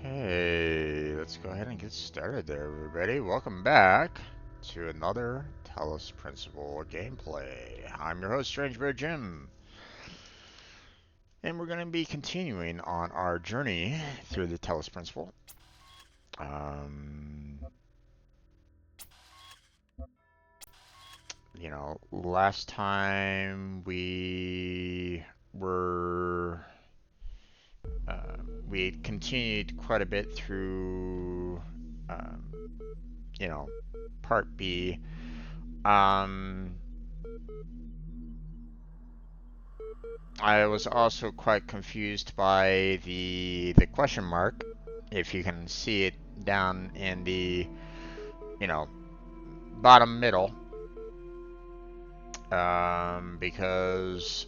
Okay, let's go ahead and get started there, everybody. Welcome back to another Talos Principle gameplay. I'm your host, Strange Bear Jim, and we're going to be continuing on our journey through the Talos Principle. Last time we were we continued quite a bit through, part B. I was also quite confused by the question mark, if you can see it down in the, bottom middle, because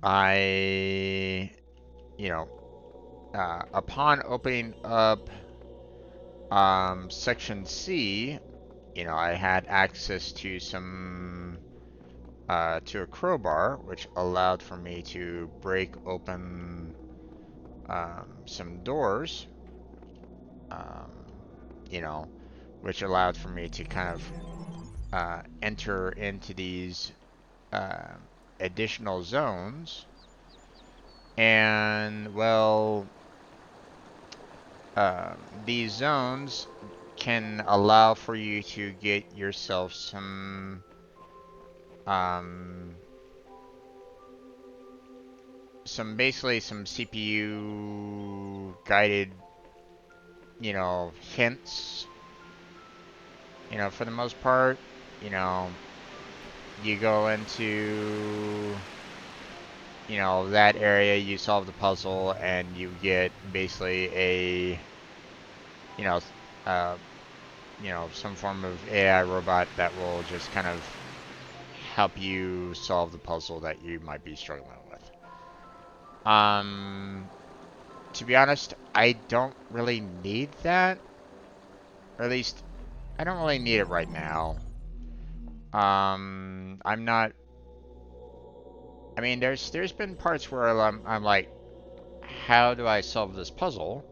I, upon opening up section C, I had access to to a crowbar, which allowed for me to break open some doors, which allowed for me to kind of enter into these additional zones. And, well, these zones can allow for you to get yourself some basically some CPU guided, hints. For the most part, you go into, that area, you solve the puzzle, and you get basically a, uh, some form of AI robot that will just kind of help you solve the puzzle that you might be struggling with. To be honest, I don't really need that. Or at least, I don't really need it right now. I'm not... I mean, there's been parts where I'm like, how do I solve this puzzle?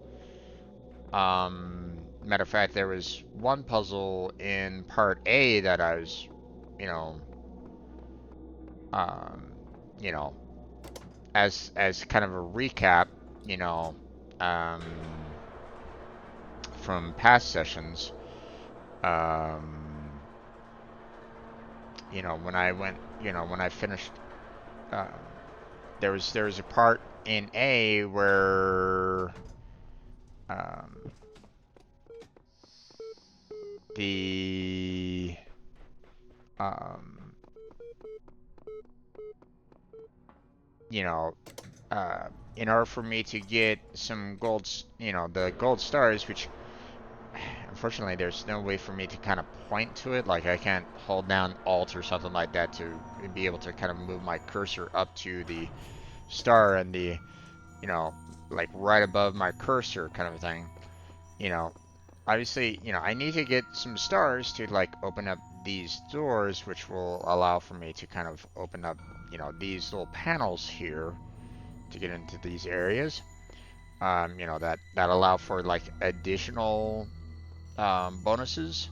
Matter of fact, there was one puzzle in part A that I was, you know, um, you know, as kind of a recap, um, from past sessions. When I went, when I finished, um, there was a part in A where the in order for me to get some golds, the gold stars, which unfortunately there's no way for me to kind of point to it. Like I can't hold down Alt or something like that to be able to kind of move my cursor up to the star and the, like right above my cursor kind of thing. Obviously, I need to get some stars to like open up these doors, which will allow for me to kind of open up, these little panels here to get into these areas. That allow for like additional bonuses.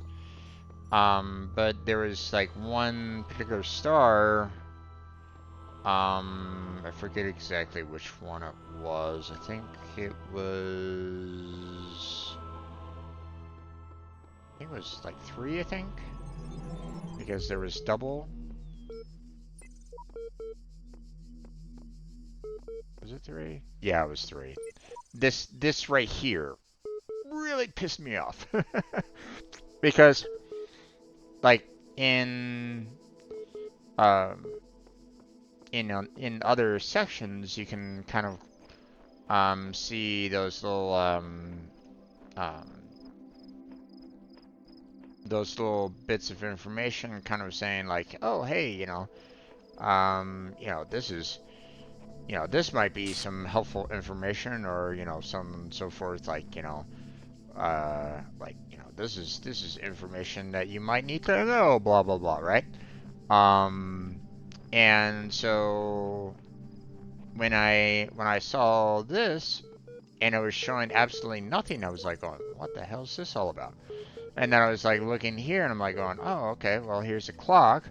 But there was like one particular star. I forget exactly which one it was. I think it was. I think it was like 3. I think because there was double. Was it 3? Yeah, it was 3. This right here really pissed me off because like in in other sections you can kind of see those little bits of information kind of saying like, oh hey, this is, this might be some helpful information, or some so forth, like, this is information that you might need to know, blah blah blah, right? And so when I saw this and it was showing absolutely nothing, I was like going, what the hell is this all about? And then I was like looking here and I'm like going, oh, okay, well here's a clock.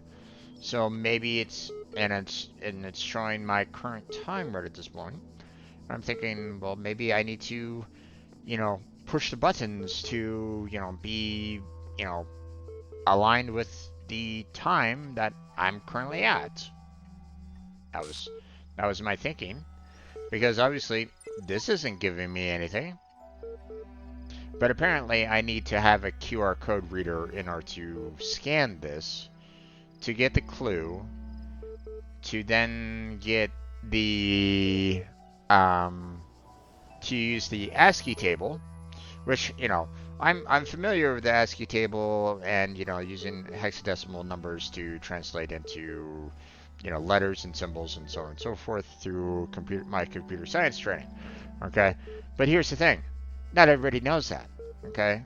So maybe it's showing my current time right at this point. I'm thinking, well, maybe I need to, push the buttons to, be, you know, aligned with the time that I'm currently at. That was that was my thinking because obviously this isn't giving me anything. But apparently I need to have a QR code reader in order to scan this to get the clue to then get the to use the ASCII table, which I'm familiar with the ASCII table and using hexadecimal numbers to translate into letters and symbols and so on and so forth through my computer science training. Okay, but here's the thing: not everybody knows that. Okay,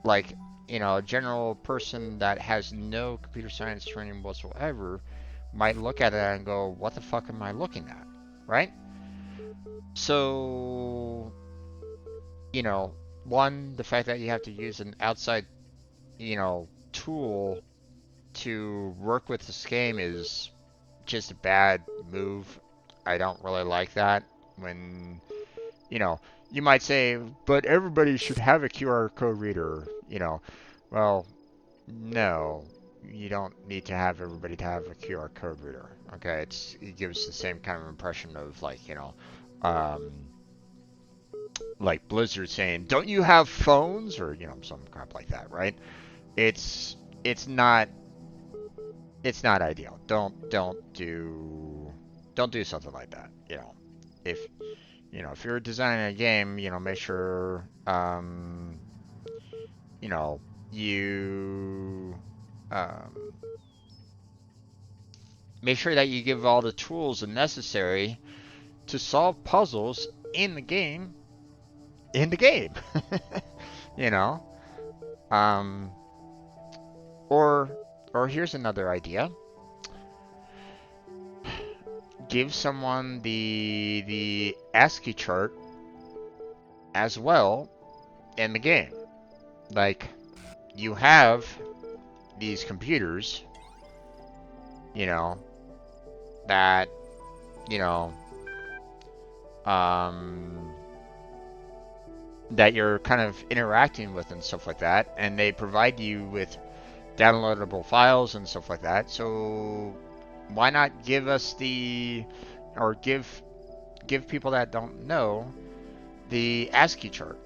like a general person that has no computer science training whatsoever might look at it and go, "What the fuck am I looking at?" Right? So, one, the fact that you have to use an outside, tool to work with this game is just a bad move. I don't really like that. When, you know, you might say, but everybody should have a QR code reader, Well, no, you don't need to have everybody to have a QR code reader. Okay, it gives the same kind of impression of um, like Blizzard saying, "Don't you have phones?" or some crap like that, right? It's it's not it's not ideal. Don't do something like that. If if you're designing a game, make sure you know you um, make sure that you give all the tools necessary to solve puzzles in the game. In the game, you know. Um, or here's another idea: give someone the ASCII chart as well in the game. Like you have these computers, you know, that you know um, that you're kind of interacting with and stuff like that, and they provide you with downloadable files and stuff like that. So why not give us or give people that don't know the ASCII chart,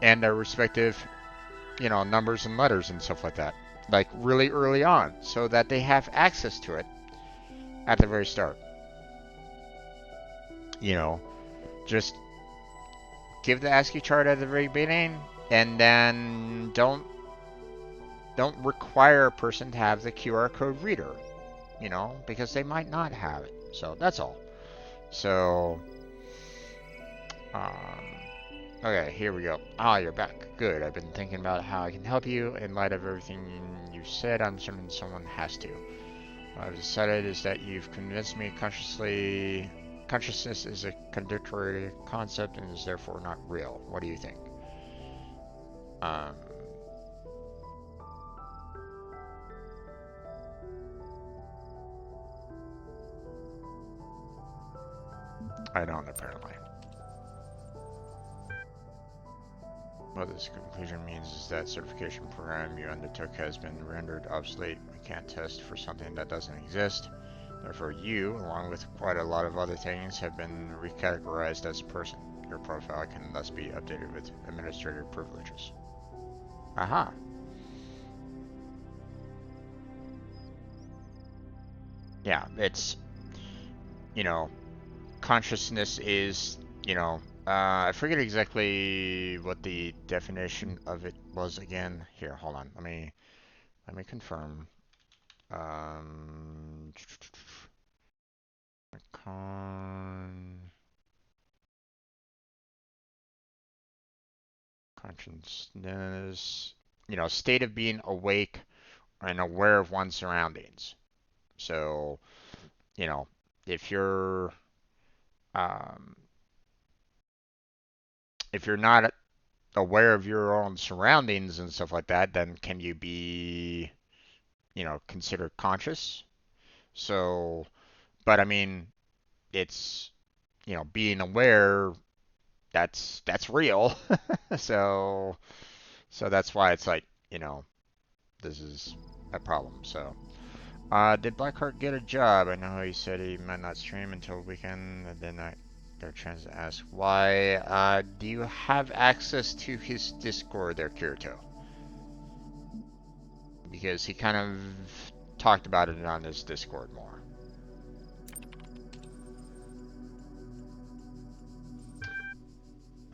and their respective, numbers and letters and stuff like that, like really early on, so that they have access to it at the very start. You know, just give the ASCII chart at the very beginning, and then don't require a person to have the QR code reader, because they might not have it. So that's all. So, um, okay, here we go. Ah, you're back. Good. I've been thinking about how I can help you. In light of everything you said, I'm certain someone has to. What I've decided is that you've convinced me consciousness is a contradictory concept and is therefore not real. What do you think? Um, I don't, apparently. What this conclusion means is that certification program you undertook has been rendered obsolete. We can't test for something that doesn't exist. Therefore, you, along with quite a lot of other things, have been recategorized as a person. Your profile can thus be updated with administrative privileges. Aha. Yeah, it's, you know, consciousness is, I forget exactly what the definition of it was again. Here, hold on. Let me confirm. Um, con consciousness, state of being awake and aware of one's surroundings. So, you know, if you're um, if you're not aware of your own surroundings and stuff like that, then can you be, considered conscious? So, but I mean, it's, being aware, that's real. So, so that's why it's like, this is a problem. So, did Blackheart get a job? I know he said he might not stream until weekend, and then they're trying to ask why. Do you have access to his Discord there, Kirito? Because he kind of talked about it on his Discord more.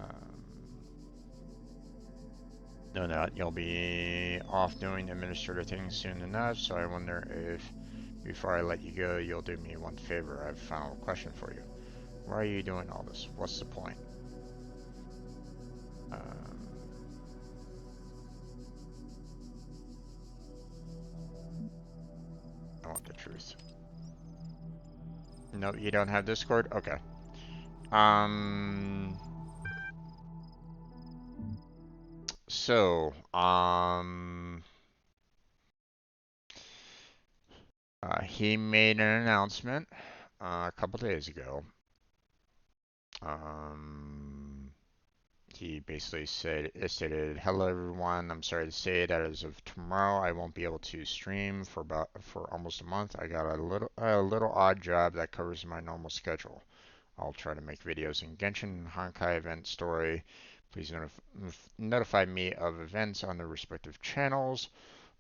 Um, no doubt you'll be off doing administrative things soon enough, so I wonder if, before I let you go, you'll do me one favor. I have a final question for you. Why are you doing all this? What's the point? Um, I want the truth. No, you don't have Discord? Okay. Um, so, he made an announcement a couple days ago. Um, he basically stated, "Hello everyone. I'm sorry to say that as of tomorrow, I won't be able to stream for almost a month. I got a little odd job that covers my normal schedule. I'll try to make videos in Genshin and Honkai event story. Please notify me of events on the respective channels,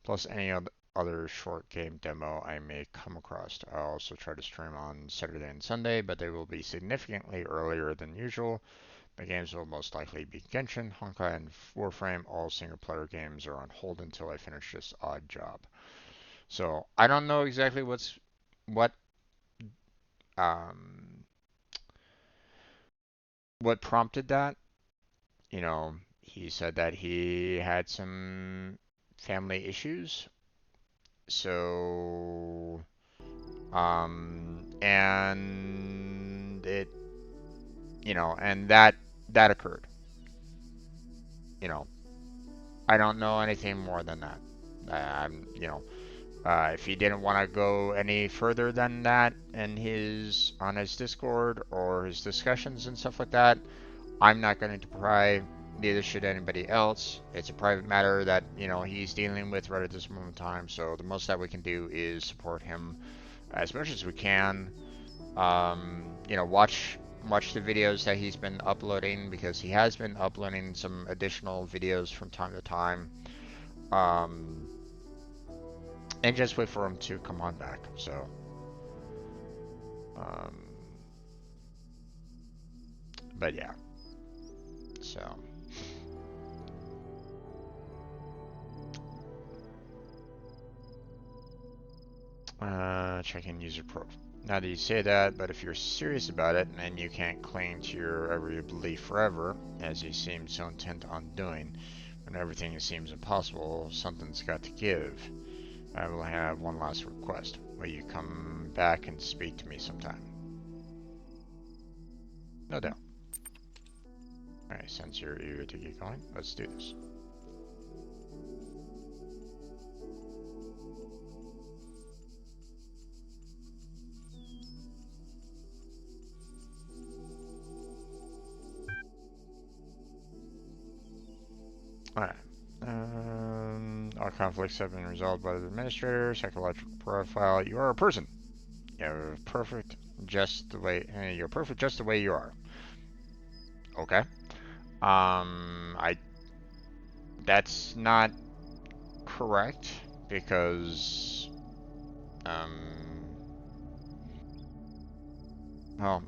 plus any other short game demo I may come across. I'll also try to stream on Saturday and Sunday, but they will be significantly earlier than usual. The games will most likely be Genshin, Honkai, and Warframe. All single-player games are on hold until I finish this odd job." So I don't know exactly what um, what prompted that. He said that he had some family issues. So, and and that occurred. You know, I don't know anything more than that. If he didn't want to go any further than that in on his Discord or his discussions and stuff like that, I'm not going to pry. Neither should anybody else. It's a private matter that he's dealing with right at this moment in time. So the most that we can do is support him as much as we can. Watch the videos that he's been uploading, because he has been uploading some additional videos from time to time. Um, and just wait for him to come on back. So, um, but yeah. So. Checking user profile. Now that you say that, but if you're serious about it and you can't cling to your every belief forever, as you seem so intent on doing, when everything seems impossible, something's got to give. I will have one last request. Will you come back and speak to me sometime? No doubt. Alright, since you're eager to get going, let's do this. Alright. All conflicts have been resolved by the administrator. Psychological profile. You are a person. You're perfect just the way you are. Okay. I That's not correct, because um well,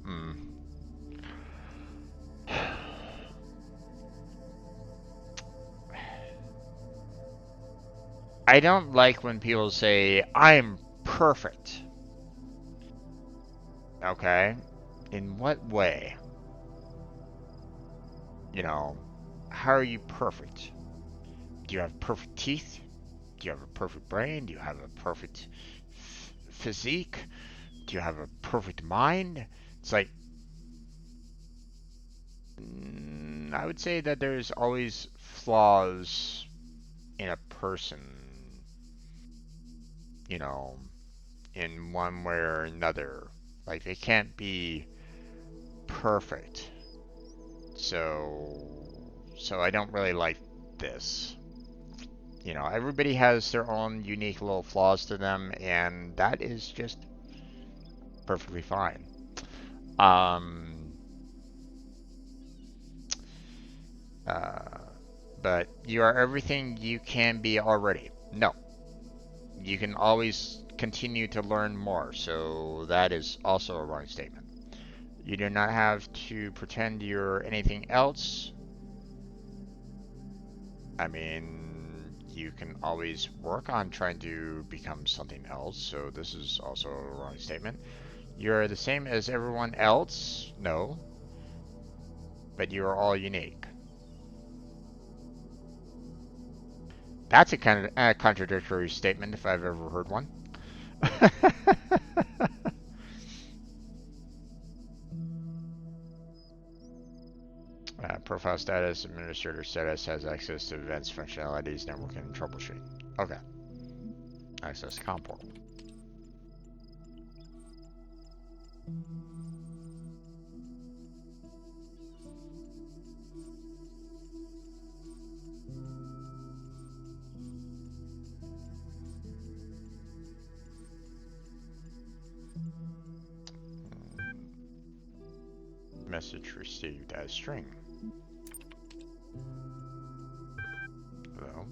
I don't like when people say I'm perfect. Okay? In what way? How are you perfect? Do you have perfect teeth? Do you have a perfect brain? Do you have a perfect physique? Do you have a perfect mind? It's like, I would say that there's always flaws in a person, you know, in one way or another. Like, they can't be perfect. So I don't really like this. You know, everybody has their own unique little flaws to them, and that is just perfectly fine. Um, uh, but you are everything you can be already. No, you can always continue to learn more, so that is also a wrong statement. You do not have to pretend you're anything else. I mean, you can always work on trying to become something else, so this is also a wrong statement. You're the same as everyone else? No, but you are all unique. That's a kind of contradictory statement if I've ever heard one. Profile status, administrator status has access to events, functionalities, networking, and troubleshooting. Okay. Access to COM portal. Message received as string. Hello.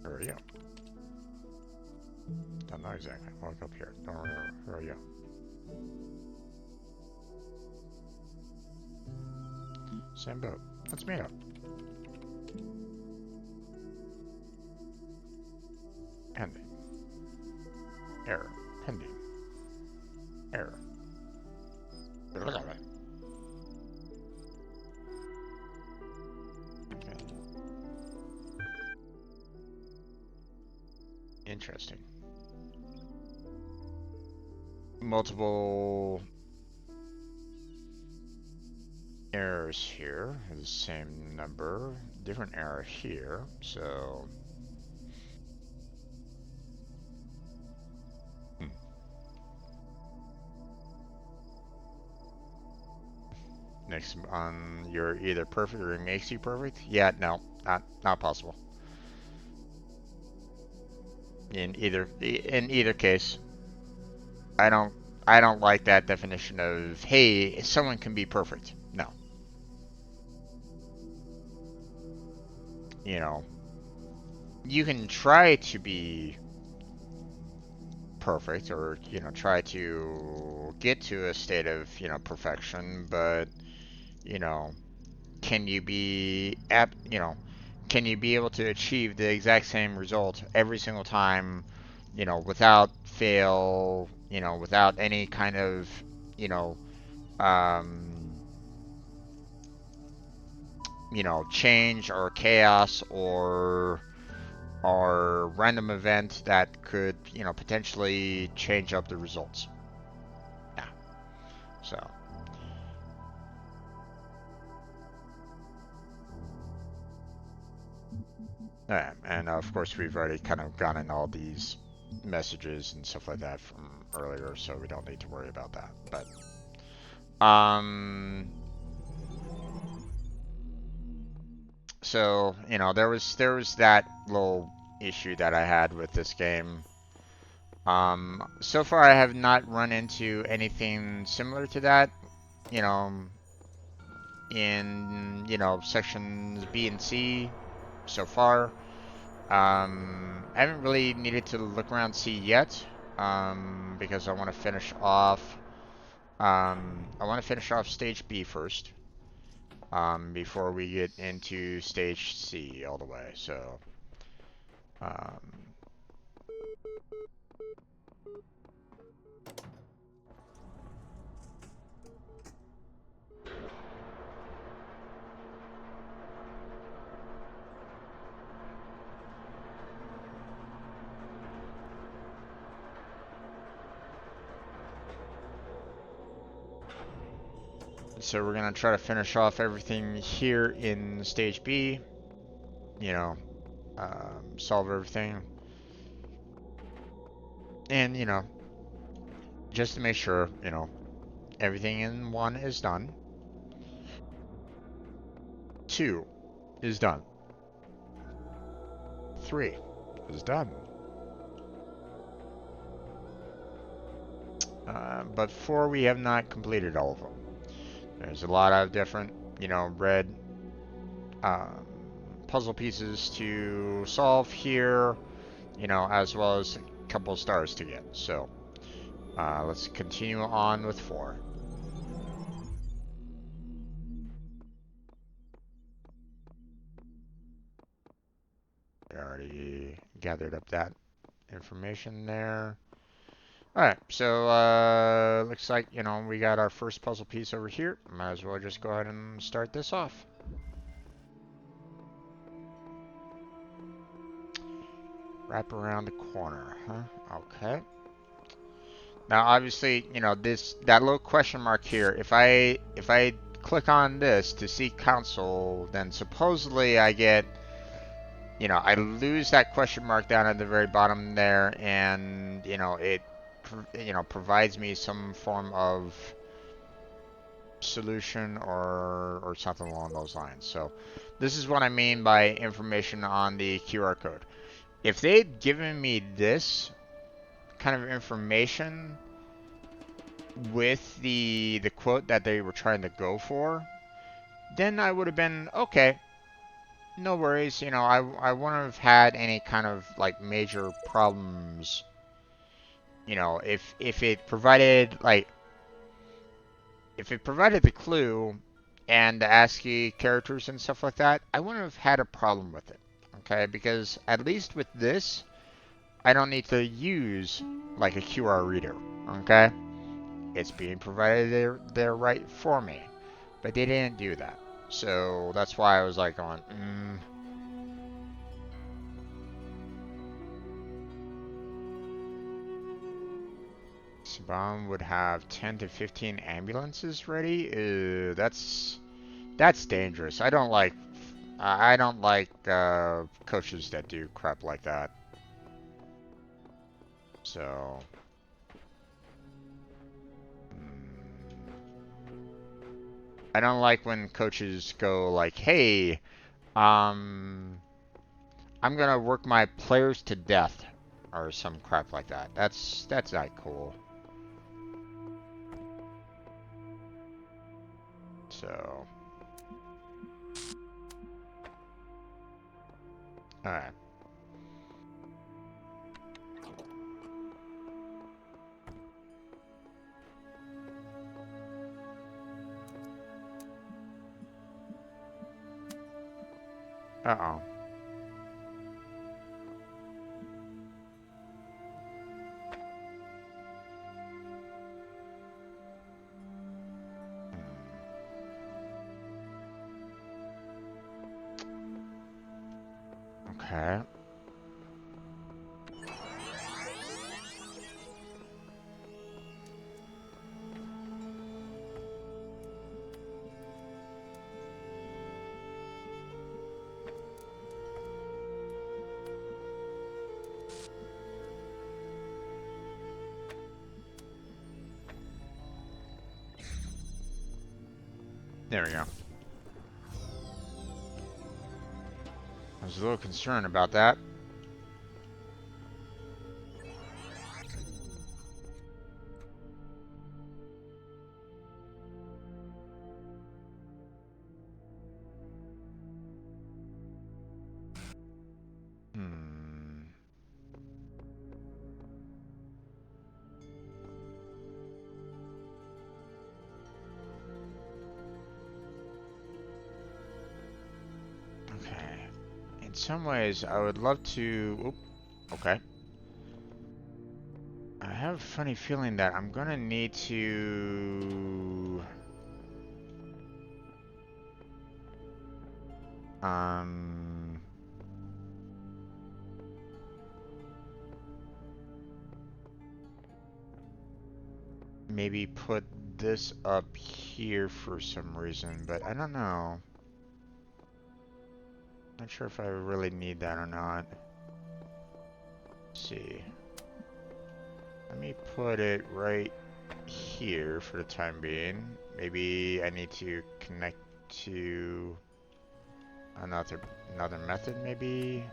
Where are you? Don't know exactly. I'll look up here. Don't remember. Where are you? Same boat. Let's meet up. Pending. Error. Pending. Error. Okay. Interesting. Multiple errors here. The same number. Different error here. So. Next on you're either perfect or it makes you perfect. Yeah, no, not possible. In either case, I don't I don't like that definition of hey, someone can be perfect. No. You know, you can try to be perfect or, try to get to a state of, perfection, but, you know, can you be can you be able to achieve the exact same result every single time, without fail, without any kind of, you know, um, change or chaos or random event that could, potentially change up the results. Yeah. So, yeah, and of course we've already kind of gotten all these messages and stuff like that from earlier, so we don't need to worry about that. But so there was that little issue that I had with this game. So far I have not run into anything similar to that. You know, in sections B and C so far. I haven't really needed to look around C yet, because I want to finish off. I want to finish off stage B first, before we get into stage C all the way. So, um, So we're gonna try to finish off everything here in stage B. You know, solve everything. And, just to make sure, everything in 1 is done. 2 is done. 3 is done. But 4 we have not completed all of them. There's a lot of different, red puzzle pieces to solve here, as well as a couple of stars to get. So let's continue on with 4. I already gathered up that information there. Alright, so looks like, we got our first puzzle piece over here. Might as well just go ahead and start this off. Wrap around the corner, huh? Okay. Now obviously, that little question mark here, if I click on this to see console, then supposedly I get, I lose that question mark down at the very bottom there, and, it provides me some form of solution or something along those lines. So this is what I mean by information on the QR code. If they'd given me this kind of information with the quote that they were trying to go for, then I would have been okay. No worries, I wouldn't have had any kind of like major problems. If it provided the clue and the ASCII characters and stuff like that, I wouldn't have had a problem with it. Okay, because at least with this, I don't need to use like a QR reader. Okay, it's being provided there right for me, but they didn't do that. So that's why I was like going, Saban would have 10 to 15 ambulances ready. That's dangerous. I don't like coaches that do crap like that. So I don't like when coaches go like, "Hey, I'm gonna work my players to death," or some crap like that. That's not cool. So, all right. Uh-oh. Okay. There we go. I was a little concerned about that. Okay. In some ways, I would love to... Oop. Okay. I have a funny feeling that I'm gonna need to... Maybe put this up here for some reason, but I don't know. Not sure if I really need that or not. Let's see. Let me put it right here for the time being. Maybe I need to connect to another method, maybe.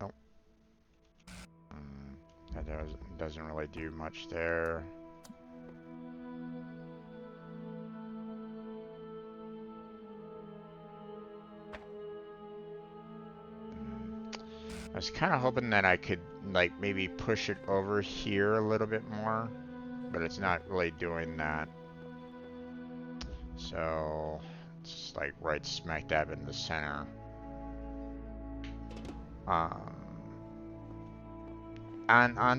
Oh, that doesn't really do much there. I was kind of hoping that I could, like, maybe push it over here a little bit more, but it's not really doing that. So, it's like right smack dab in the center. On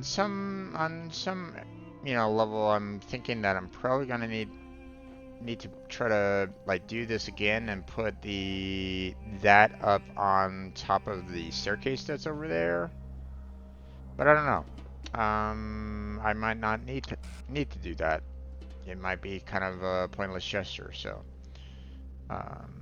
some level, I'm thinking that I'm probably gonna need to try to like do this again and put that up on top of the staircase that's over there. But I don't know. I might not need to do that. It might be kind of a pointless gesture. So, um,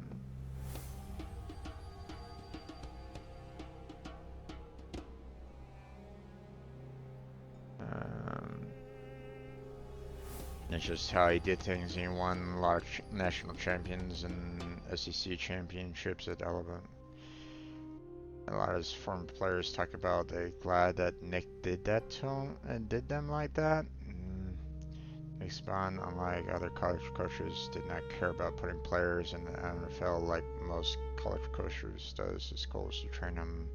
it's just how he did things. He won a lot of national champions and SEC championships at Alabama. A lot of his former players talk about they're glad that Nick did that to him and did them like that. Nick Spahn, unlike other college coaches, did not care about putting players in the NFL like most college coaches does. His goal is to train them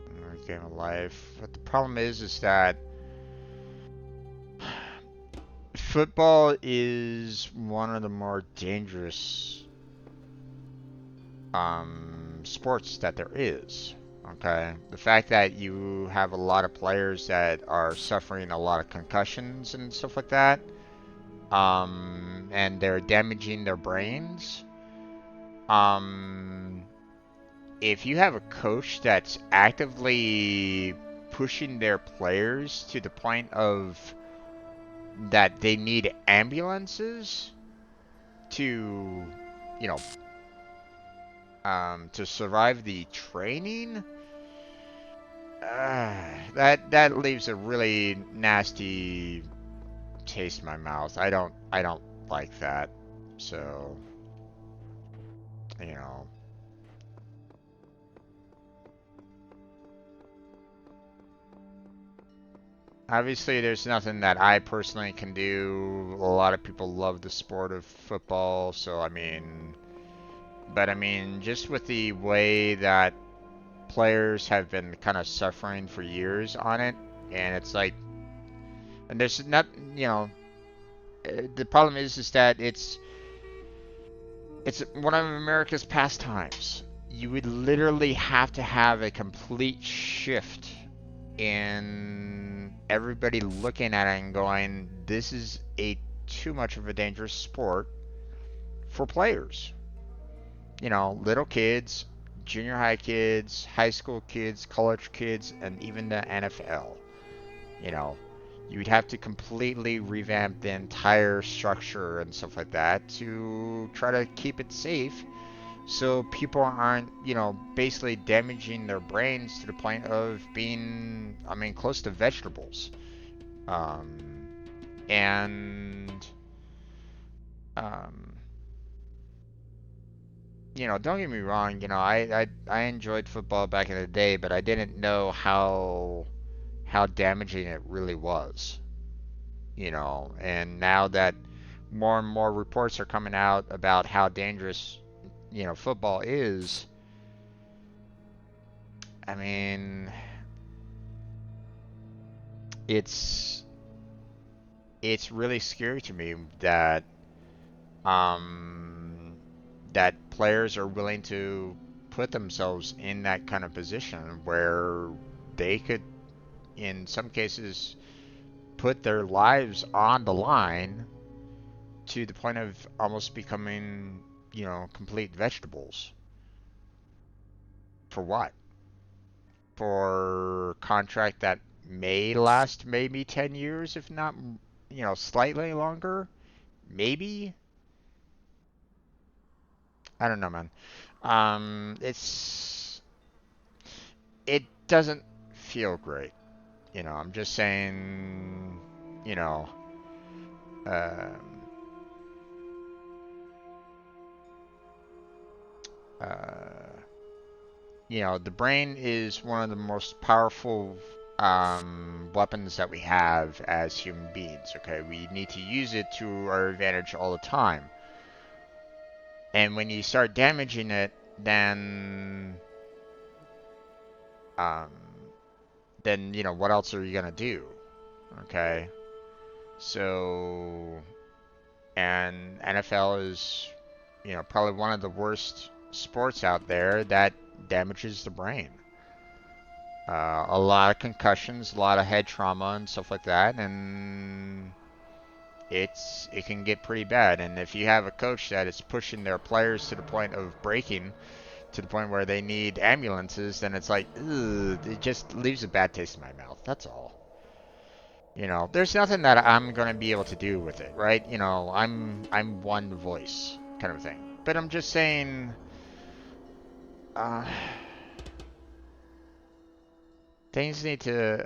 in the game of life. But the problem is that football is one of the more dangerous sports that there is. Okay, the fact that you have a lot of players that are suffering a lot of concussions and stuff like that, and they're damaging their brains. If you have a coach that's actively pushing their players to the point of that they need ambulances to, you know, to survive the training, that leaves a really nasty taste in my mouth. I don't like that. So, you know. Obviously, there's nothing that I personally can do. A lot of people love the sport of football, so I mean, but I mean, just with the way that players have been kind of suffering for years on it, and it's like, and there's not, the problem is that it's one of America's pastimes. You would literally have to have a complete shift in everybody looking at it and going, this is a too much of a dangerous sport for players. Little kids, junior high kids, high school kids, college kids, and even the NFL. You'd have to completely revamp the entire structure and stuff like that to try to keep it safe so people aren't, basically damaging their brains to the point of being, close to vegetables. And, um, don't get me wrong, I enjoyed football back in the day, but I didn't know how damaging it really was. And now that more and more reports are coming out about how dangerous, football is, I mean, it's really scary to me that that players are willing to put themselves in that kind of position where they could, in some cases, put their lives on the line to the point of almost becoming, complete vegetables. For what? for contract that may last maybe 10 years, if not, slightly longer. Maybe. I don't know, man. It doesn't feel great. I'm just saying, you know, um, uh, the brain is one of the most powerful weapons that we have as human beings. Okay, we need to use it to our advantage all the time. And when you start damaging it, um, then what else are you gonna do? Okay, so and NFL is probably one of the worst sports out there that damages the brain. A lot of concussions, a lot of head trauma and stuff like that, and it can get pretty bad. And if you have a coach that is pushing their players to the point of breaking, to the point where they need ambulances, then it's like, ugh, it just leaves a bad taste in my mouth. That's all. There's nothing that I'm gonna be able to do with it, right? I'm one voice kind of thing. But I'm just saying, uh, things need to.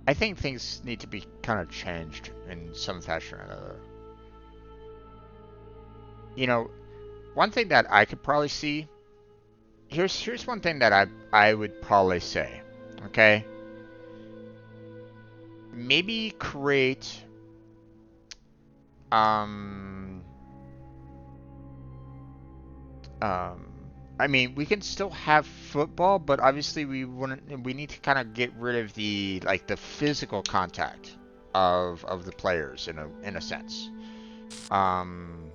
I think things need to be kind of changed in some fashion or another. You know, One thing that I could probably see. Here's one thing that I would probably say. Okay, maybe create um um. I mean, we can still have football, but obviously we wouldn't. We need to kind of get rid of the physical contact of the players in a sense. Um.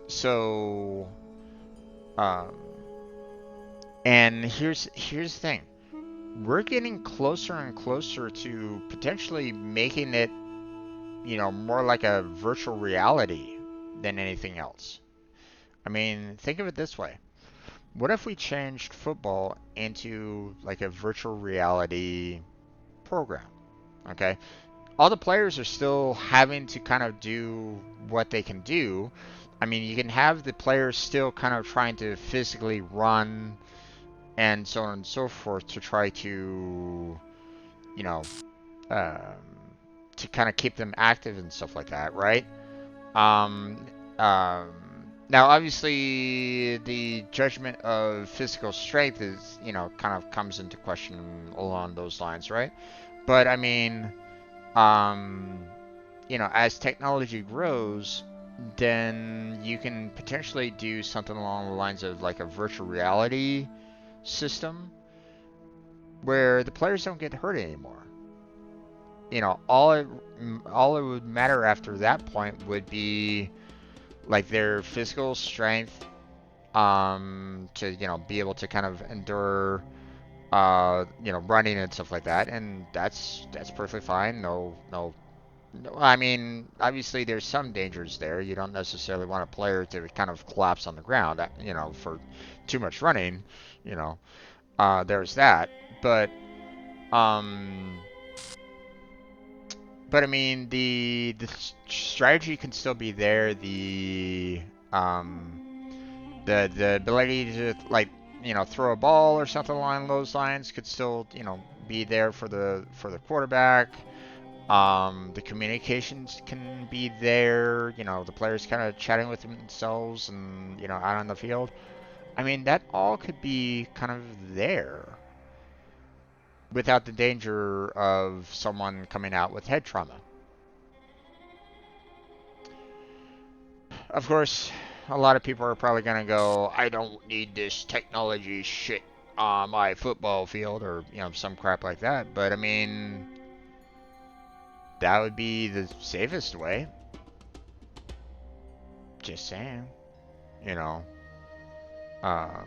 So. Um. And here's the thing. We're getting closer and closer to potentially making it, more like a virtual reality than anything else. I mean, think of it this way. What if we changed football into like a virtual reality program? Okay. All the players are still having to kind of do what they can do. I mean, you can have the players still kind of trying to physically run and so on and so forth to try to, you know, um, to kind of keep them active and stuff like that, right? Um, um, Now, obviously, the judgment of physical strength is, kind of comes into question along those lines, right? But I mean, um, as technology grows, then you can potentially do something along the lines of like a virtual reality system where the players don't get hurt anymore. All it would matter after that point would be like their physical strength to be able to kind of endure running and stuff like that, and that's perfectly fine. No, I mean, obviously there's some dangers there. You don't necessarily want a player to kind of collapse on the ground, for too much running. you know there's that. But um But I mean, the strategy can still be there. Um, the ability to like throw a ball or something along those lines could still be there for the quarterback. The communications can be there. The players kind of chatting with themselves and out on the field. I mean, that all could be kind of there without the danger of someone coming out with head trauma. Of course, a lot of people are probably going to go, I don't need this technology shit on my football field or, some crap like that. But I mean, that would be the safest way. Just saying. You know. Um,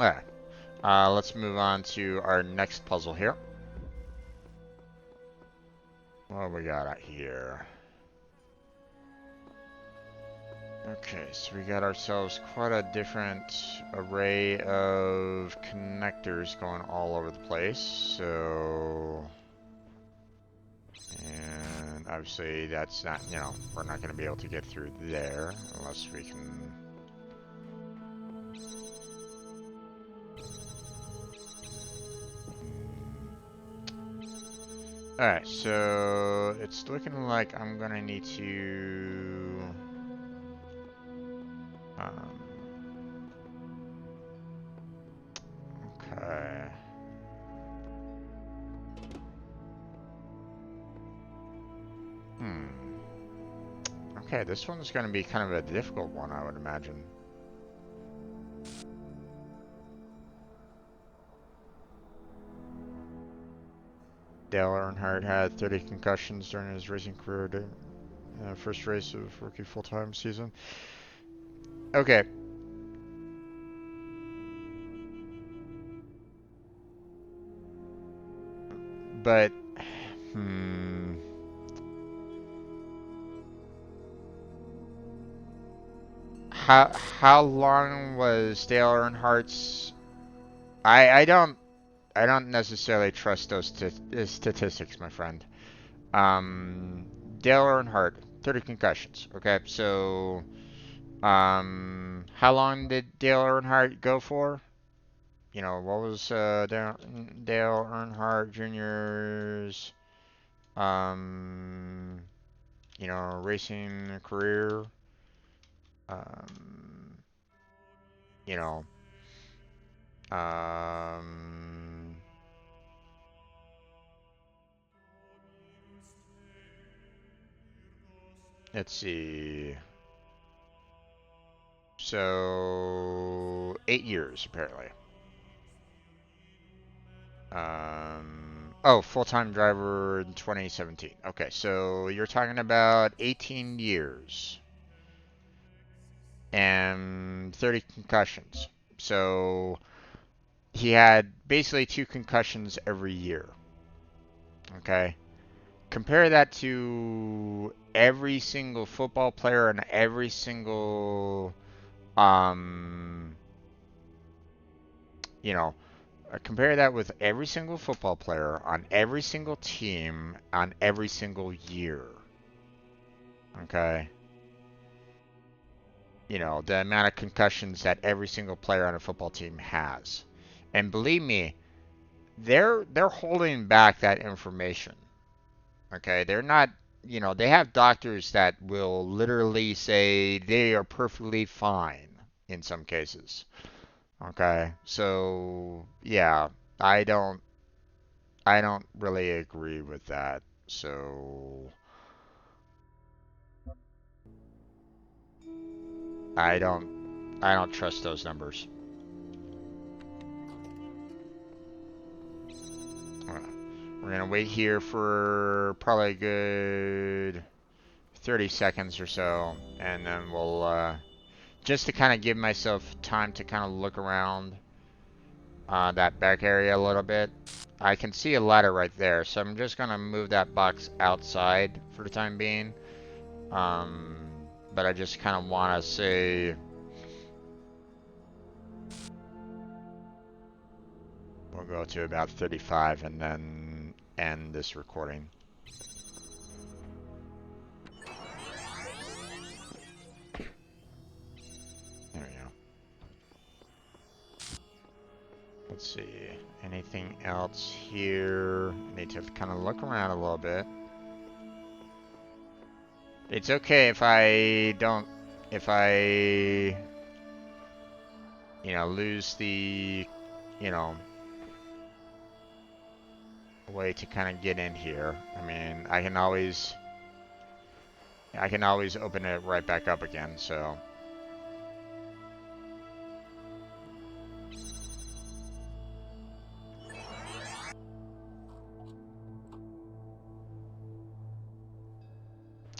Alright. Let's move on to our next puzzle here. What we got out here? Okay, so we got ourselves quite a different array of connectors going all over the place. So, and obviously that's not, you know, we're not going to be able to get through there unless we can. Alright, so it's looking like I'm going to need to okay. Okay, this one's going to be kind of a difficult one, I would imagine. Dale Earnhardt had 30 concussions during his racing career, first race of rookie full-time season. Okay. But, how long was Dale Earnhardt's? I don't necessarily trust those statistics, my friend. Dale Earnhardt, 30 concussions. Okay, so how long did Dale Earnhardt go for? You know, what was Dale Earnhardt Jr.'s um, you know, racing career? Um, you know, um, let's see. So 8 years apparently. Oh, full-time driver in 2017. Okay, so you're talking about 18 years and 30 concussions. So he had basically 2 concussions every year. Okay? Compare that to every single football player and every single, um, you know, compare that with every single football player on every single team on every single year. Okay? You know, the amount of concussions that every single player on a football team has. And believe me, they're holding back that information. Okay? They're not, you know, they have doctors that will literally say they are perfectly fine in some cases. Okay? So, yeah, I don't I don't really agree with that. So I don't trust those numbers. We're gonna wait here for probably a good 30 seconds or so, and then we'll just to kind of give myself time to kind of look around that back area a little bit. I can see a ladder right there, so I'm just gonna move that box outside for the time being. Um, but I just kind of want to say we'll go to about 35 and then end this recording. There we go. Let's see. Anything else here? Need to kind of look around a little bit. It's okay if I don't, if I, you know, lose the, you know, way to kind of get in here. I mean, I can always open it right back up again, so.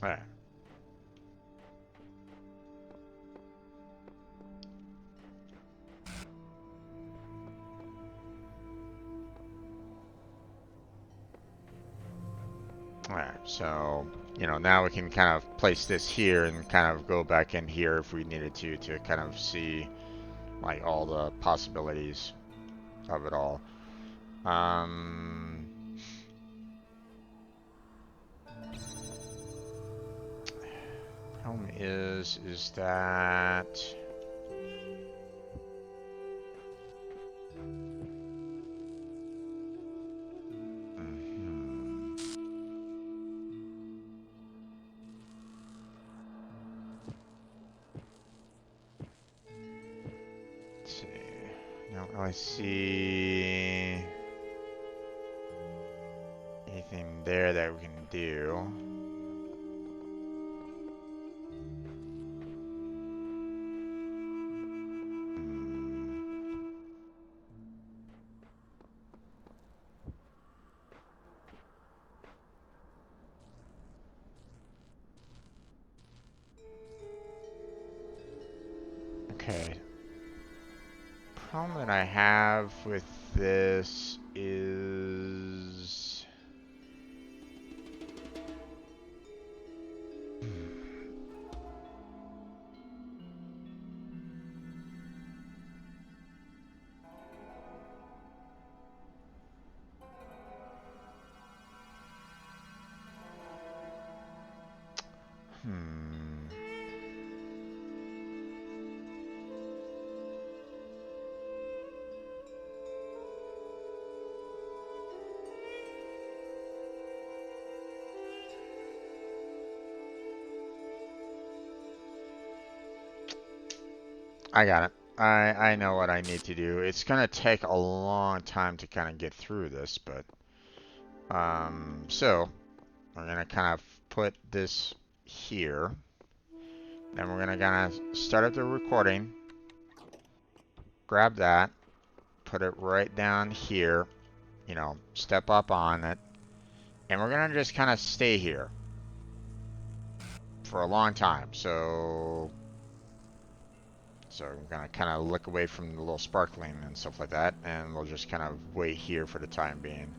Alright. Alright, so, you know, now we can kind of place this here and kind of go back in here if we needed to kind of see, like, all the possibilities of it all. Problem is that... I see anything there that we can do. Okay. Problem that I have with this is... I got it. I know what I need to do. It's gonna take a long time to kind of get through this, but so we're gonna kind of put this here. Then we're gonna kind of start up the recording. Grab that, put it right down here. You know, step up on it, and we're gonna just kind of stay here for a long time. So we're gonna kind of look away from the little sparkling and stuff like that, and we'll just kind of wait here for the time being.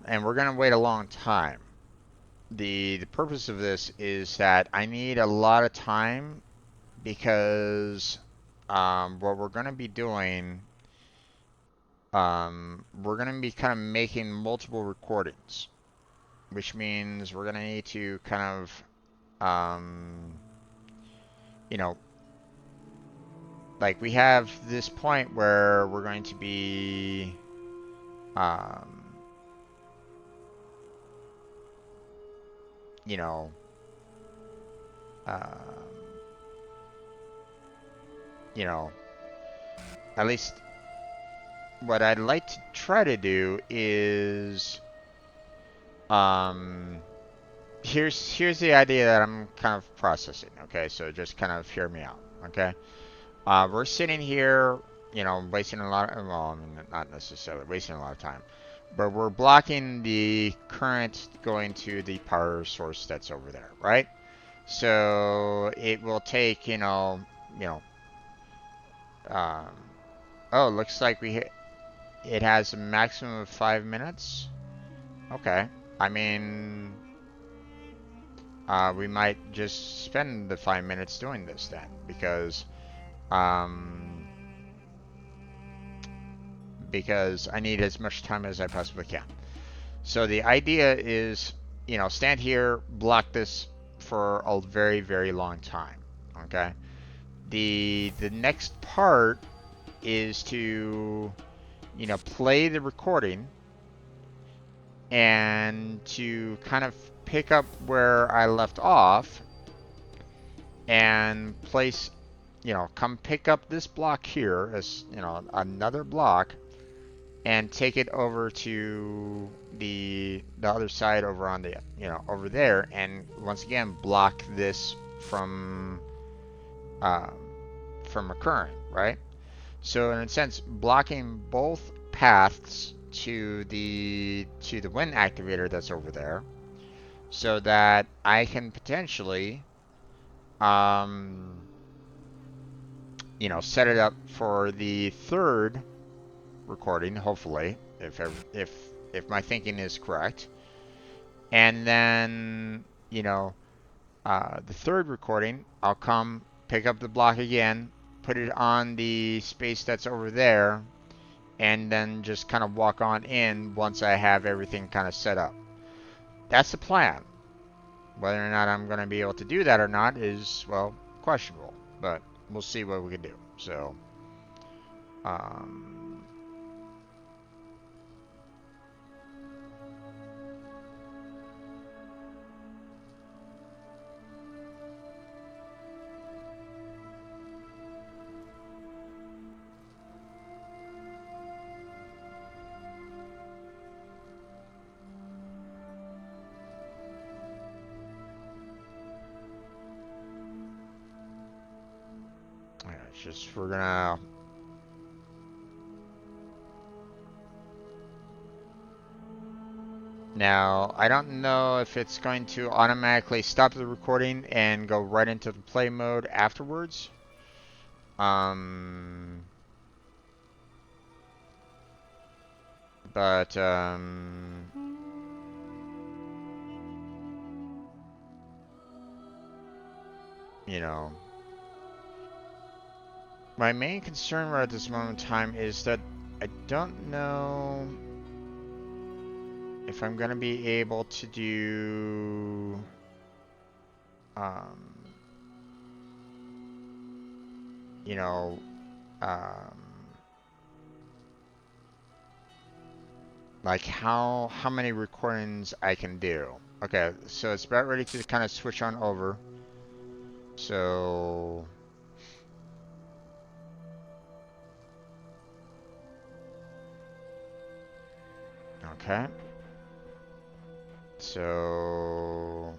And we're gonna wait a long time. The purpose of this is that I need a lot of time because what we're gonna be doing, we're gonna be kind of making multiple recordings, which means we're gonna need to kind of, you know, like we have this point where we're going to be, you know, you know, at least what I'd like to try to do is, here's the idea that I'm kind of processing. Okay, so just kind of hear me out. Okay, we're sitting here, you know, wasting a lot of, well, I mean, not necessarily wasting a lot of time, but we're blocking the current going to the power source that's over there, right? So it will take, you know, oh, looks like it has a maximum of 5 minutes. Okay, I mean, we might just spend the 5 minutes doing this then, because I need as much time as I possibly can. So the idea is, you know, stand here, block this for a very, very long time. Okay. The next part is to, you know, play the recording and to kind of pick up where I left off and place, you know, come pick up this block here as, you know, another block, and take it over to the other side over on the, you know, over there, and once again block this from occurring, right? So in a sense, blocking both paths to the wind activator that's over there, so that I can potentially, you know, set it up for the third recording, hopefully, if my thinking is correct. And then, you know, the third recording, I'll come pick up the block again, put it on the space that's over there, and then just kind of walk on in once I have everything kind of set up. That's the plan. Whether or not I'm going to be able to do that or not is, well, questionable. But we'll see what we can do. So, um, it's just we're gonna. Now, I don't know if it's going to automatically stop the recording and go right into the play mode afterwards. Um, but, you know, my main concern right at this moment in time is that I don't know if I'm going to be able to do, you know, like how many recordings I can do. Okay, so it's about ready to kind of switch on over. So okay. So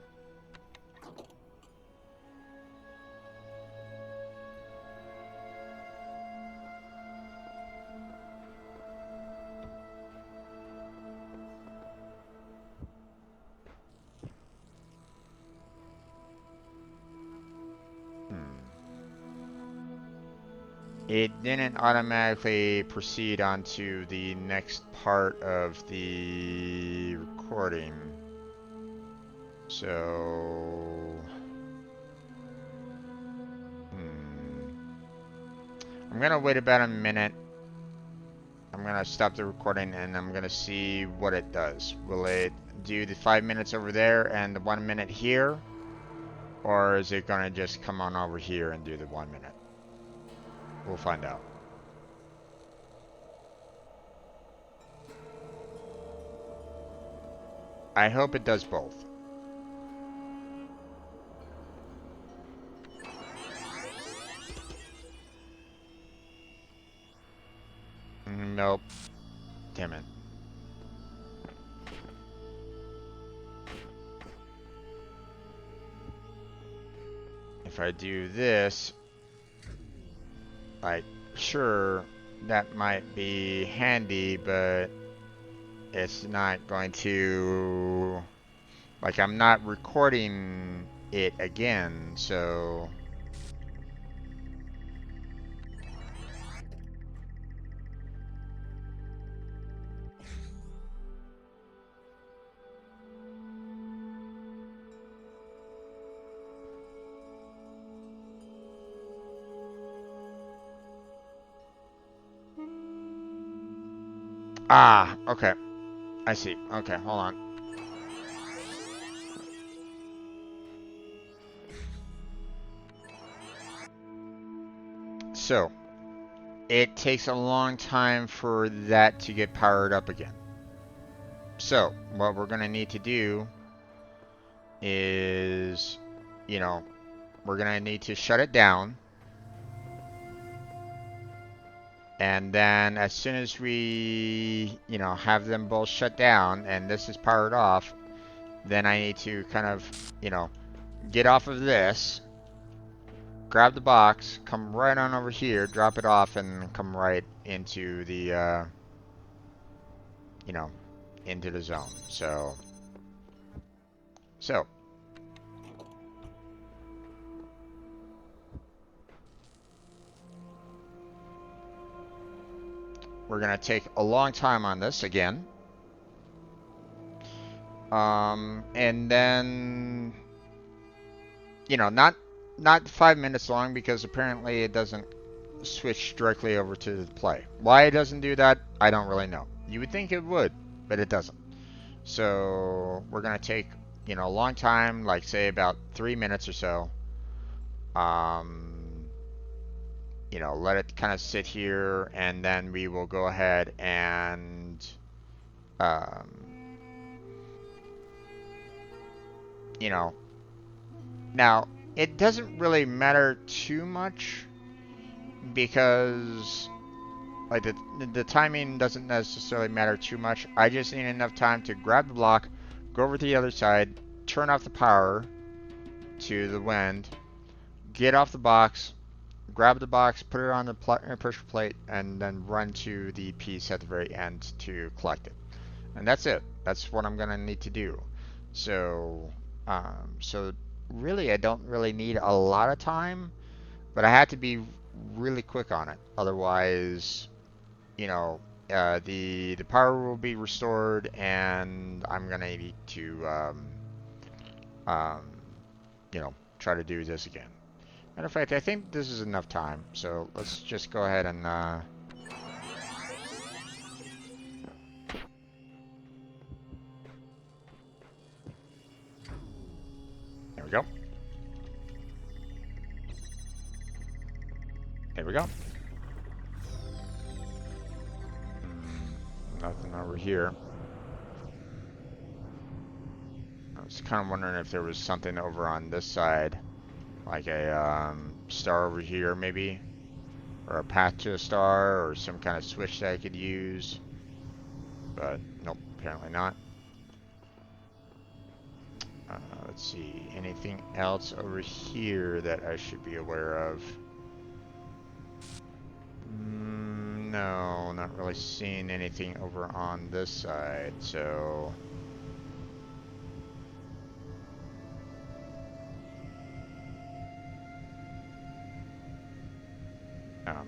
it didn't automatically proceed onto the next part of the recording. So, I'm gonna wait about a minute. I'm gonna stop the recording and I'm gonna see what it does. Will it do the 5 minutes over there and the 1 minute here? Or is it gonna just come on over here and do the 1 minute? We'll find out. I hope it does both. Nope. Damn it. If I do this, like, sure, that might be handy, but it's not going to, like, I'm not recording it again, so. Ah, okay. I see. Okay, hold on. So, it takes a long time for that to get powered up again. So, what we're going to need to do is, you know, we're going to need to shut it down. And then as soon as we, you know, have them both shut down and this is powered off, then I need to kind of, you know, get off of this, grab the box, come right on over here, drop it off, and come right into the, you know, into the zone. So So, we're going to take a long time on this again. And then, you know, not 5 minutes long, because apparently it doesn't switch directly over to the play. Why it doesn't do that, I don't really know. You would think it would, but it doesn't. So we're gonna take, you know, a long time, like say about 3 minutes or so. Um, you know, let it kind of sit here, and then we will go ahead and, um, you know, now it doesn't really matter too much, because like the timing doesn't necessarily matter too much. I just need enough time to grab the block, go over to the other side, turn off the power to the wind, get off the box, grab the box, put it on the pressure plate, and then run to the piece at the very end to collect it. And that's it. That's what I'm gonna need to do. So, so really, I don't really need a lot of time, but I have to be really quick on it. Otherwise, you know, the power will be restored, and I'm gonna need to, um, you know, try to do this again. Matter of fact, I think this is enough time, so let's just go ahead and, there we go. There we go. Nothing over here. I was kind of wondering if there was something over on this side, like a star over here maybe, or a path to a star, or some kind of switch that I could use, but nope, apparently not. Let's see, anything else over here that I should be aware of? No, not really seeing anything over on this side, so... Um,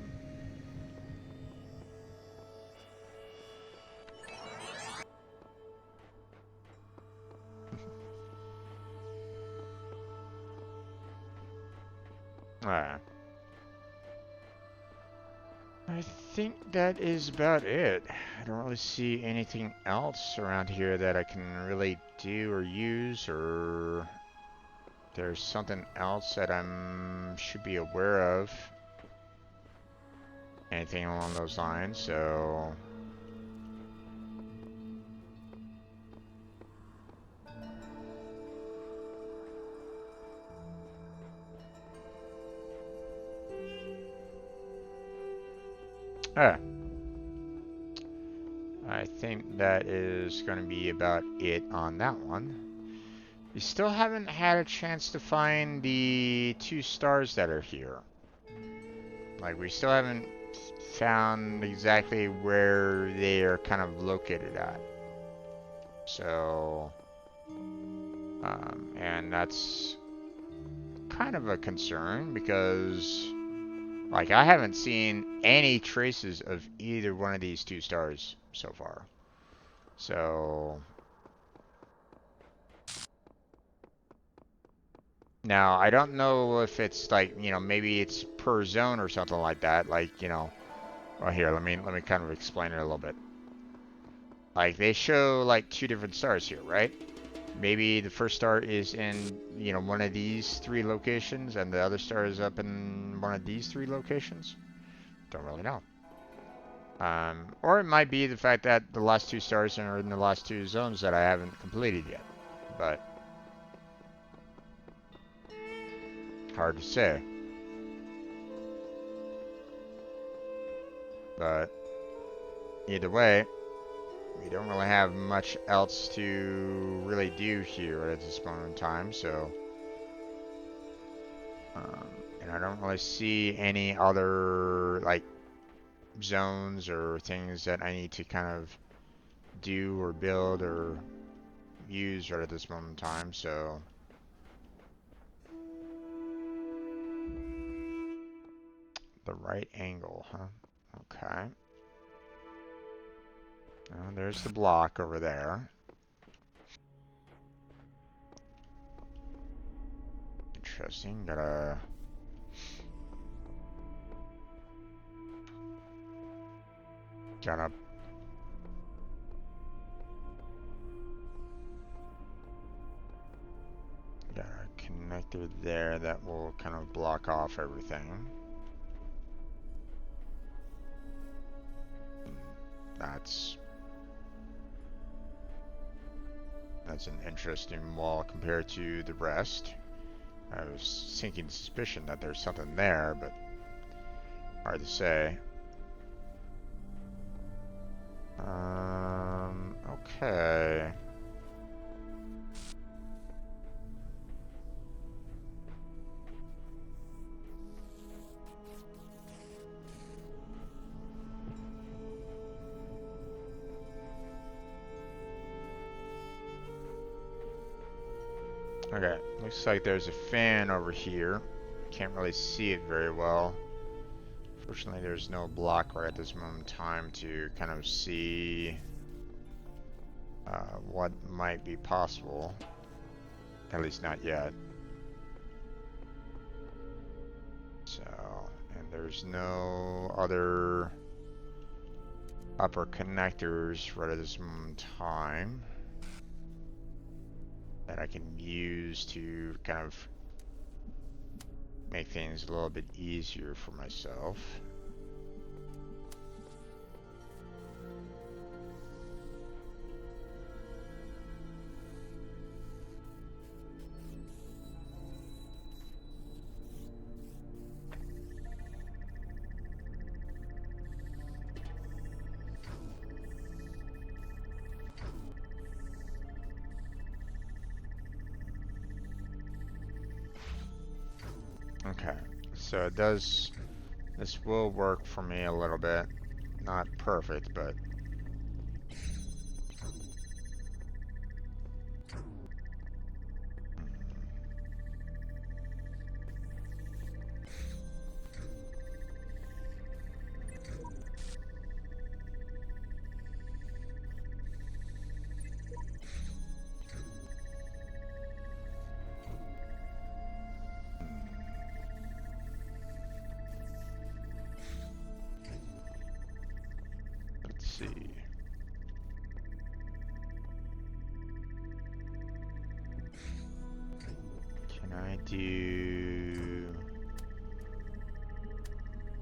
I think that is about it. I don't really see anything else around here that I can really do or use, or there's something else that I should be aware of. Anything along those lines, so... Ah. I think that is going to be about it on that one. We still haven't had a chance to find the 2 stars that are here. Like, we still haven't found exactly where they are kind of located at. So, and that's kind of a concern, because, like, I haven't seen any traces of either one of these 2 stars so far. So, now I don't know if it's like, you know, maybe it's per zone or something like that. Like, you know, well, here, let me kind of explain it a little bit. Like, they show like 2 different stars here, right? Maybe the first star is in, you know, one of these 3 locations, and the other star is up in one of these 3 locations. Don't really know. Or it might be the fact that the last 2 stars are in the last 2 zones that I haven't completed yet. But hard to say. But either way, we don't really have much else to really do here at this moment in time, so... and I don't really see any other, like, zones or things that I need to kind of do or build or use right at this moment in time, so... The right angle, huh? Okay. There's the block over there. Interesting. Gotta got a connector there that will kind of block off everything. That's an interesting wall compared to the rest. I was sinking suspicion that there's something there, but hard to say. Okay. Okay, looks like there's a fan over here. Can't really see it very well. Fortunately, there's no block right at this moment in time to kind of see what might be possible. At least not yet. So, and there's no other upper connectors right at this moment in time that I can use to kind of make things a little bit easier for myself. Okay, so this will work for me a little bit. Not perfect, but let's see. Can I do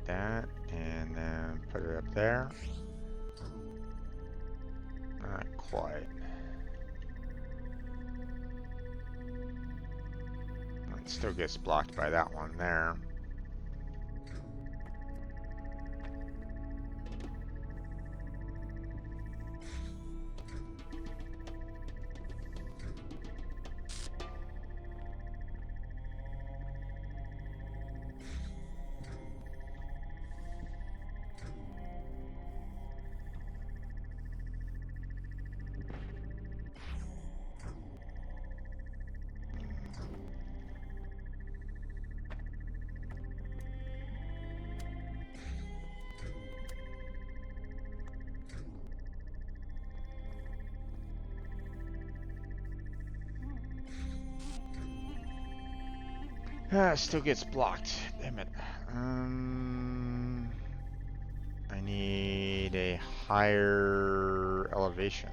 that and then put it up there? Not quite. It still gets blocked by that one there. Still gets blocked. Damn it. I need a higher elevation.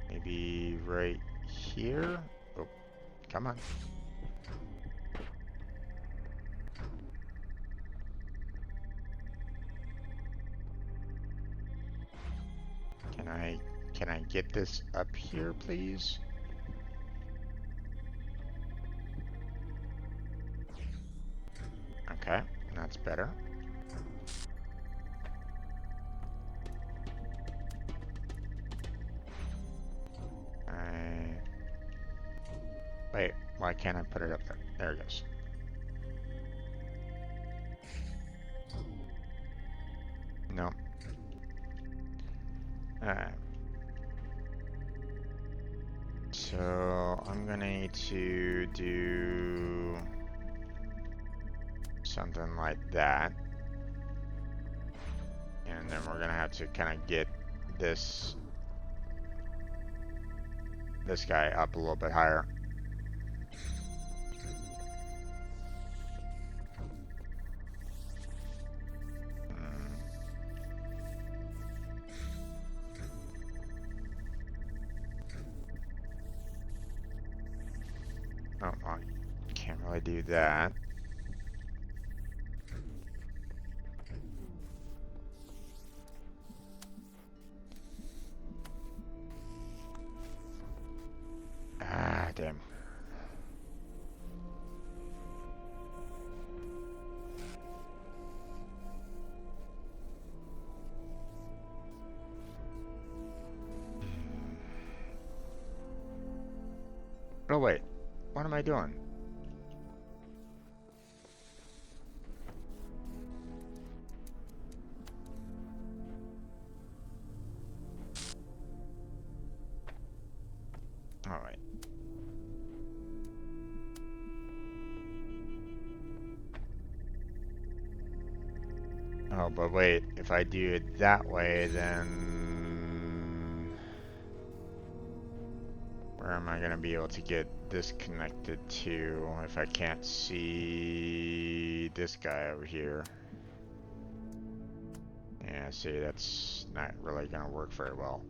Maybe right here? Oh, come on. Can I get this up here, please? Okay, that's better. Wait, why can't I put it up there? There it goes. No. Alright. So I'm gonna need to do something like that. And then we're gonna have to kind of get this guy up a little bit higher. Oh, well, can't really do that. Ah, damn. Oh, wait. What am I doing? All right. Oh, but wait, if I do it that way, then where am I going to be able to get this connected to if I can't see this guy over here? Yeah, see, that's not really going to work very well.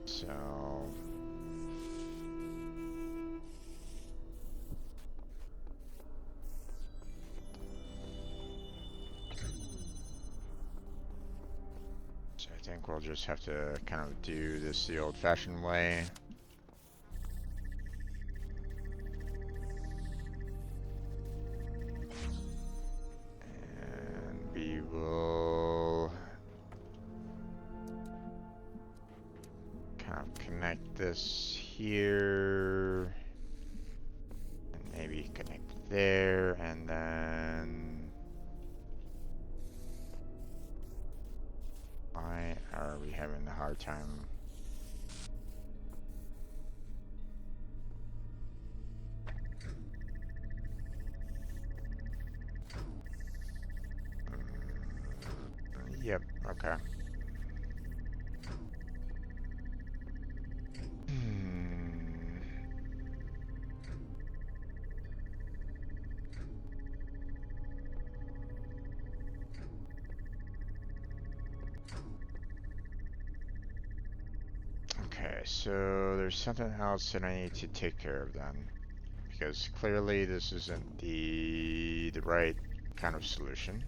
So I think we'll just have to kind of do this the old-fashioned way. And we will kind of connect this here. And maybe connect there, and then why are we having a hard time? Yep, okay. Okay, so there's something else that I need to take care of then, because clearly this isn't the right kind of solution.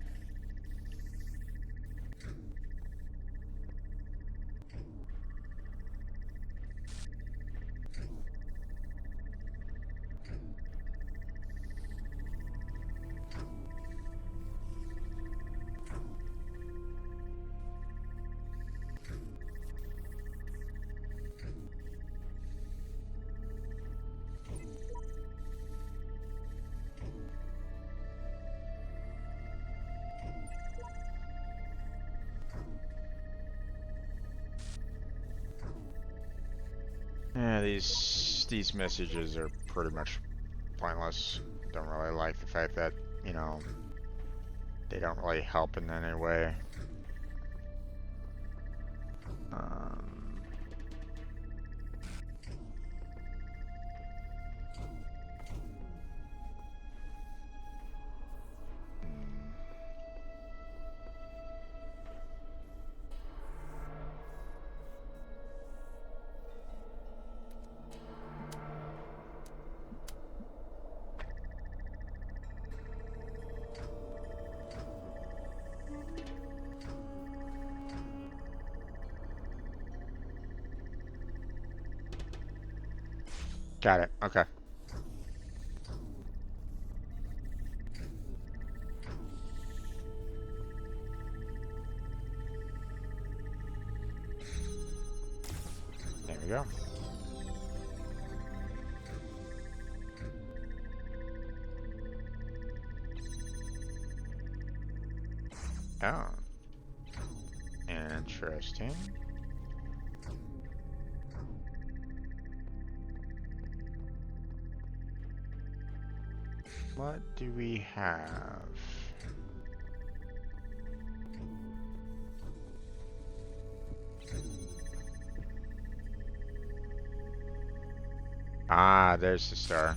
Yeah, these messages are pretty much pointless. Don't really like the fact that, you know, they don't really help in any way. Got it. Okay. There we go. Oh. Interesting. What do we have? Ah, there's the star.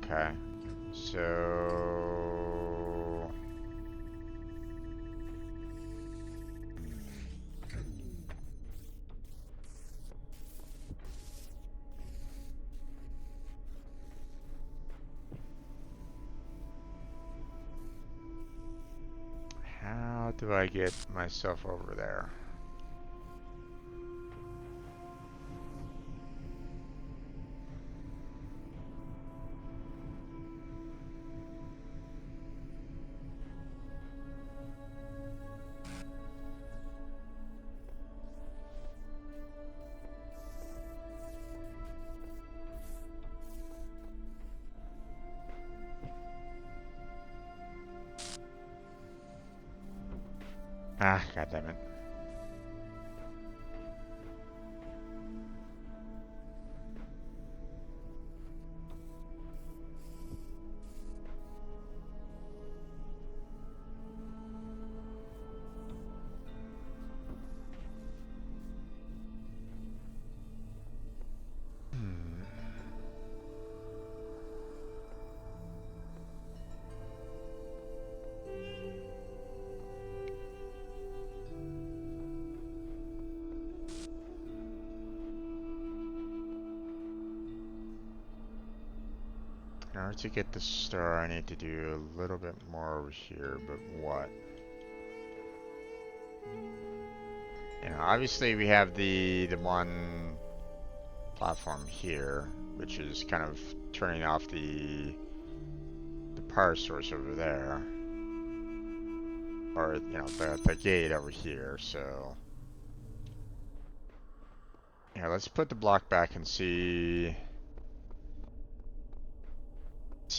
Okay. So... how do I get myself over there? Ah, goddammit. In order to get the star, I need to do a little bit more over here, but what? You know, obviously we have the one platform here, which is kind of turning off the power source over there, or you know, the gate over here. So yeah, let's put the block back and see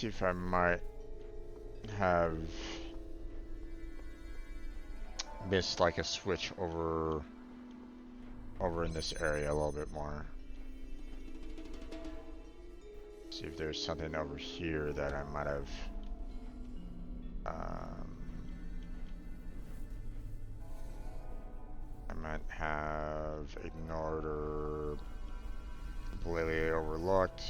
if I might have missed like a switch over in this area a little bit more. See if there's something over here that I might have ignored or completely overlooked.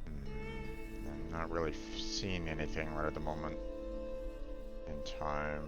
I'm not really seeing anything right at the moment in time.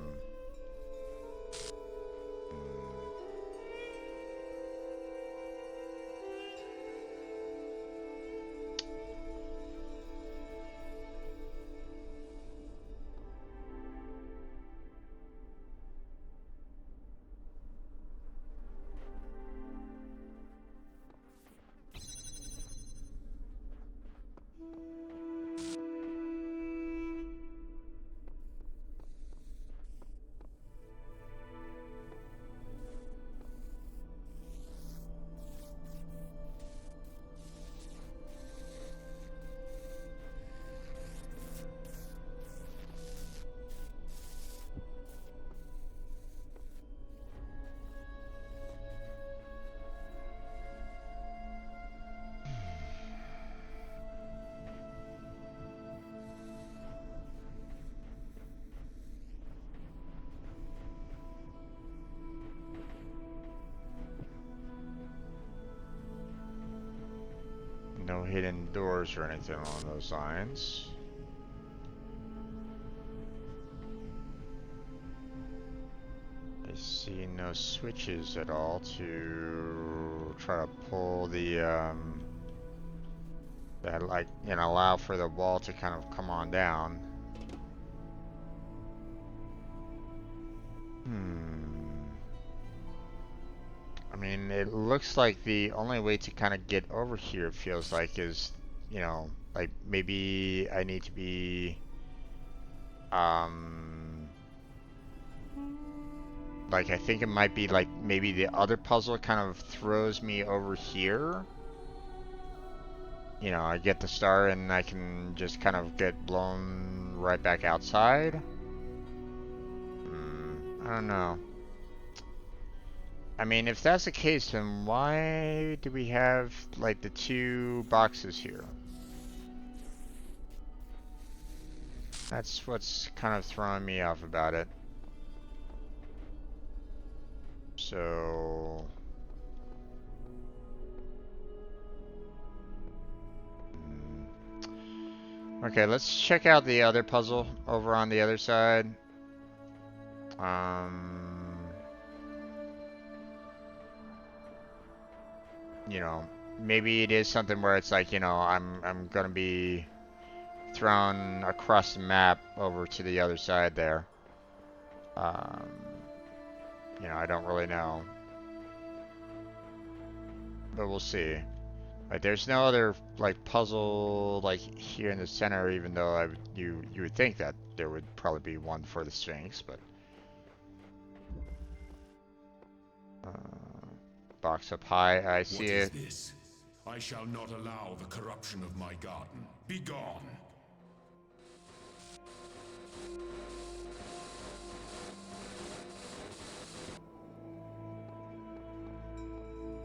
No hidden doors or anything along those lines. I see no switches at all to try to pull the that, like, you know, allow for the wall to kind of come on down. I mean, it looks like the only way to kind of get over here, it feels like, is, you know, like maybe I need to be, like I think it might be like maybe the other puzzle kind of throws me over here. You know, I get the star and I can just kind of get blown right back outside? I don't know. I mean, if that's the case, then why do we have, like, the two boxes here? That's what's kind of throwing me off about it. So... Okay, let's check out the other puzzle over on the other side. You know, maybe it is something where it's like, you know, I'm gonna be thrown across the map over to the other side there. You know, I don't really know, but we'll see. Like, there's no other like puzzle like here in the center, even though you would think that there would probably be one for the Sphinx, but box up high, I see it. What is this? I shall not allow the corruption of my garden. Be gone.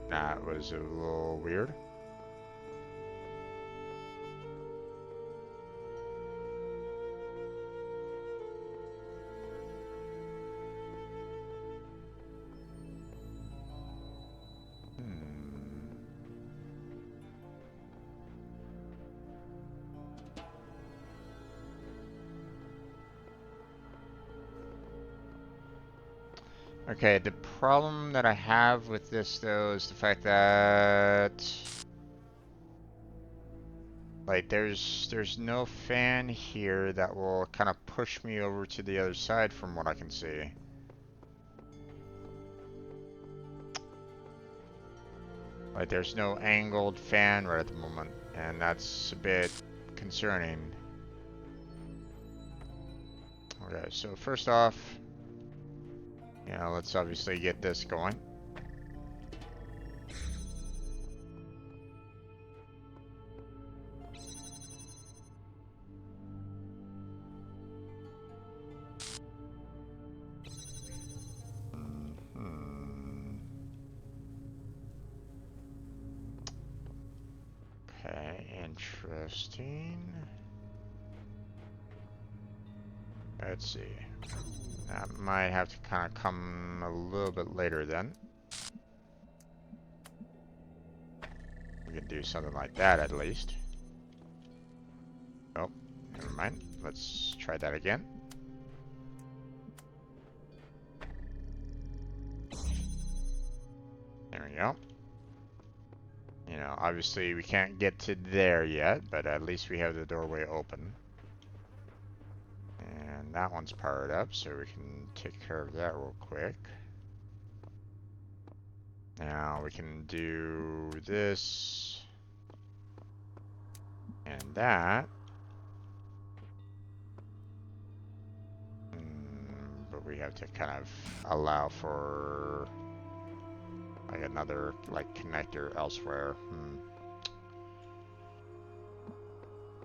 That was a little weird. Okay, the problem that I have with this though is the fact that like there's no fan here that will kind of push me over to the other side from what I can see. Like there's no angled fan right at the moment, and that's a bit concerning. Okay, so first off, yeah, let's obviously get this going. Okay, interesting. Let's see. That might have to kind of come a little bit later then. We can do something like that at least. Oh, never mind. Let's try that again. There we go. You know, obviously we can't get to there yet, but at least we have the doorway open. And that one's powered up, so we can take care of that real quick. Now we can do this and that. But we have to kind of allow for like another like connector elsewhere.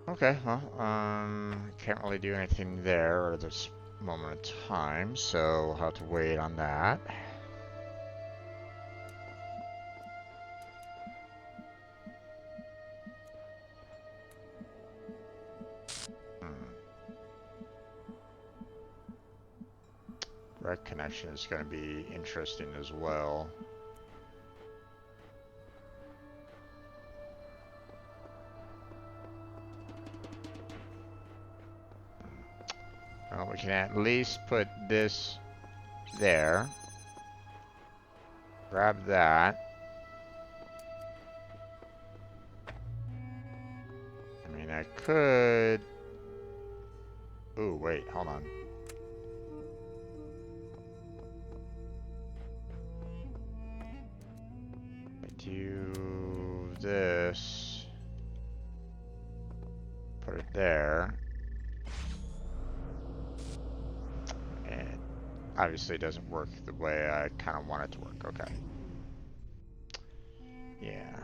Okay, well, can't really do anything there at this moment of time, so we'll have to wait on that. Direct connection is going to be interesting as well. Well, we can at least put this there. Grab that. I mean, I could... Ooh, wait, hold on. I do this. Put it there. And obviously it doesn't work the way I kind of want it to work. Okay. Yeah.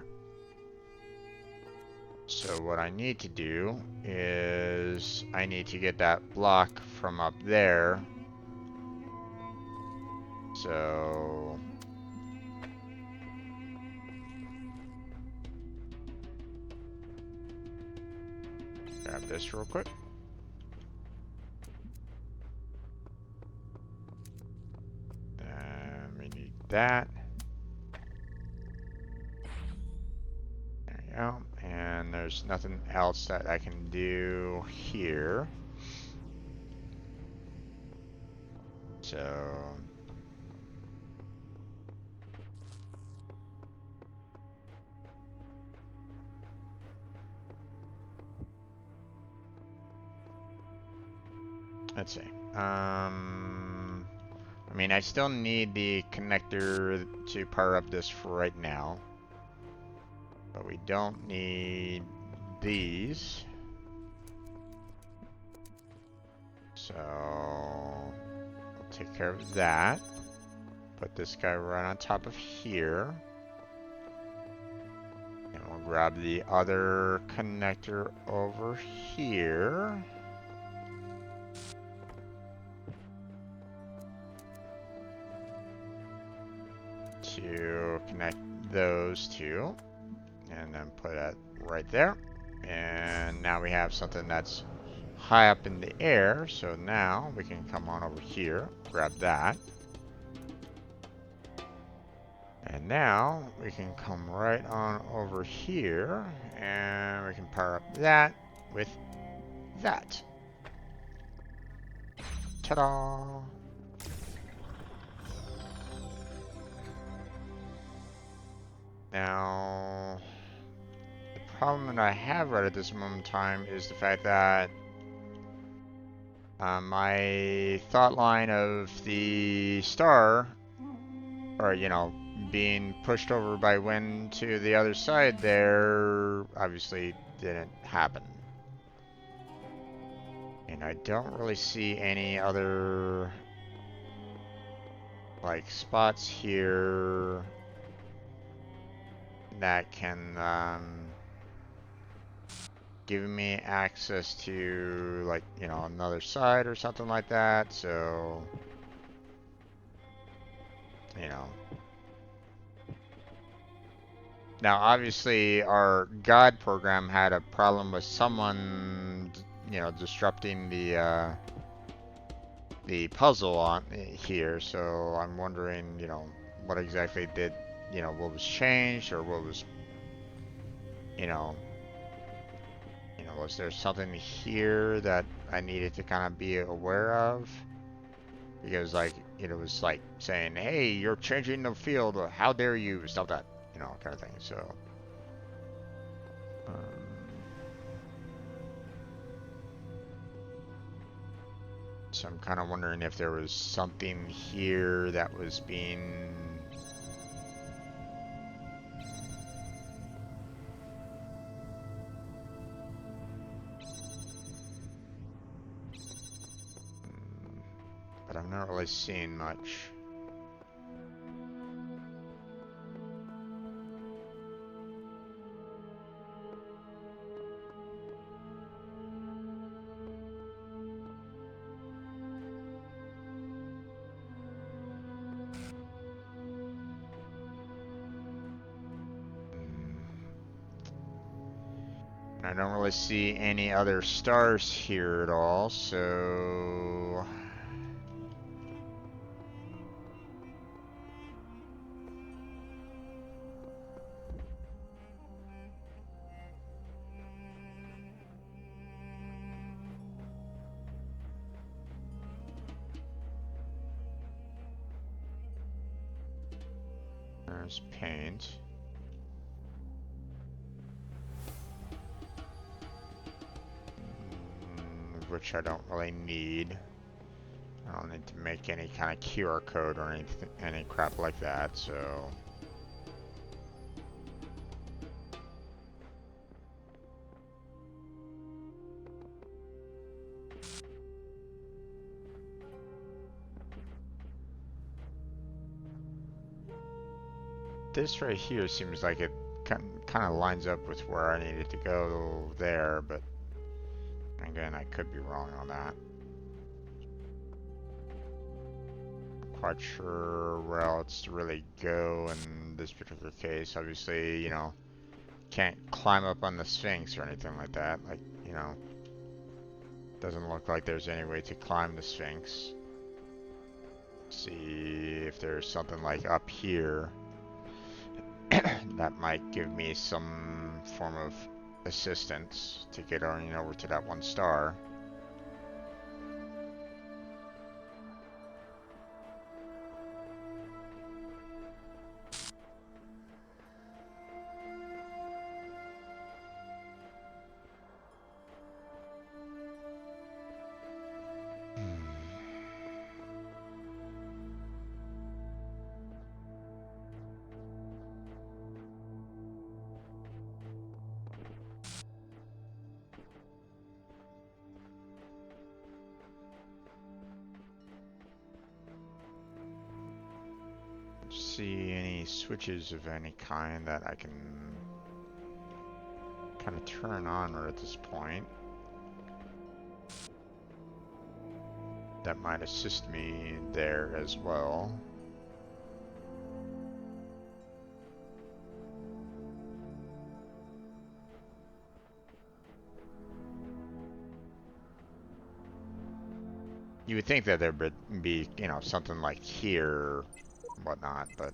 So what I need to do is I I need to get that block from up there. So grab this real quick. And we need that. There you go. And there's nothing else that I can do here. So let's see. I mean, I still need the connector to power up this for right now. But we don't need these. So we'll take care of that. Put this guy right on top of here. And we'll grab the other connector over here. To connect those two. And then put it right there. And now we have something that's high up in the air. So now we can come on over here, grab that. And now we can come right on over here and we can power up that with that. Ta-da! Now, the problem that I have right at this moment in time is the fact that my thought line of the star, or you know, being pushed over by wind to the other side there, obviously didn't happen. And I don't really see any other like spots here that can give me access to, like, you know, another side or something like that. So, you know. Now, obviously, our God program had a problem with someone, you know, disrupting the puzzle on here. So I'm wondering, you know, what exactly did, you know, what was changed, or what was, you know, was there something here that I needed to kind of be aware of? Because, like, it was like saying, hey, you're changing the field, how dare you, stuff that, you know, kind of thing. So, so I'm kind of wondering if there was something here that was being... But I'm not really seeing much. I don't really see any other stars here at all, so... There's paint. Which I don't really need. I don't need to make any kind of QR code or anything, any crap like that, so... This right here seems like it kind of lines up with where I needed to go there, but I Again, I could be wrong on that. Quite sure where else to really go in this particular case. Obviously, you know, can't climb up on the Sphinx or anything like that. Like, you know, doesn't look like there's any way to climb the Sphinx. See if there's something like up here that might give me some form of assistance to get on, over to that 1 star. See any switches of any kind that I can kind of turn on right at this point that might assist me there as well. You would think that there would be, something like here, whatnot, but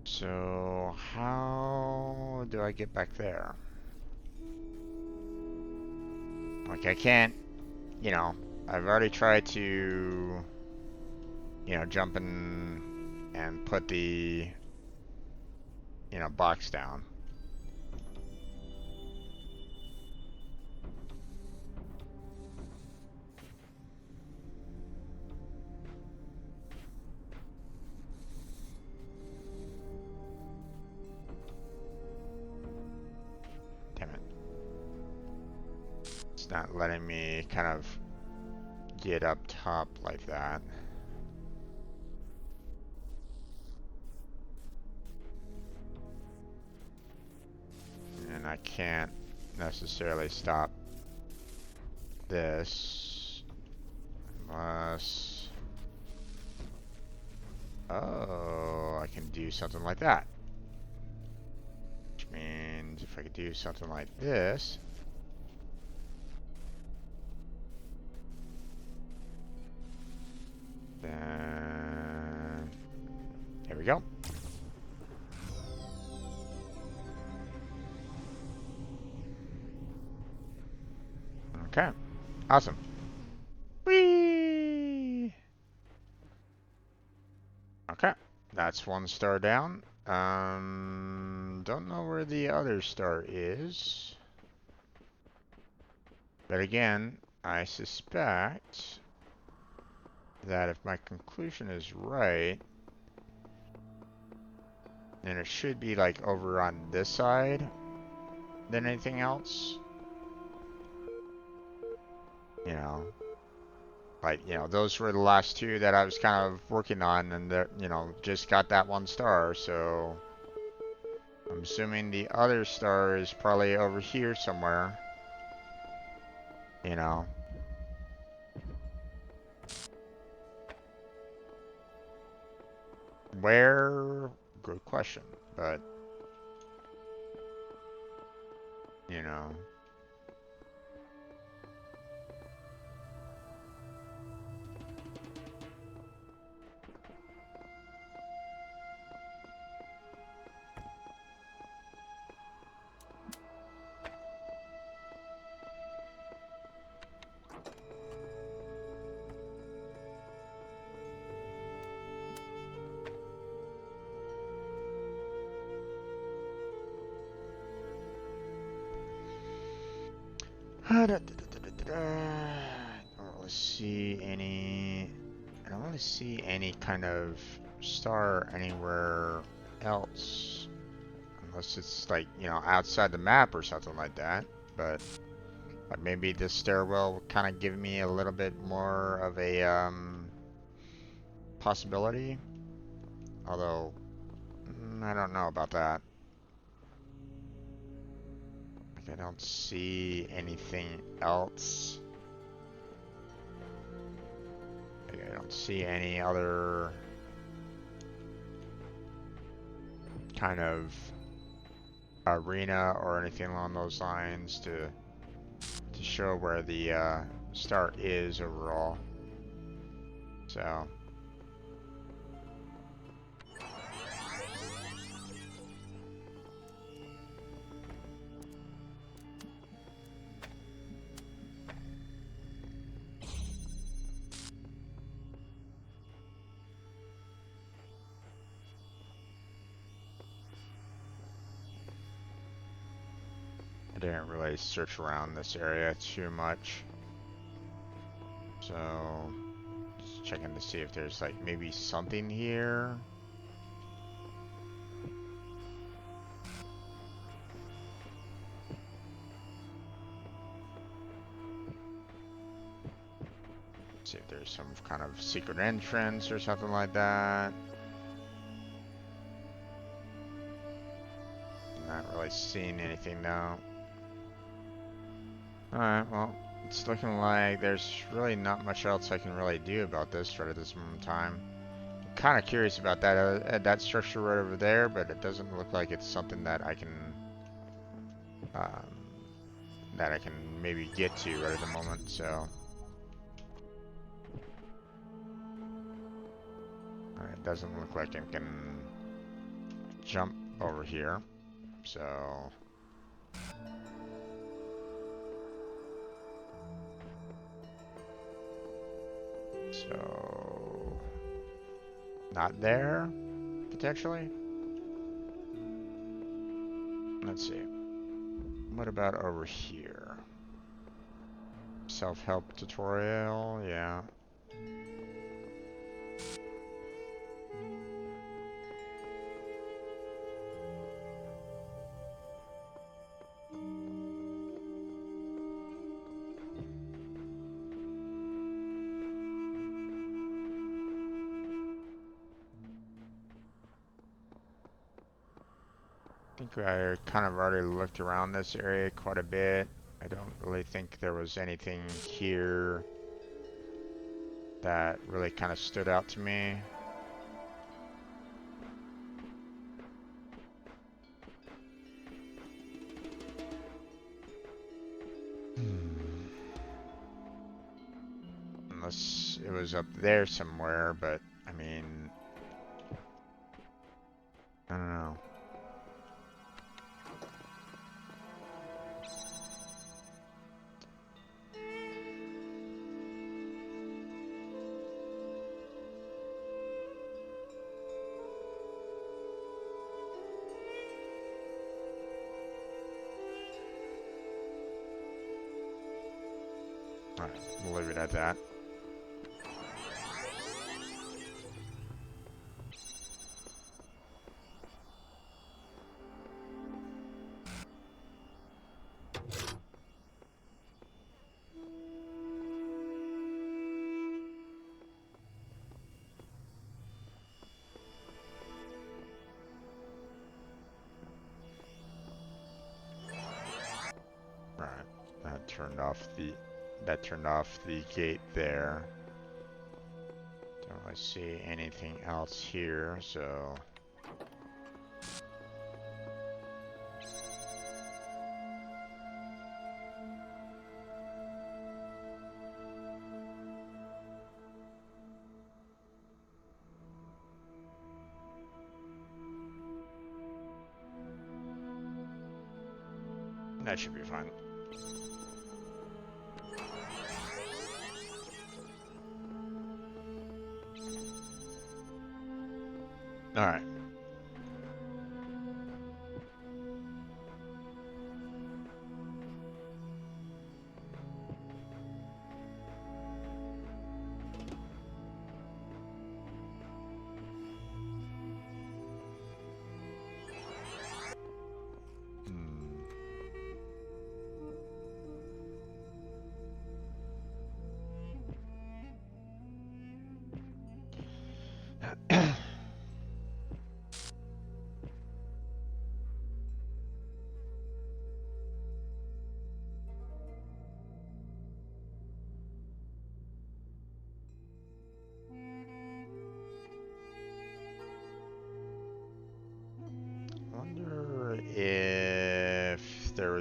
so how do I get back there? Like I can't, I've already tried to, jump in and put the, box down. Damn it. It's not letting me kind of get up top like that. And I can't necessarily stop this unless... Oh, I can do something like that. Which means if I could do something like this... Then... There we go. Okay, awesome. Whee! Okay, that's 1 star down. Don't know where the other star is. But again, I suspect that if my conclusion is right, then it should be like over on this side than anything else. Those were the last 2 that I was kind of working on, and that, just got that 1 star, so I'm assuming the other star is probably over here somewhere. Where? Good question, but Normally see any. I don't really see any kind of star anywhere else, unless it's like, you know, outside the map or something like that. But like maybe this stairwell will kind of give me a little bit more of a possibility. Although I don't know about that. Like, I don't see anything else. Like, I don't see any other kind of arena or anything along those lines to show where the start is overall. So I didn't really search around this area too much. So just checking to see if there's like maybe something here. See if there's some kind of secret entrance or something like that. Not really seeing anything though. Alright, well, it's looking like there's really not much else I can really do about this right at this moment in time. I'm kind of curious about that structure right over there, but it doesn't look like it's something that um, I can maybe get to right at the moment, so. It doesn't look like I can jump over here, so. So, not there, potentially? Let's see. What about over here? Self-help tutorial, yeah. I think I kind of already looked around this area quite a bit. I don't really think there was anything here that really kind of stood out to me. Unless it was up there somewhere, but I mean, I don't know. Alright, we'll leave it at that. Right, that turned off the gate there. Don't really see anything else here, so. That should be fine. Alright.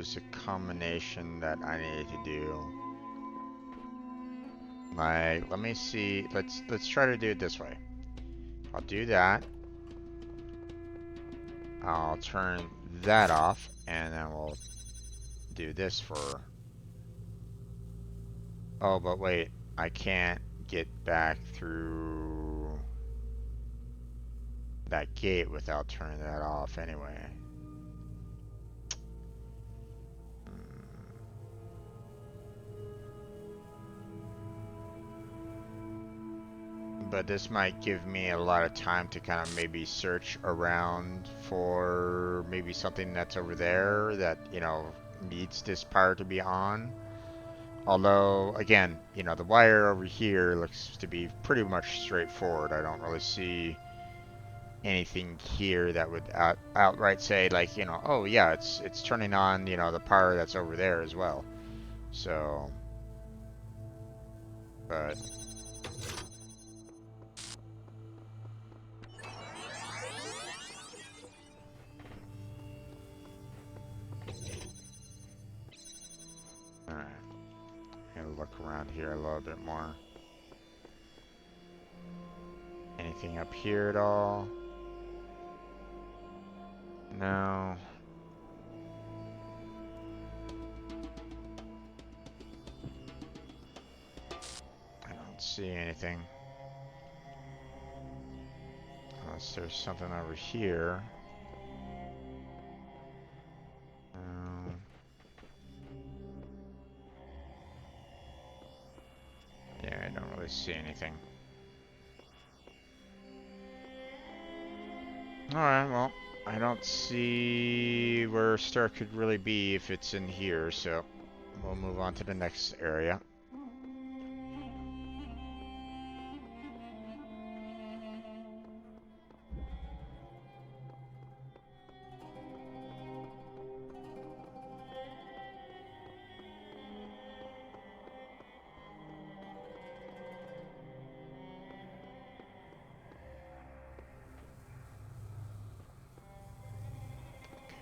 was a combination that I needed to do. Like, let me see. Let's try to do it this way. I'll do that. I'll turn that off, and then we'll do this for... Oh, but wait. I can't get back through that gate without turning that off anyway. But this might give me a lot of time to kind of maybe search around for maybe something that's over there that, you know, needs this power to be on. Although, again, you know, the wire over here looks to be pretty much straightforward. I don't really see anything here that would outright say, like, you know, oh yeah, it's turning on, you know, the power that's over there as well. So, but... Alright. I'm gonna look around here a little bit more. Anything up here at all? No. I don't see anything. Unless there's something over here. Yeah, I don't really see anything. Alright, well, I don't see where a star could really be if it's in here, so we'll move on to the next area.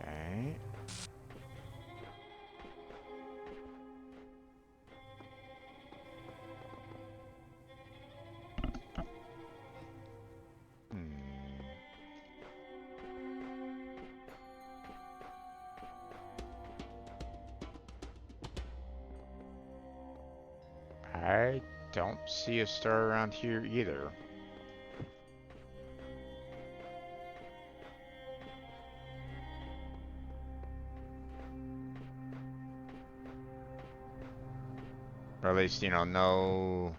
Okay. I don't see a star around here either. Or at least, you know, no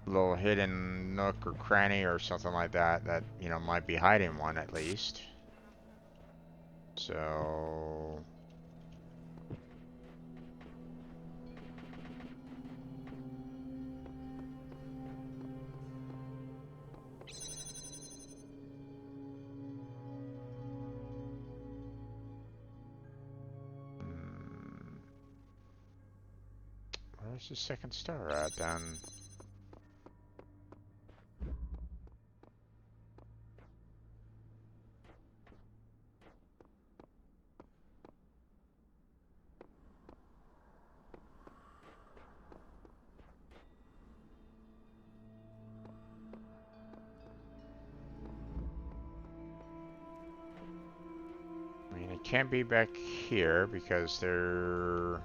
little hidden nook or cranny or something like that that, you know, might be hiding one at least. So... Where's the second star at then? I mean, it can't be back here because they're...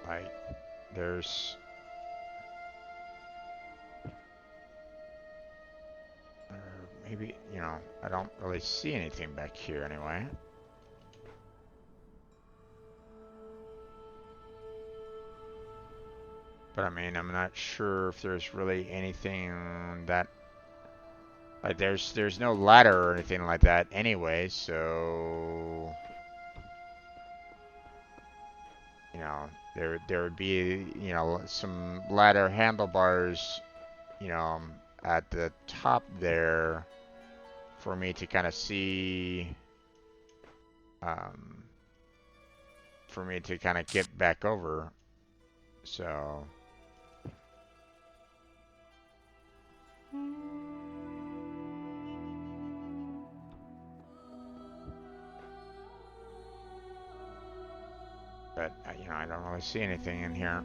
Like, there's... Or maybe, you know, I don't really see anything back here anyway. But I mean, I'm not sure if there's really anything that... Like, there's no ladder or anything like that anyway, so... You know, there would be, you know, some ladder handlebars, you know, at the top there for me to kind of see, for me to kind of get back over. So, but you know, I don't really see anything in here.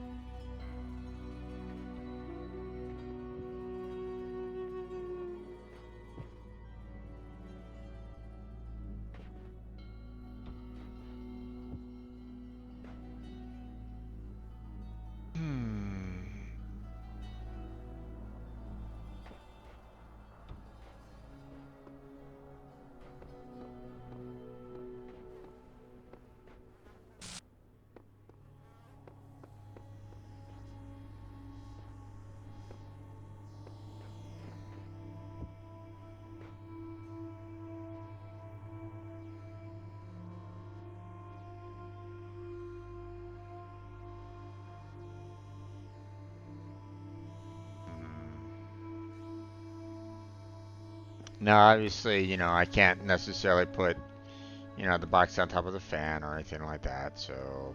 Hmm. Now, obviously, you know, I can't necessarily put, you know, the box on top of the fan or anything like that, so,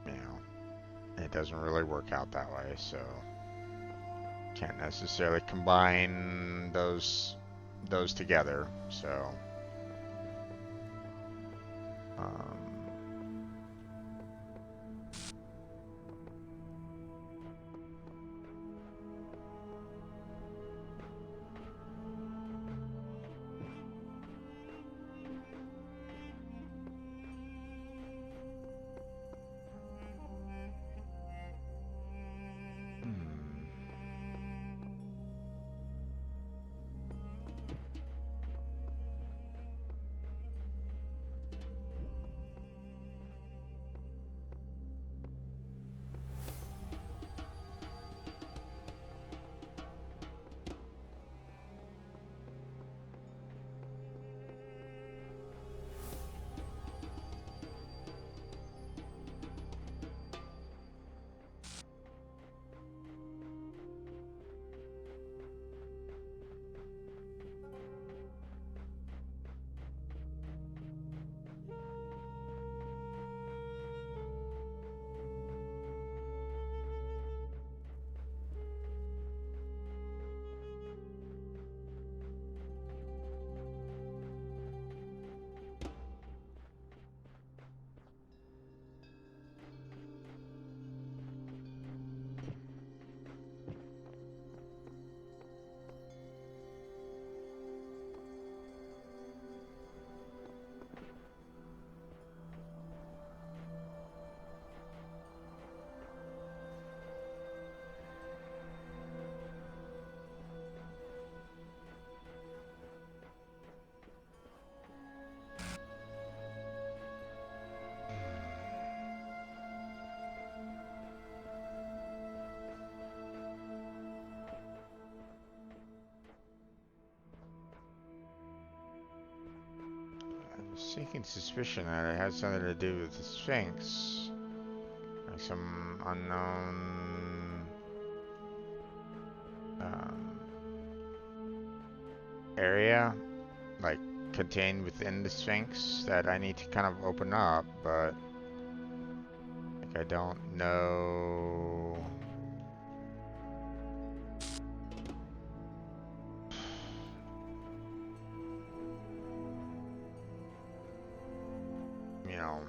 you know, it doesn't really work out that way, so can't necessarily combine those together, so, um, I'm seeking suspicion that it has something to do with the Sphinx. Like some unknown um, area, like contained within the Sphinx that I need to kind of open up, but like I don't know. You know,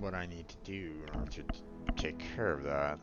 what I need to do in order to take care of that.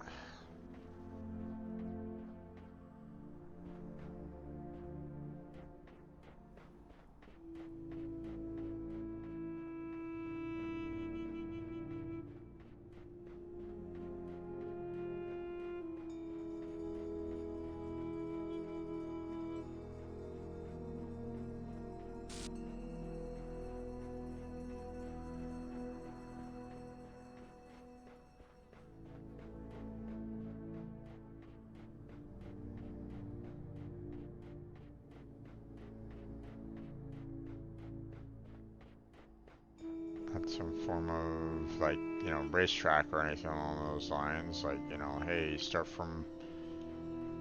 Not some form of like, you know, racetrack or anything along those lines. Like, you know, hey, start from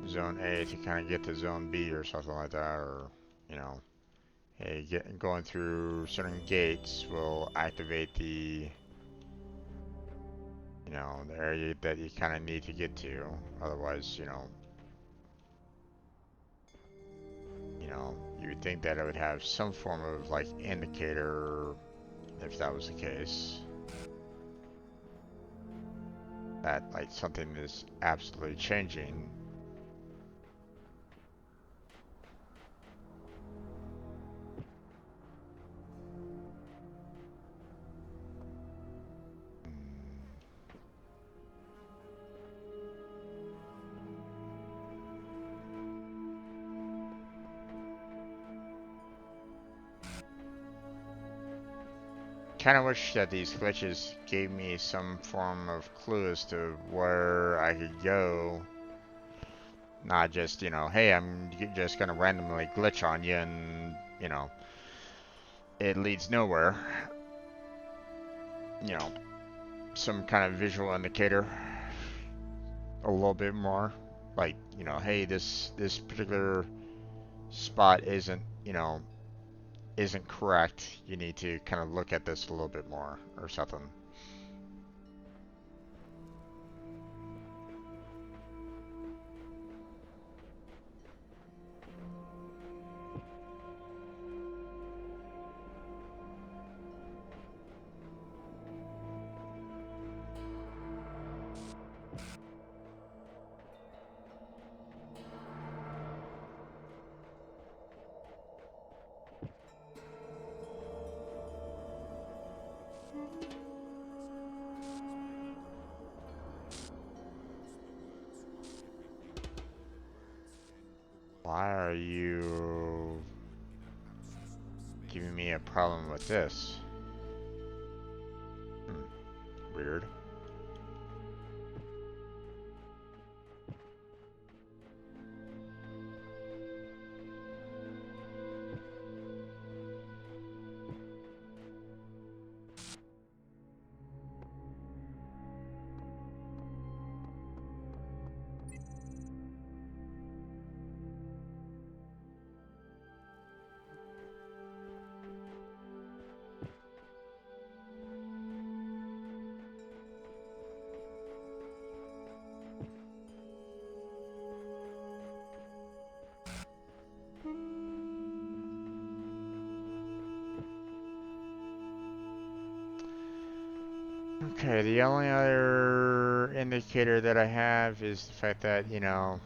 zone A to kind of get to zone B or something like that, or you know, hey, going through certain gates will activate the, you know, the area that you kind of need to get to. Otherwise, you know, You would think that it would have some form of like indicator if that was the case. That like something is absolutely changing. Kind of wish that these glitches gave me some form of clue as to where I could go. Not just, you know, hey, I'm just gonna randomly glitch on you and, you know, it leads nowhere. You know, some kind of visual indicator. A little bit more. Like, you know, hey, this particular spot isn't, you know, isn't correct. You need to kind of look at this a little bit more or something. Why are you giving me a problem with this? Weird. Okay, the only other indicator that I have is the fact that, you know,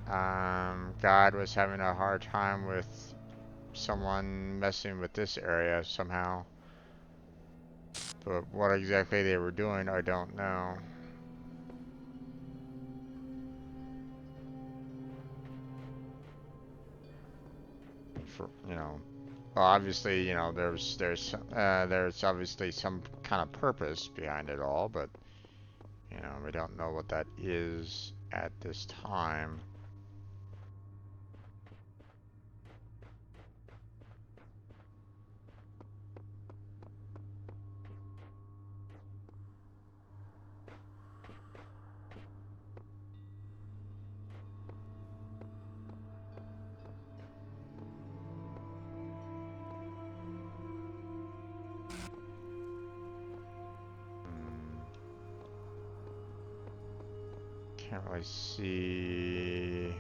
God was having a hard time with someone messing with this area somehow. But what exactly they were doing, I don't know. For, you know, well, obviously, you know, there's obviously some kind of purpose behind it all, but you know, we don't know what that is at this time. Can't really see.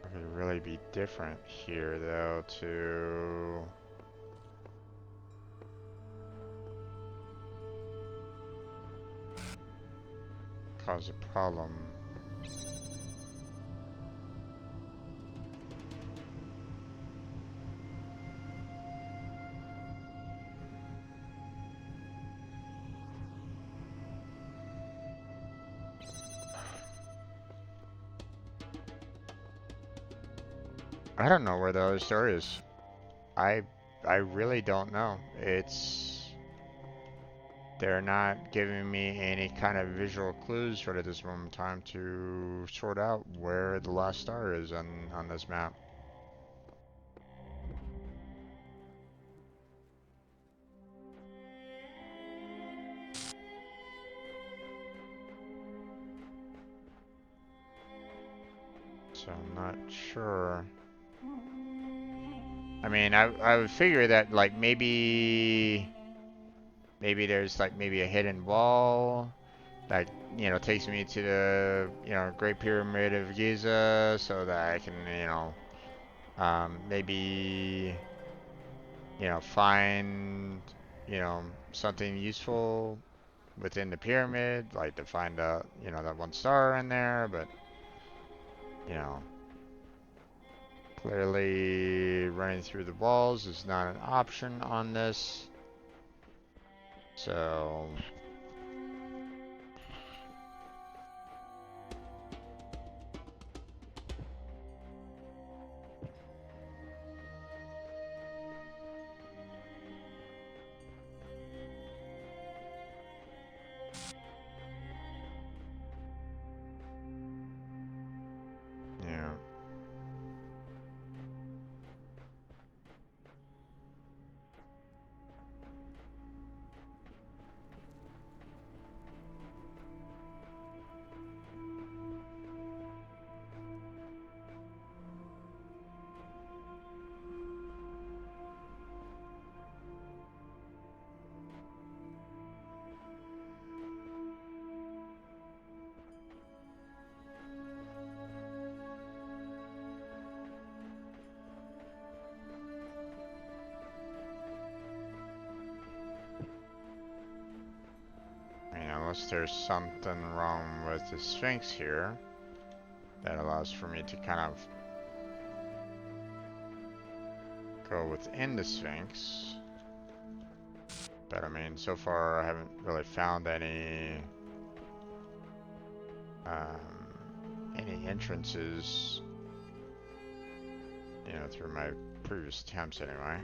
It could really be different here, though, to cause a problem. I don't know where the other store is. I I really don't know. They're not giving me any kind of visual clues right at this moment in time to sort out where the last star is on this map. So I'm not sure. I mean, I would figure that like maybe maybe there's like maybe a hidden wall that takes me to the Great Pyramid of Giza, so that I can maybe find something useful within the pyramid, like to find that one star in there, but you know clearly running through the walls is not an option on this. So yeah. Unless there's something wrong with the Sphinx here that allows for me to kind of go within the Sphinx. But I mean, so far I haven't really found any entrances, through my previous attempts anyway.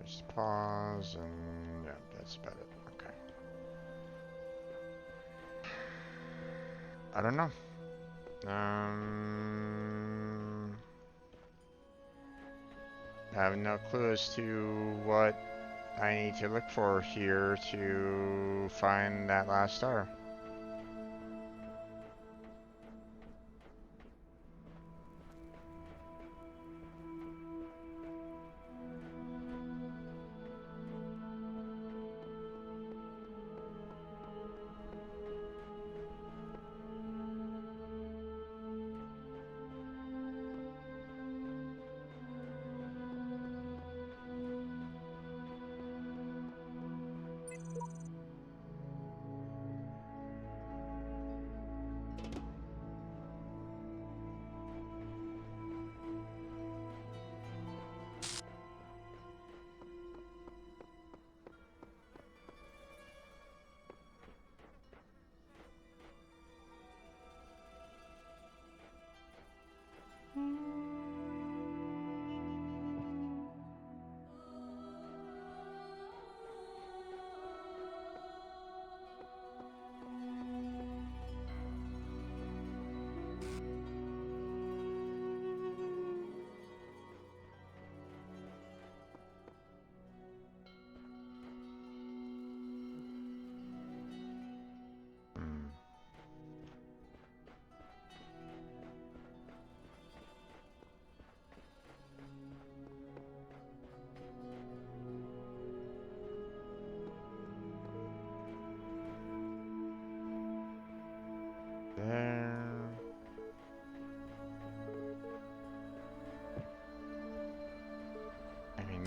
There's pause, and yeah, that's about it. Okay. I don't know. I have no clue as to what I need to look for here to find that last star.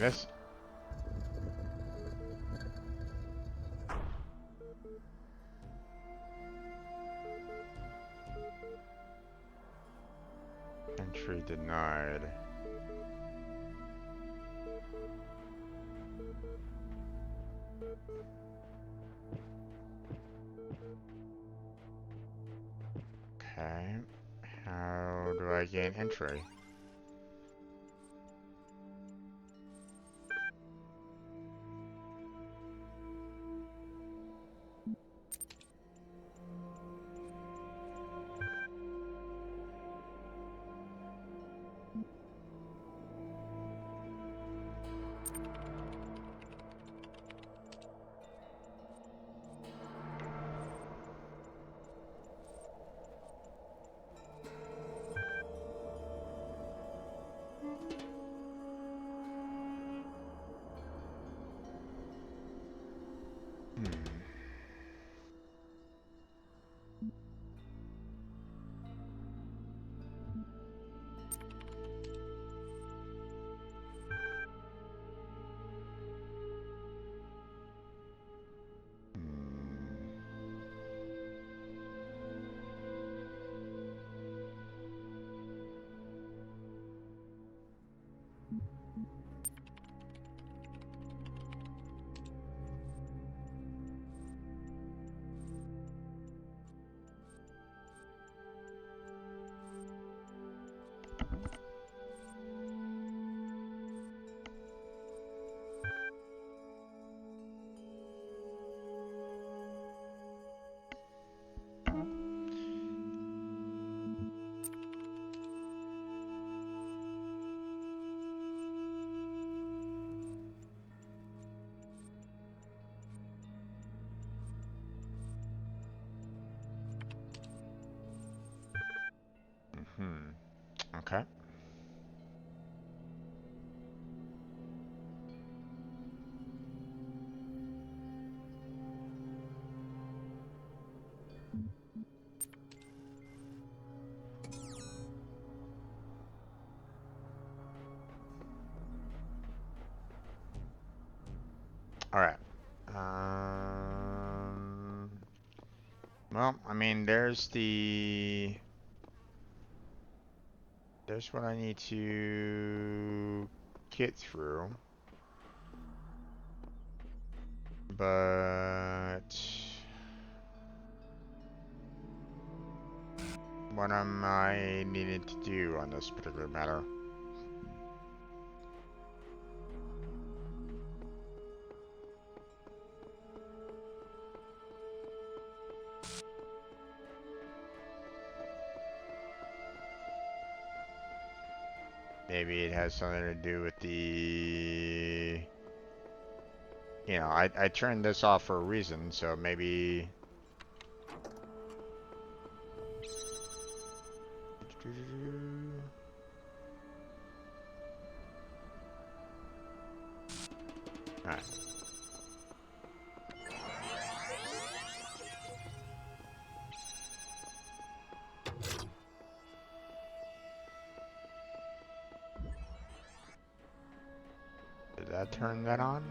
this. Entry denied. Okay. How do I gain entry? Okay. All right. Well, I mean, there's what I need to get through, but what am I needed to do on this particular matter? Maybe it has something to do with the, you know, I turned this off for a reason, so maybe. Alright. Did that turn that on?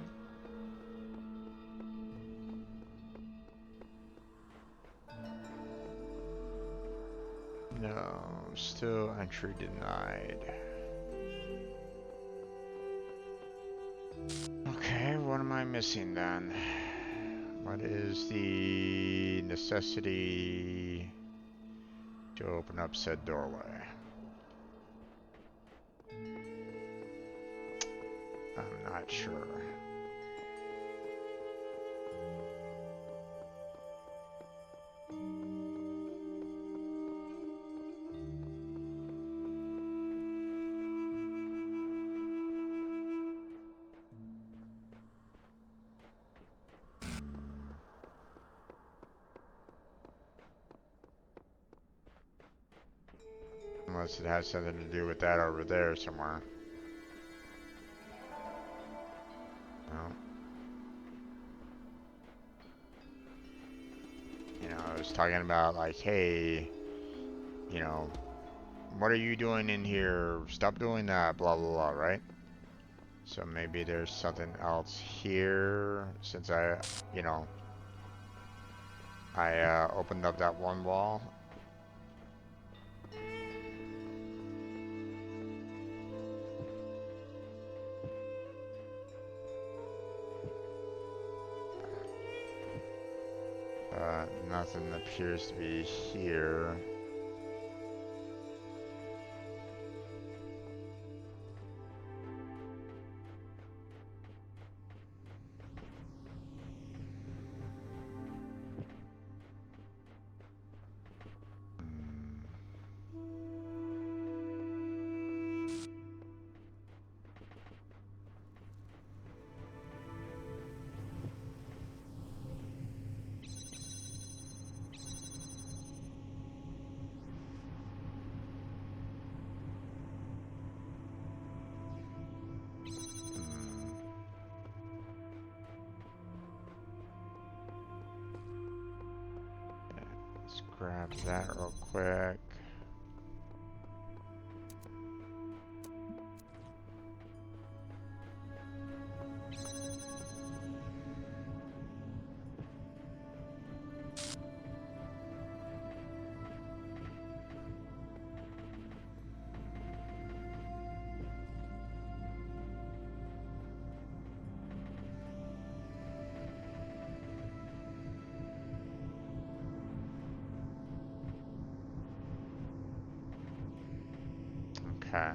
No, still entry denied. Okay, what am I missing then? What is the necessity to open up said doorway? I'm not sure. Unless it has something to do with that over there somewhere. No. You know, I was talking about like, hey, you know, what are you doing in here? Stop doing that, blah, blah, blah, right? So maybe there's something else here since I, you know, I opened up that one wall. Nothing appears to be here. Let's grab that real quick. Okay.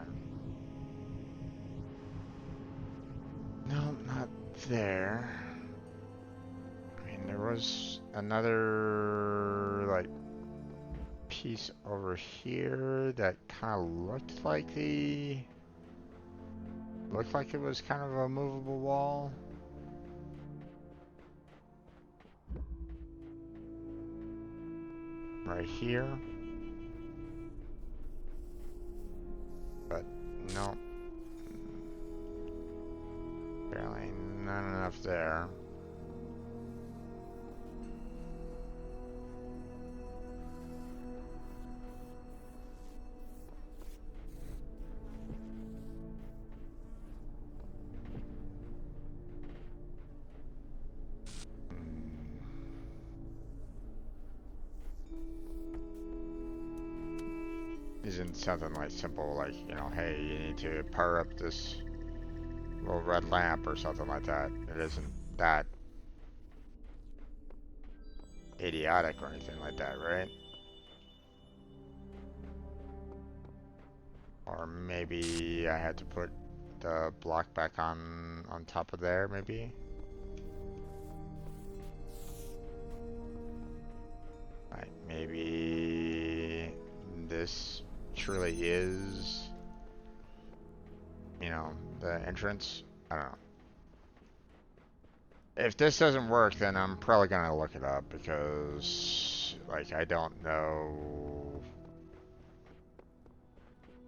No, not there. I mean, there was another, like, piece over here that kind of looked like it was kind of a movable wall. Right here. But, no. Apparently not enough there. Isn't something like simple, like, you know, hey, you need to power up this little red lamp or something like that. It isn't that idiotic or anything like that, right? Or maybe I had to put the block back on top of there, maybe? Right, maybe this truly is, you know, the entrance? I don't know. If this doesn't work, then I'm probably gonna look it up because, like, I don't know.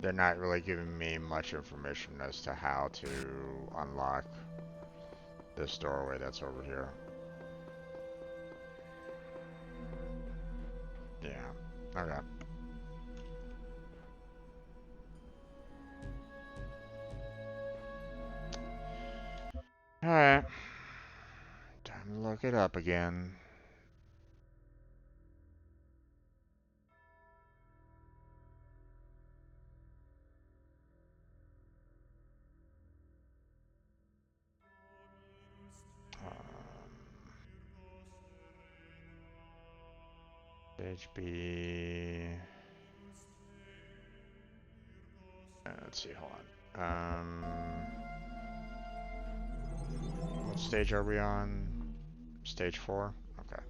They're not really giving me much information as to how to unlock this doorway that's over here. Yeah, okay. Alright. Time to look it up again. Stage B. Let's see, hold on. What stage are we on? Stage 4? Okay.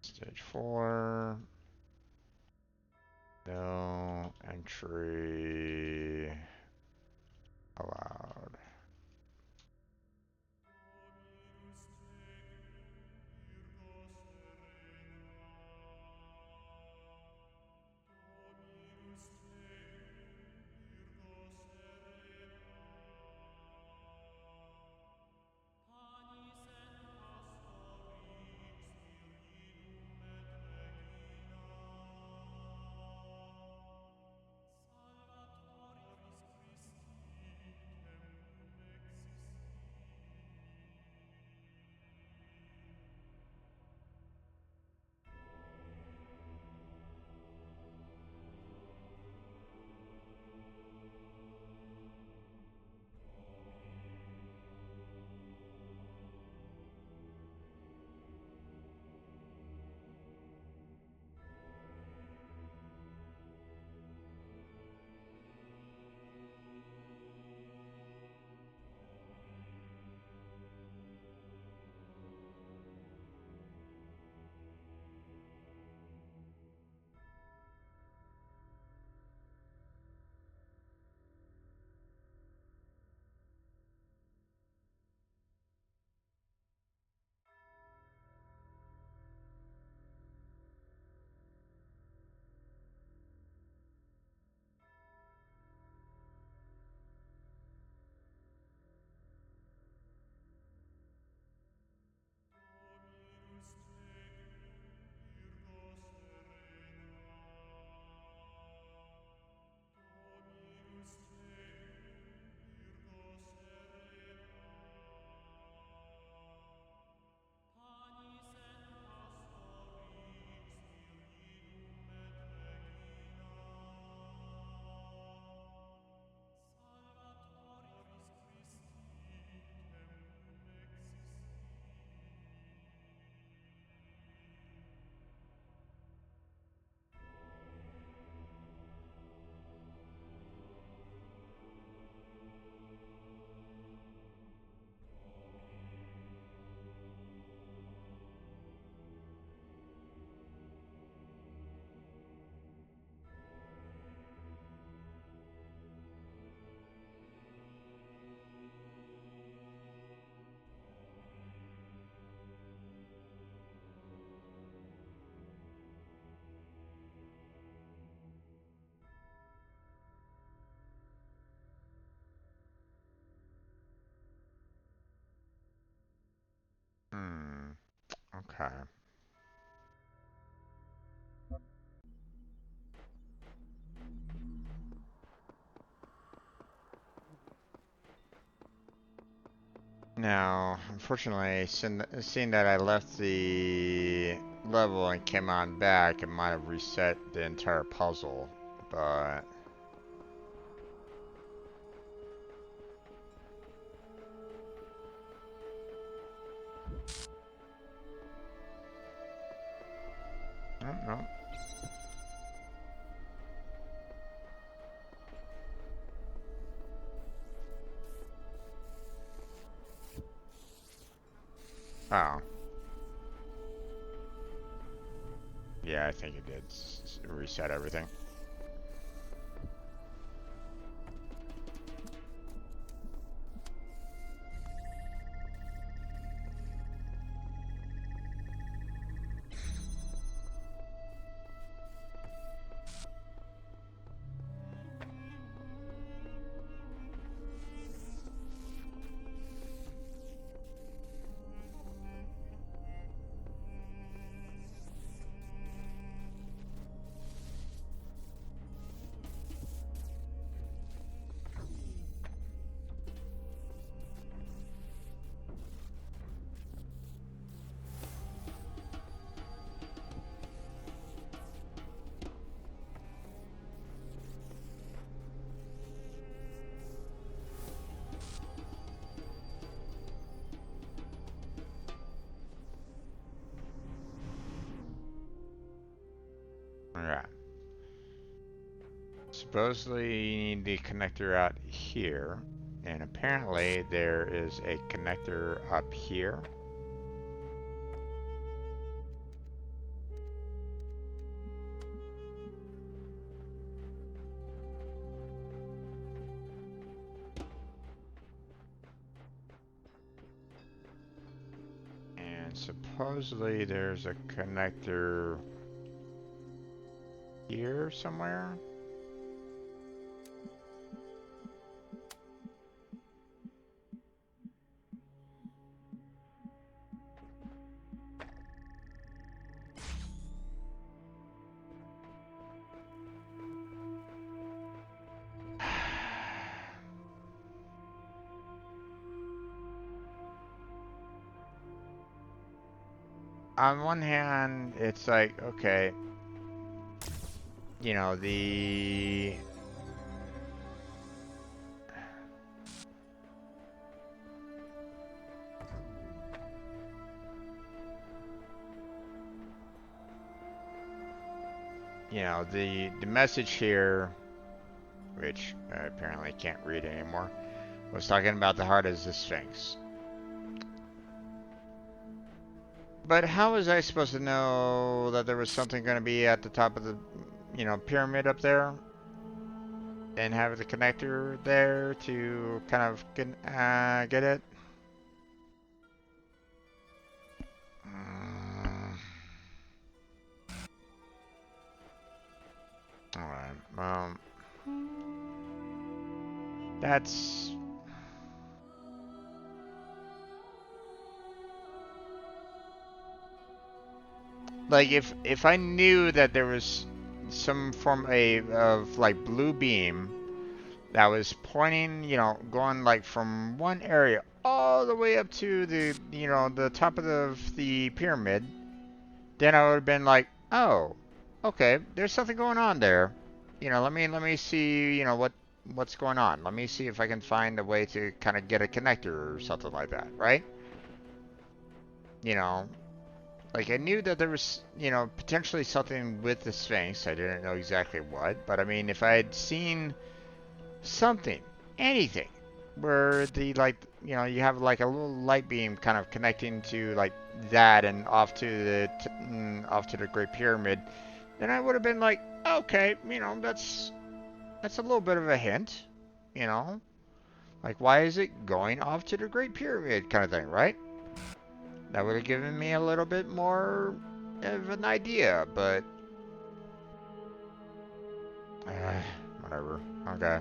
Stage 4. No entry allowed. Okay. Now, unfortunately, seeing that I left the level and came on back, it might have reset the entire puzzle, but... No, no. Oh. Yeah, I think it did reset everything. Alright. Supposedly you need the connector out here, and apparently there is a connector up here. And supposedly there's a connector here somewhere. On one hand, it's like, okay, you know, the message here, which I apparently can't read anymore, was talking about the heart as the Sphinx. But how was I supposed to know that there was something going to be at the top of the, pyramid up there? And have the connector there to kind of get it? Alright, that's... Like, if I knew that there was some form of like blue beam that was pointing, going like from one area all the way up to the top of the pyramid, then I would have been like, oh, okay, there's something going on there. Let me see, what's going on. Let me see if I can find a way to kind of get a connector or something like that, right? You know, like I knew that there was, potentially something with the Sphinx. I didn't know exactly what, but I mean, if I had seen something, anything, where you have like a little light beam kind of connecting to like that and off to the Great Pyramid, then I would have been like, okay, that's a little bit of a hint, you know, like why is it going off to the Great Pyramid kind of thing, right? That would have given me a little bit more of an idea, but whatever. Okay.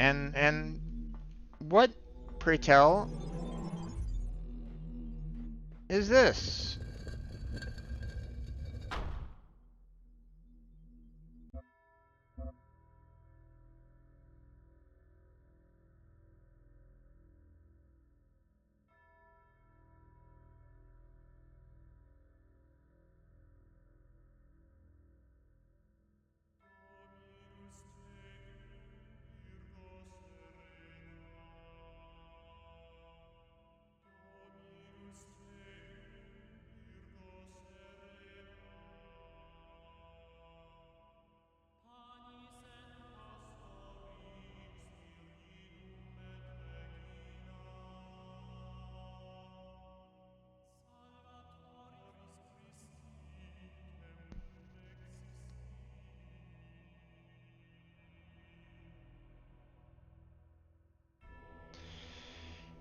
And what, pray tell, is this?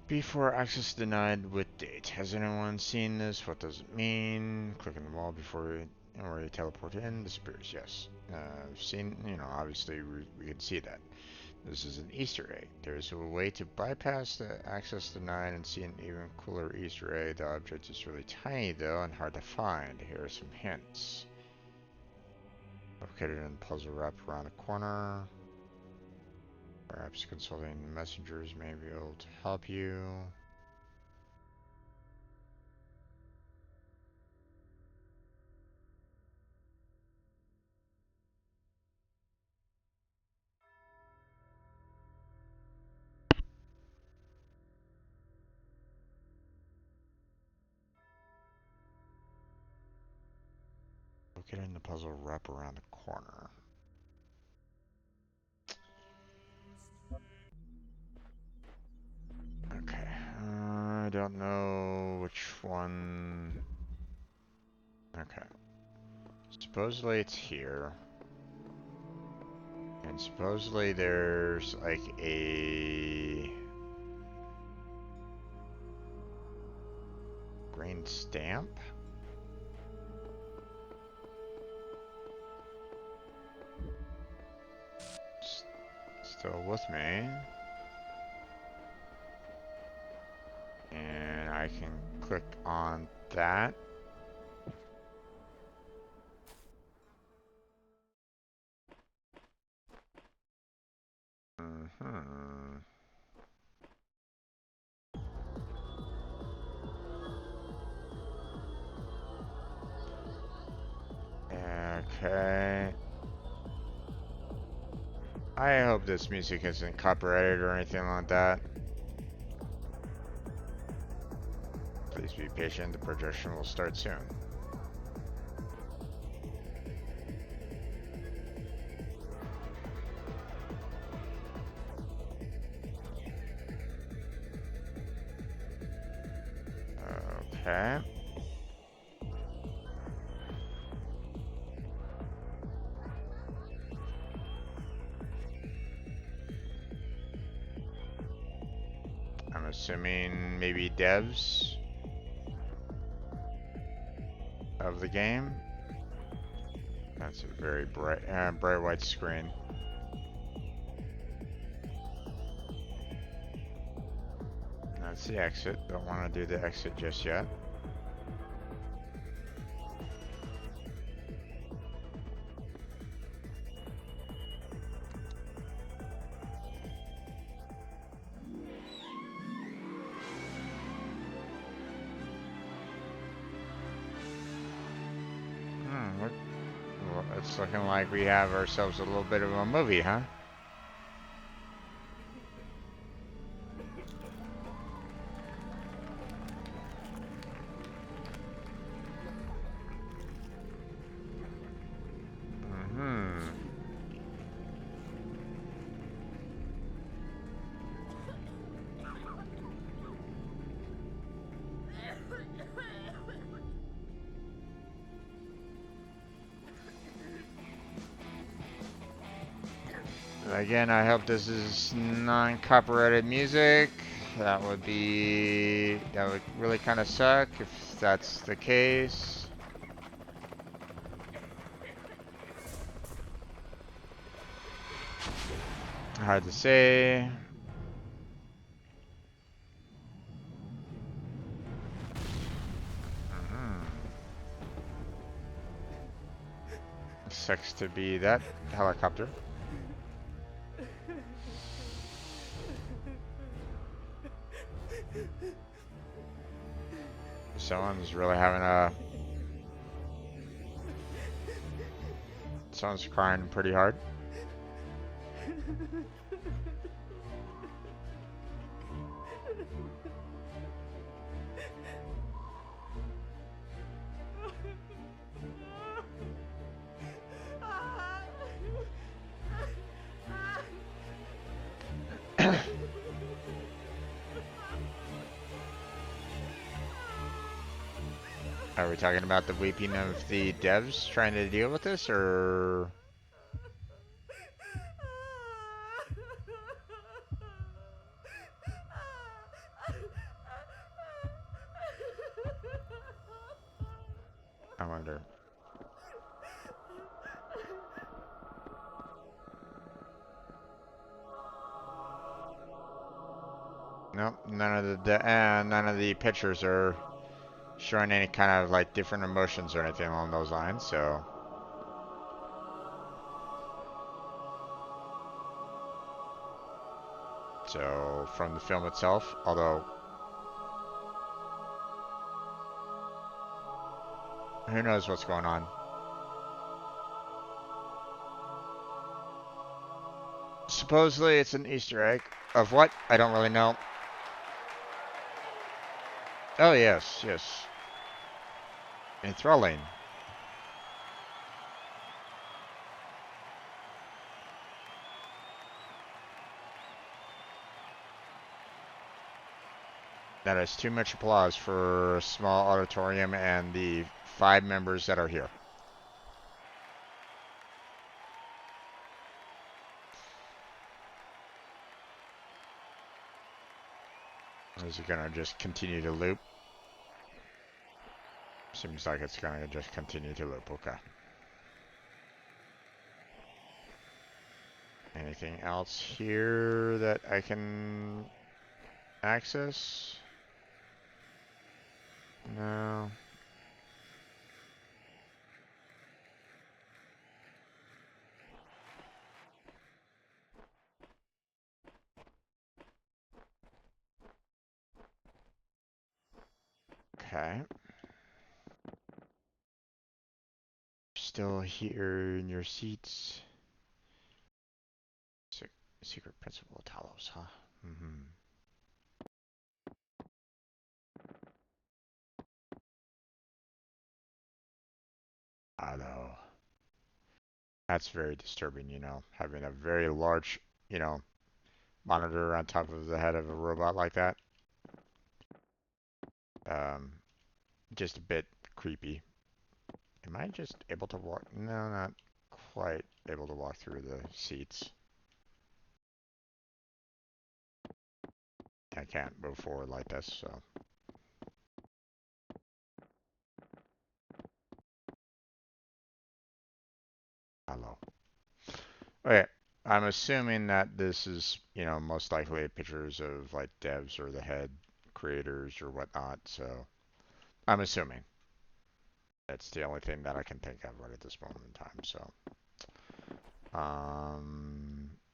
Before access denied with date. Has anyone seen this? What does it mean? Clicking the wall before you teleport in disappears. Yes. I've seen, obviously we can see that. This is an Easter egg. There's a way to bypass the access denied and see an even cooler Easter egg. The object is really tiny though and hard to find. Here are some hints. Located in the puzzle wrapped around the corner. Perhaps consulting messengers may be able to help you. Located in the puzzle wrap around the corner. Okay, I don't know which one. Okay. Supposedly it's here. And supposedly there's like a green stamp. Still with me. And I can click on that. Okay. I hope this music isn't copyrighted or anything like that. Please be patient, the projection will start soon. Okay. I'm assuming maybe devs of the game. That's a very bright white screen. That's the exit. Don't want to do the exit just yet. Well, it's looking like we have ourselves a little bit of a movie, huh? Again, I hope this is non-copyrighted music. That would really kind of suck if that's the case. Hard to say. Sucks to be that helicopter. Someone's really having a... Someone's crying pretty hard. Are we talking about the weeping of the devs trying to deal with this, or... I wonder. Nope, none of the pictures are showing any kind of like different emotions or anything along those lines, so... So, from the film itself, although... Who knows what's going on? Supposedly it's an Easter egg. Of what? I don't really know. Oh, yes, yes. Enthralling. That is too much applause for a small auditorium and the 5 members that are here. Is it gonna just continue to loop? Seems like it's gonna just continue to loop, okay. Anything else here that I can access? No. Okay. Still here in your seats. Secret principal Talos, huh? Mm-hmm. I know. That's very disturbing, you know, having a very large, you know, monitor on top of the head of a robot like that. Um, just a bit creepy. Am I just able to walk? No, not quite able to walk through the seats. I can't move forward like this, so. Hello. Okay, I'm assuming that this is, you know, most likely pictures of like devs or the head creators or whatnot, so I'm assuming. That's the only thing that I can think of right at this moment in time, so.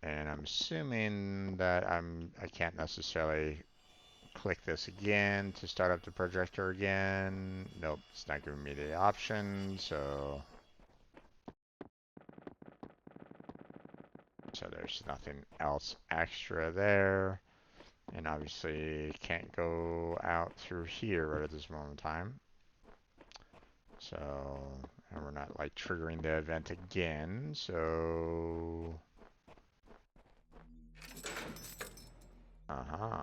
And I'm assuming that I can't necessarily click this again to start up the projector again. Nope, it's not giving me the option, so there's nothing else extra there. And obviously can't go out through here right at this moment in time. So, and we're not like triggering the event again, so... Uh-huh.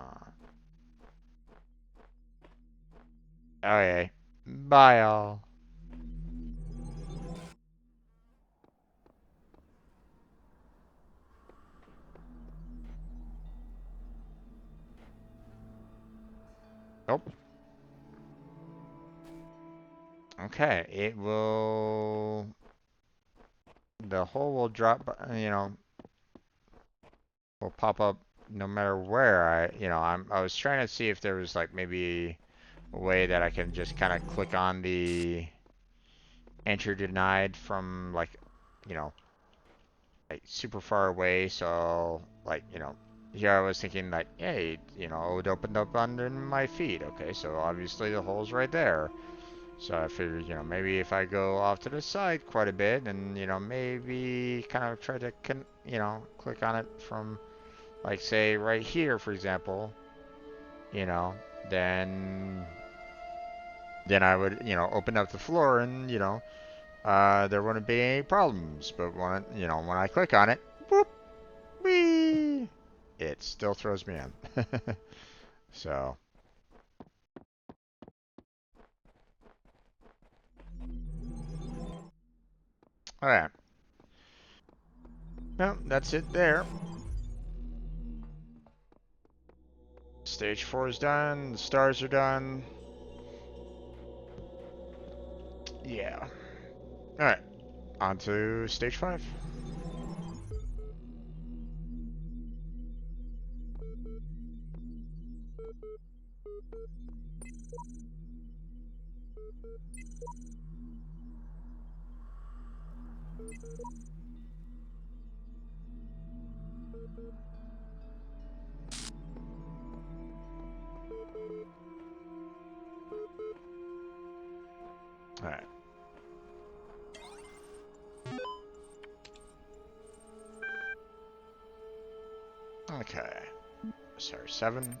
Okay. Bye, all. Nope. Okay, it will... The hole will drop, you know, will pop up no matter where I was trying to see if there was like maybe a way that I can just kind of click on the entry denied from you know, like super far away. So here I was thinking like, hey, it would open up under my feet. Okay, so obviously the hole's right there. So I figured, maybe if I go off to the side quite a bit and, maybe kind of try to, click on it from, like, say, right here, for example, you know, then, then I would, open up the floor and, there wouldn't be any problems. But when I click on it, boop, whee, it still throws me in. So, alright. Well, that's it there. Stage 4 is done, the stars are done. Yeah. Alright, on to stage 5. Alright. Okay. Sorry, 7.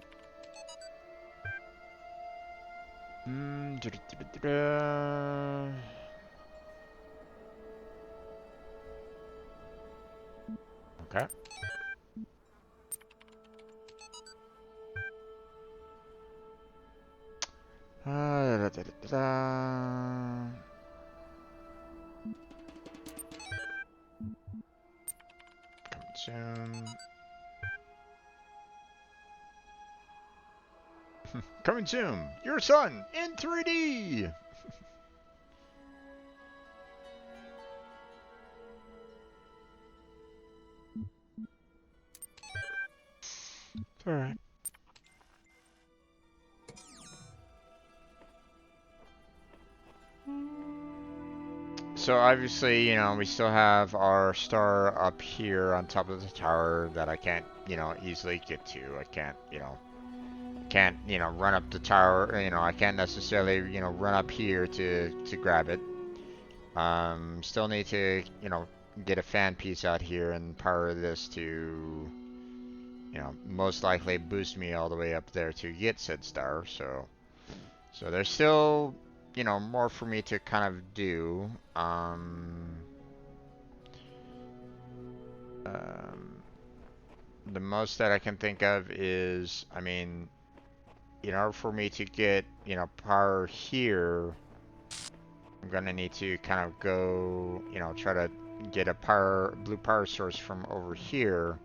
Okay. Da, da, da, da, da. Coming soon. Coming soon. Your son in 3D. All right. So obviously, we still have our star up here on top of the tower that I can't, easily get to. I can't, run up the tower. I can't necessarily, run up here to grab it. Still need to, get a fan piece out here and power this to, most likely boost me all the way up there to get said star. So there's still, more for me to kind of do. The most that I can think of is, I mean, in order for me to get, power here, I'm gonna need to kind of go, try to get a blue power source from over here.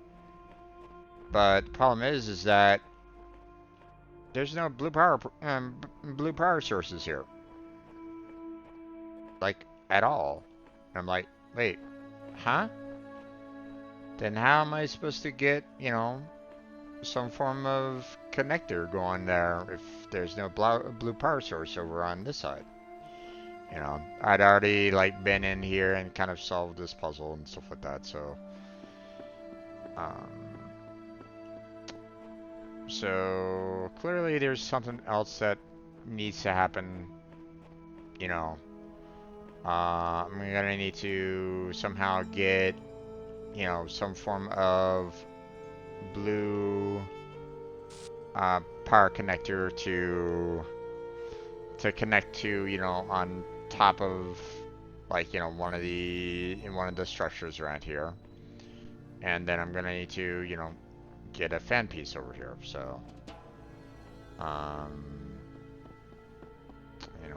But the problem is that there's no blue power sources here, like at all. And I'm like, wait, huh? Then how am I supposed to get, some form of connector going there if there's no blue power source over on this side? I'd already like been in here and kind of solved this puzzle and stuff like that. Um, so clearly there's something else that needs to happen. I'm gonna need to somehow get, some form of blue power connector to connect to, on top of like, one of the structures around here. And then I'm gonna need to, get a fan piece over here. So, um,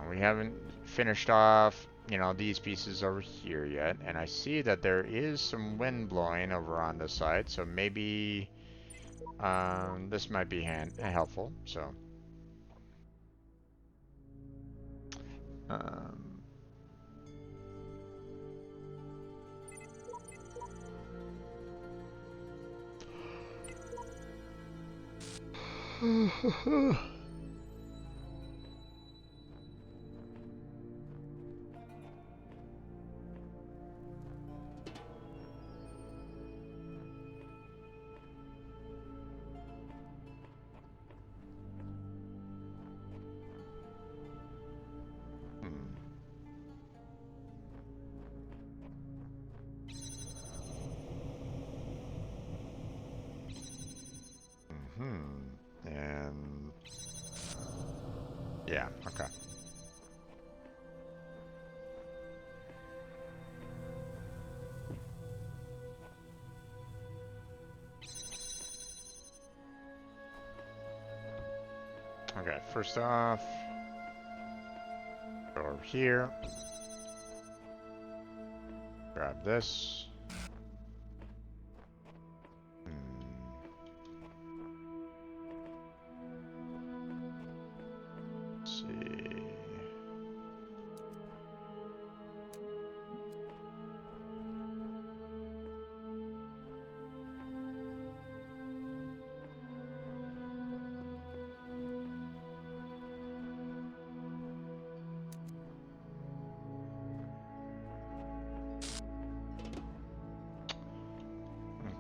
we haven't finished off, these pieces over here yet. And I see that there is some wind blowing over on this side. So maybe, this might be helpful. So, um, And yeah, okay. Okay, first off, go over here, grab this. Let's see.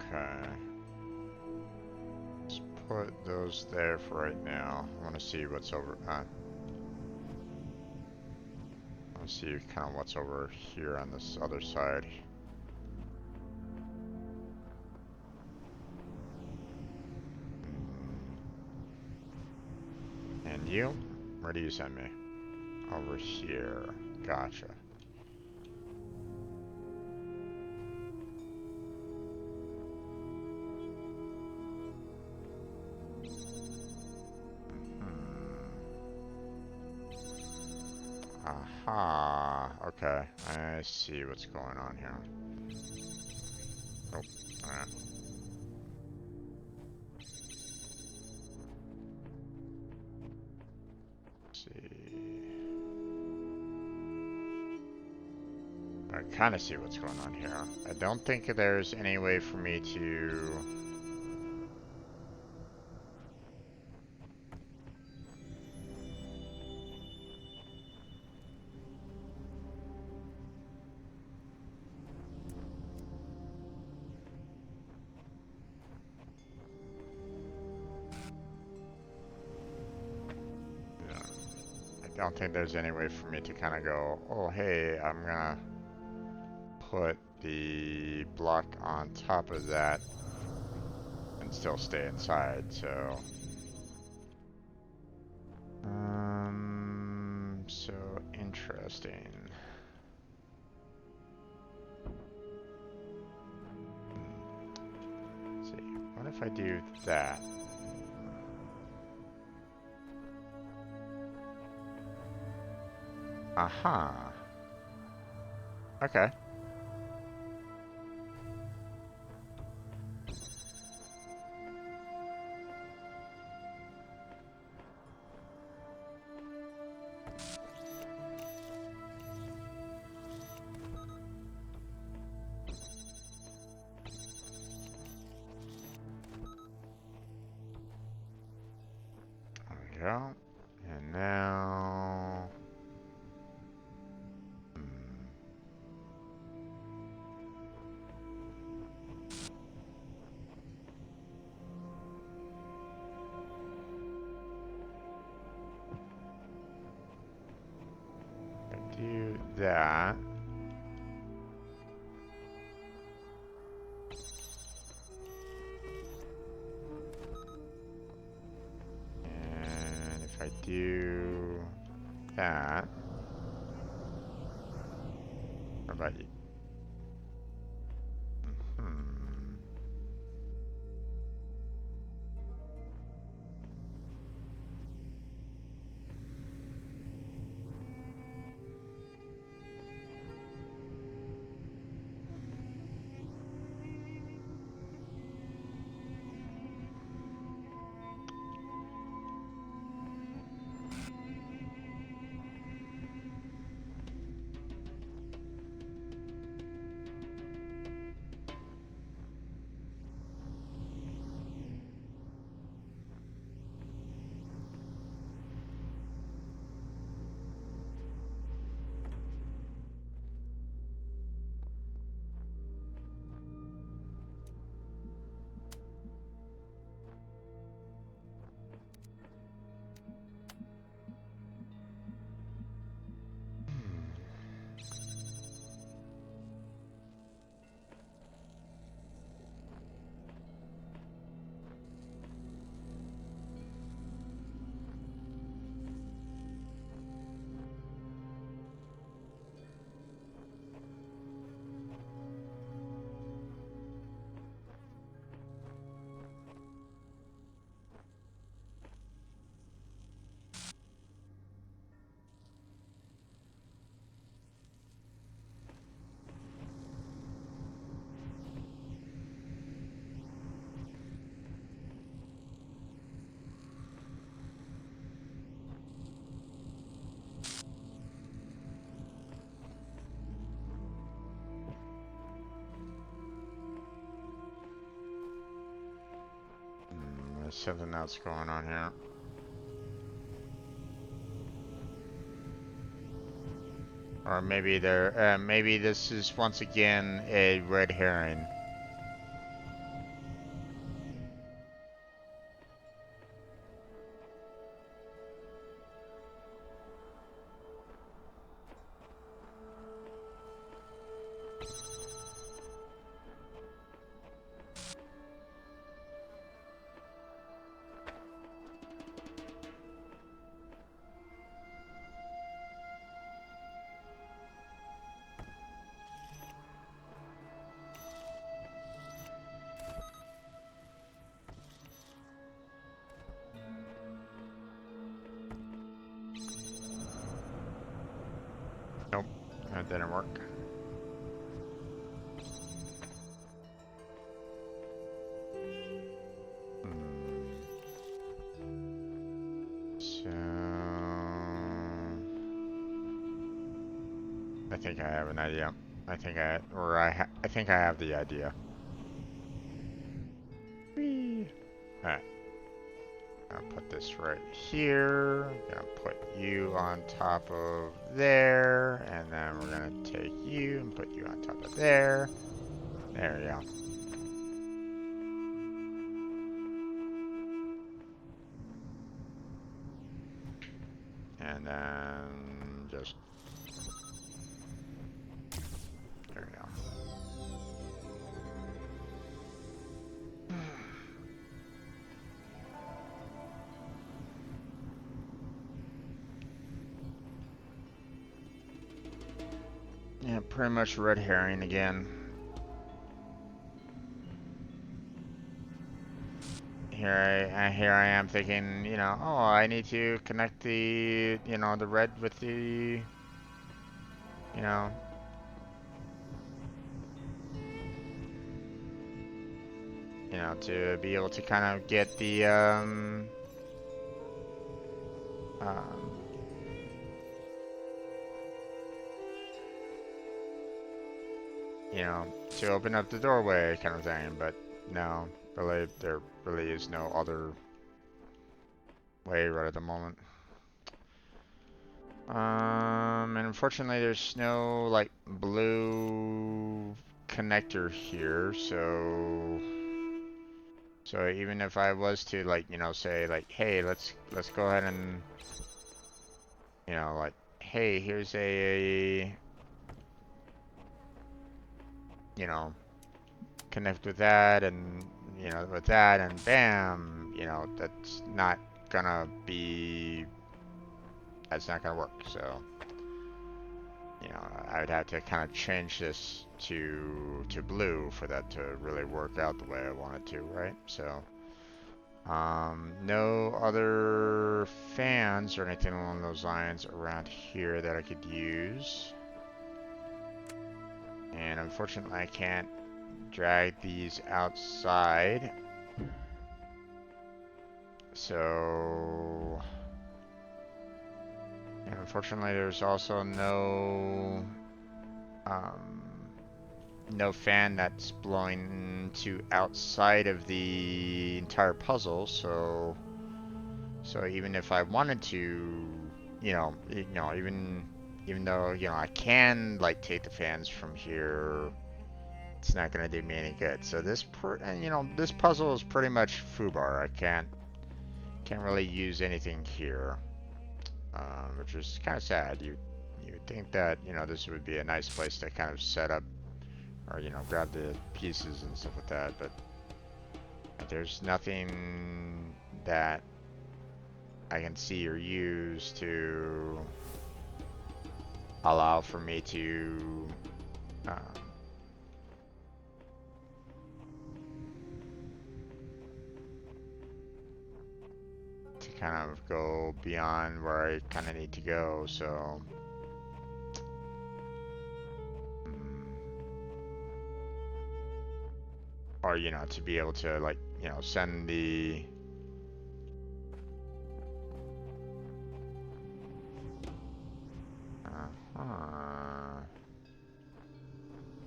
Okay. Let's put those there for right now. I want to see what's over. I want to see kind of what's over here on this other side. And you? Where do you send me? Over here. Gotcha. Aha, okay, I see what's going on here. Oh, alright. See. I kind of see what's going on here. I don't think there's any way for me to... I don't think there's any way for me to kind of go, oh hey, I'm gonna put the block on top of that and still stay inside, so... So interesting. Let's see, what if I do that? Aha. Okay. There we go. And now... do that. And if I do that, what about you? something else going on here. Or maybe maybe this is once again a red herring. Nope, that didn't work. So I think I have an idea. I think I think I have the idea. Whee! Alright. I'll put this right here. Gonna put you on top of there, and then we're gonna take you and put you on top of there. There we go. And then just there we go. Yeah, pretty much red herring again. Here I am thinking, you know, oh, I need to connect the, you know, the red with the, you know, to be able to kind of get the, you know, to open up the doorway kind of thing, but no, really, there really is no other way right at the moment. And unfortunately there's no, like, blue connector here, so even if I was to, like, you know, say, like, hey, let's go ahead and, you know, like, hey, here's a you know, connect with that and, you know, with that and bam, you know, that's not gonna work. So, you know, I would have to kind of change this to blue for that to really work out the way I want it to, right? So, no other fans or anything along those lines around here that I could use. And unfortunately I can't drag these outside. So, and unfortunately there's also no fan that's blowing to outside of the entire puzzle, so even if I wanted to, even though, you know, I can, like, take the fans from here, it's not gonna do me any good. So this this puzzle is pretty much foobar. I can't really use anything here, which is kind of sad. You would think that, you know, this would be a nice place to kind of set up, or, you know, grab the pieces and stuff like that, but there's nothing that I can see or use to allow for me to kind of go beyond where I kind of need to go, so or, you know, to be able to, like, you know, send the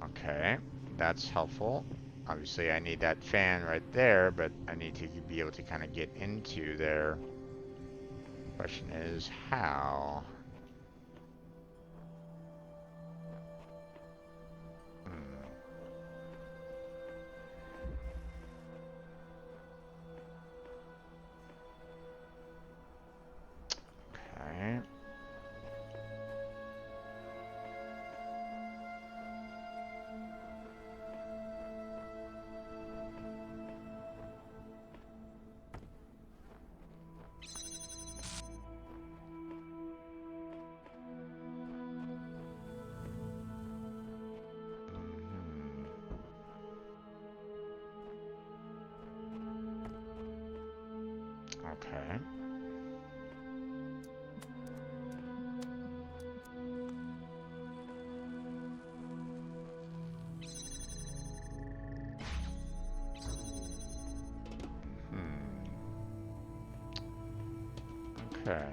okay, that's helpful. Obviously, I need that fan right there, but I need to be able to kind of get into there. Question is, how? Hmm. Okay. Okay. Hmm. Okay.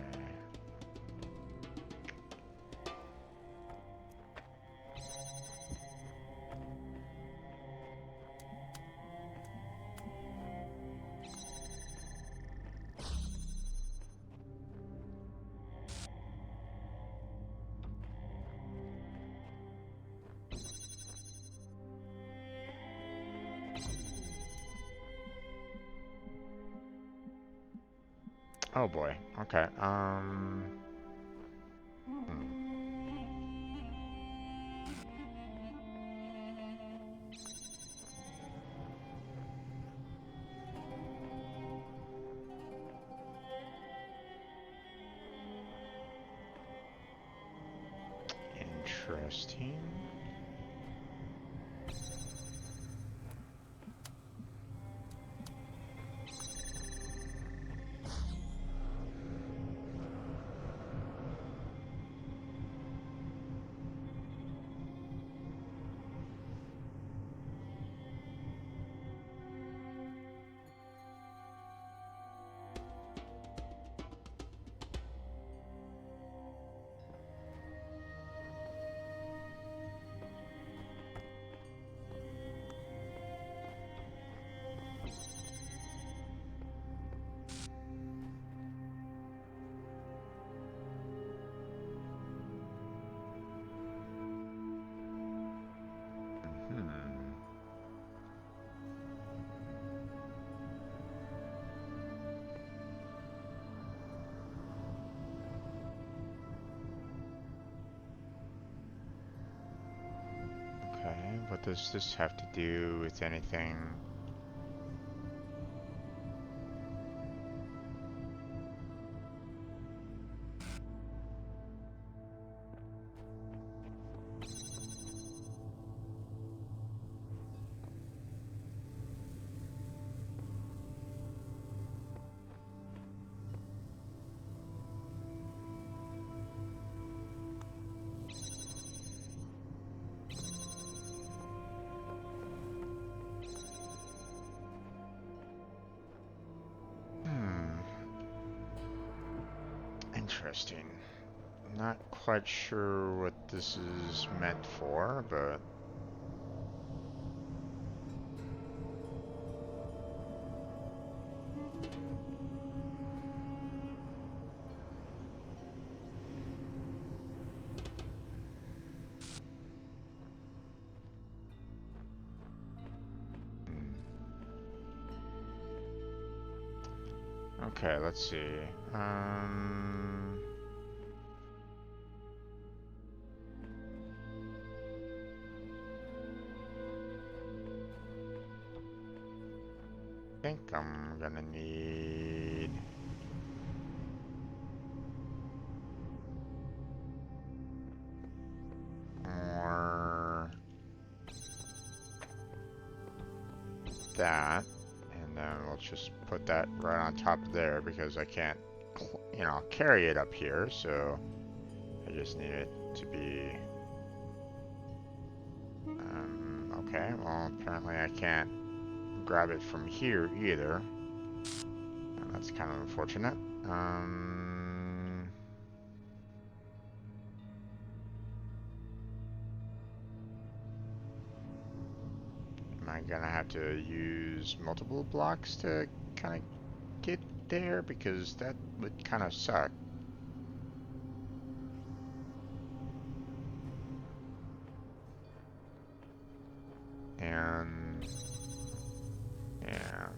Oh boy. Okay. Hmm. Interesting. Hmm. Okay. What does this have to do with anything? Hmm. Interesting. Not quite sure what this is meant for, but okay, let's see. Um, I think I'm gonna need more that, and then we'll just put that right on top of there because I can't, carry it up here, so I just need it to be, okay, well, apparently I can't grab it from here either. That's kind of unfortunate. Am I gonna have to use multiple blocks to kind of get there? Because that would kind of suck. And yeah.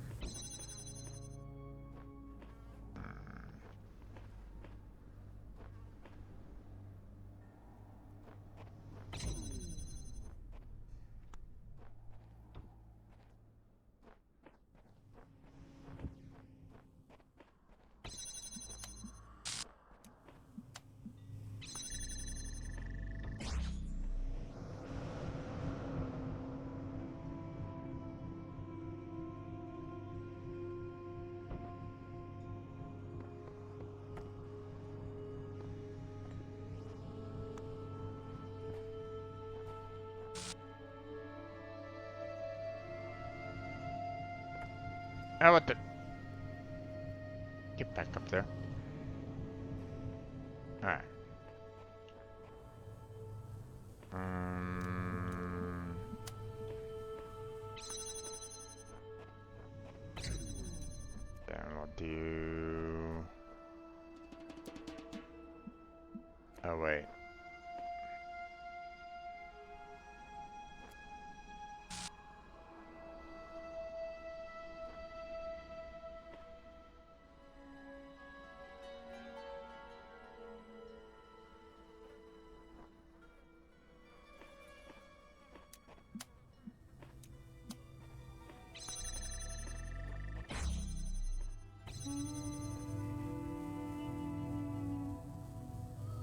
Oh, what the? Get back up there. Alright. Then we'll do... Oh, wait.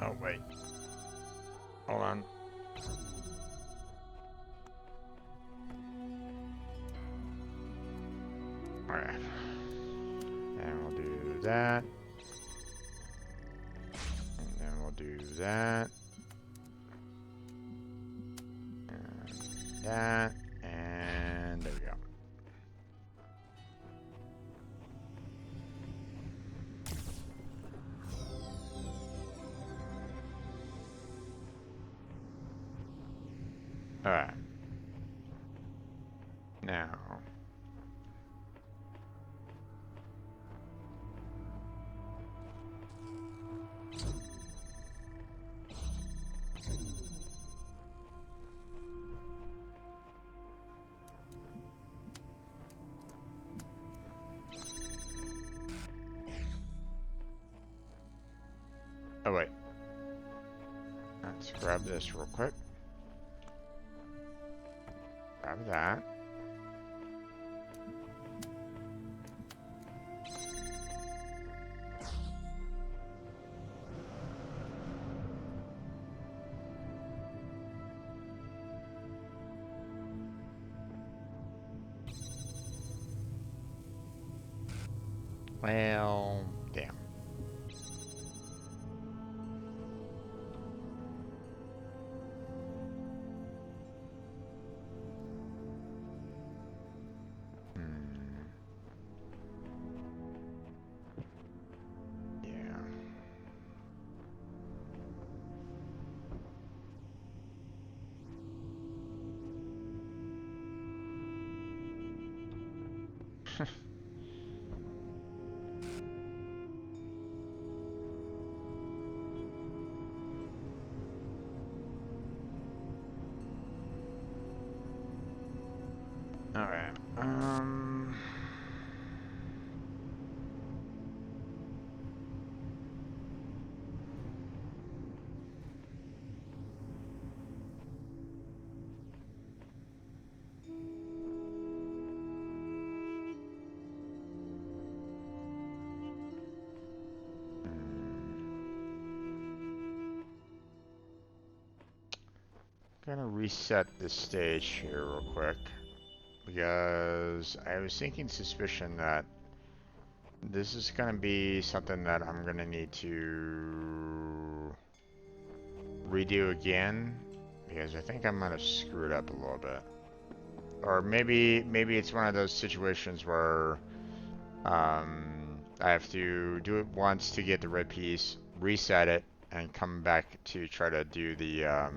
Oh, wait. Hold on. Alright. And we'll do that. And then we'll do that. And that. And there we go. Alright. Now. Oh, wait. Let's grab this real quick. Grab that. Well, damn. Yeah. All right. Gonna reset this stage here real quick because I was thinking suspicion that this is gonna be something that I'm gonna need to redo again because I think I might have screwed up a little bit. Or maybe it's one of those situations where I have to do it once to get the red piece, reset it, and come back to try to do the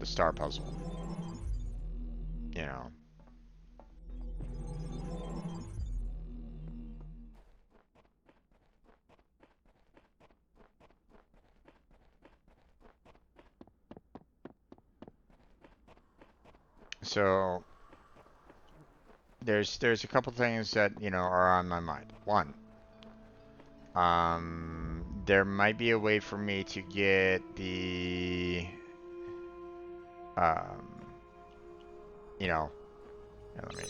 star puzzle. you know. So there's a couple things that, you know, are on my mind. One, there might be a way for me to get the, um, you know, let me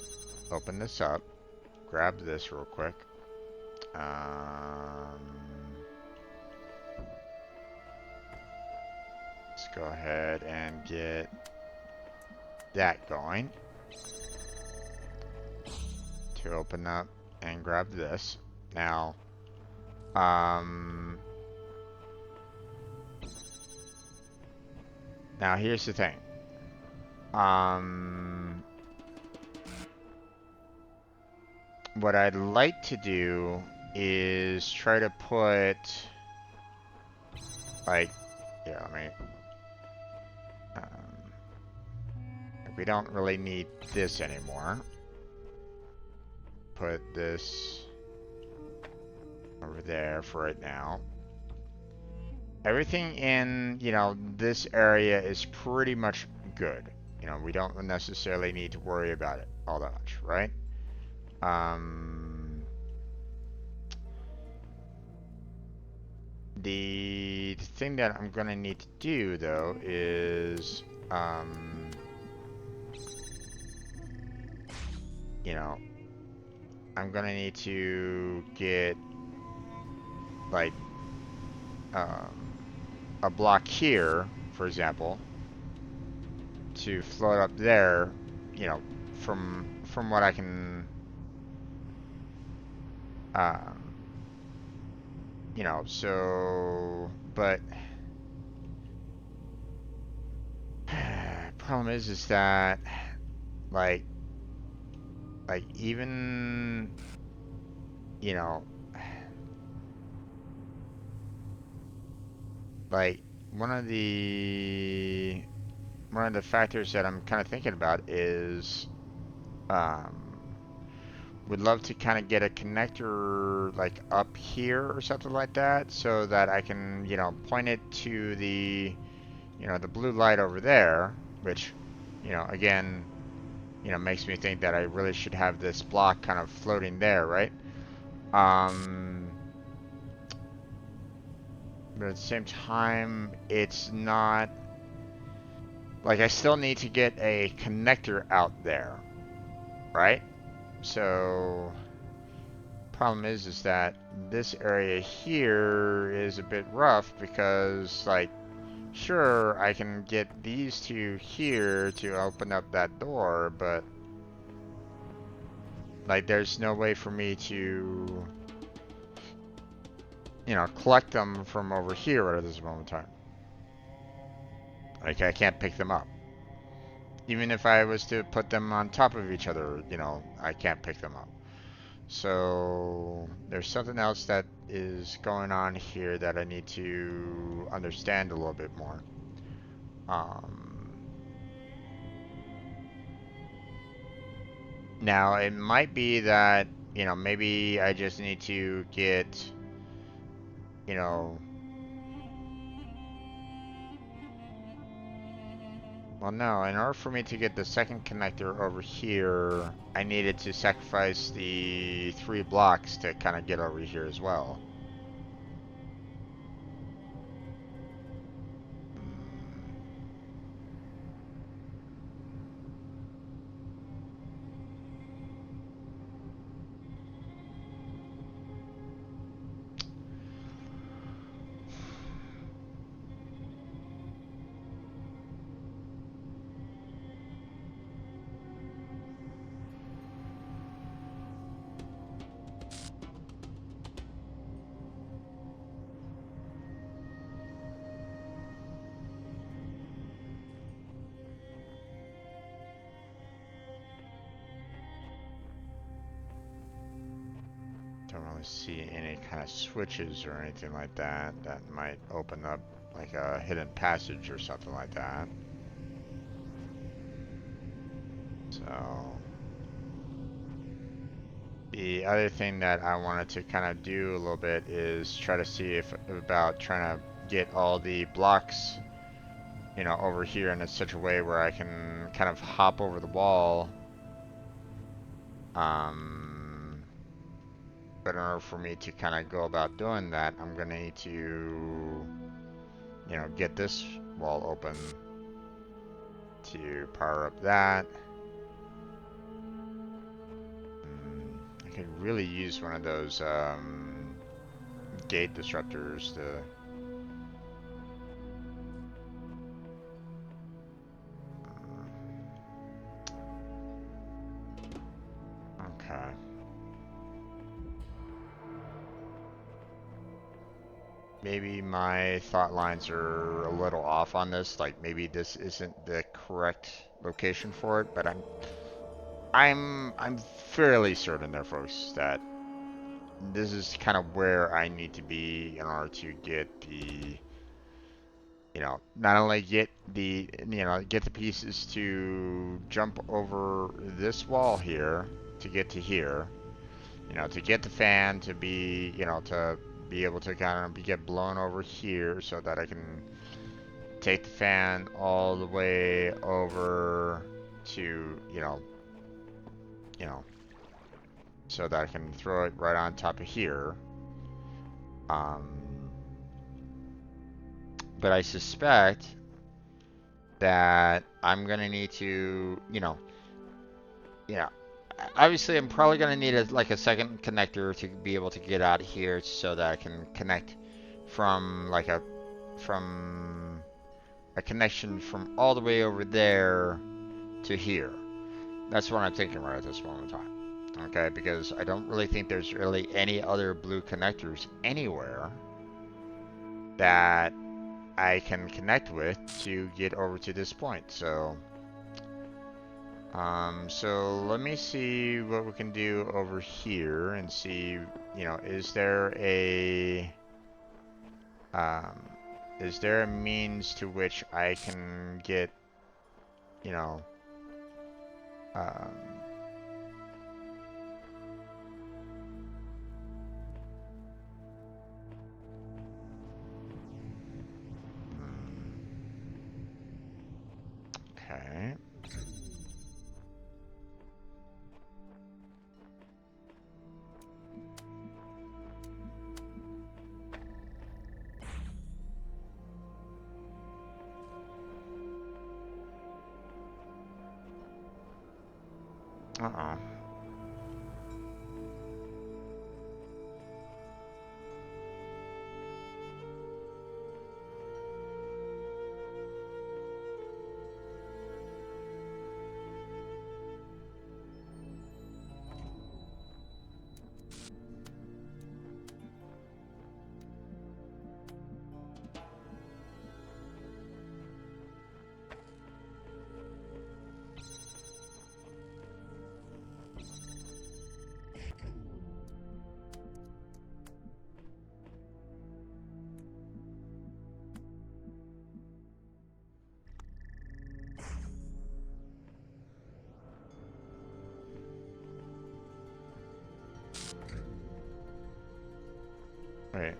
open this up, grab this real quick. Let's go ahead and get that going to open up and grab this. Now, now here's the thing. What I'd like to do is try to put, like, yeah, I mean, we don't really need this anymore. Put this over there for right now. Everything in, you know, this area is pretty much good. You know, we don't necessarily need to worry about it all that much, right? The thing that I'm gonna need to do though is, you know, I'm gonna need to get like a block here, for example, to float up there, you know, from what I can, you know, so, but problem is that like even, you know, like one of the factors that I'm kind of thinking about is would love to kind of get a connector like up here or something like that so that I can, you know, point it to the, you know, the blue light over there, which, you know, again, you know, makes me think that I really should have this block kind of floating there, right? But at the same time, it's not like I still need to get a connector out there, right? So problem is that this area here is a bit rough because, like, sure, I can get these two here to open up that door, but like there's no way for me to, you know, collect them from over here at this moment in time. Like I can't pick them up. Even if I was to put them on top of each other, you know, I can't pick them up. So there's something else that is going on here that I need to understand a little bit more. Now it might be that, you know, maybe I just need to get, you know, well, no, in order for me to get the second connector over here, I needed to sacrifice the 3 blocks to kind of get over here as well. Don't really see any kind of switches or anything like that that might open up like a hidden passage or something like that. So So the other thing that I wanted to kind of do a little bit is try to see if about trying to get all the blocks, you know, over here in such a way where I can kind of hop over the wall. But in order for me to kind of go about doing that, I'm gonna need to, you know, get this wall open to power up that. I could really use one of those gate disruptors to. Okay. Maybe my thought lines are a little off on this. Like maybe this isn't the correct location for it, but I'm fairly certain there, folks, that this is kind of where I need to be in order to get the, you know, not only get the, you know, get the pieces to jump over this wall here to get to here, you know, to get the fan to be, you know, to be able to kind of get blown over here so that I can take the fan all the way over to, you know, so that I can throw it right on top of here. But I suspect that I'm gonna need to, obviously I'm probably gonna need like a second connector to be able to get out of here so that I can connect from from a connection from all the way over there to here. That's what I'm thinking right at this moment in time. Okay, because I don't really think there's really any other blue connectors anywhere that I can connect with to get over to this point. So let me see what we can do over here and see, um, is there a means to which I can get, you know, um, okay. Uh-oh. Wait.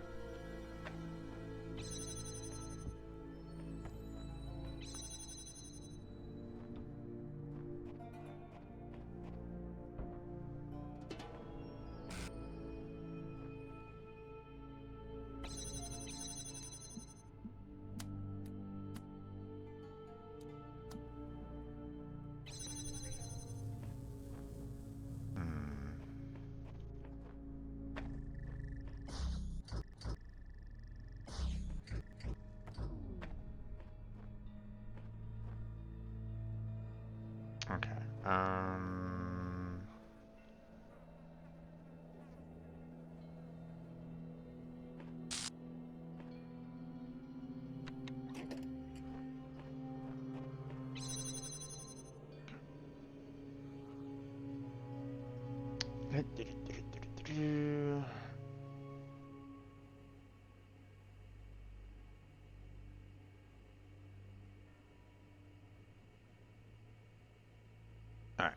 Hmm. Alright.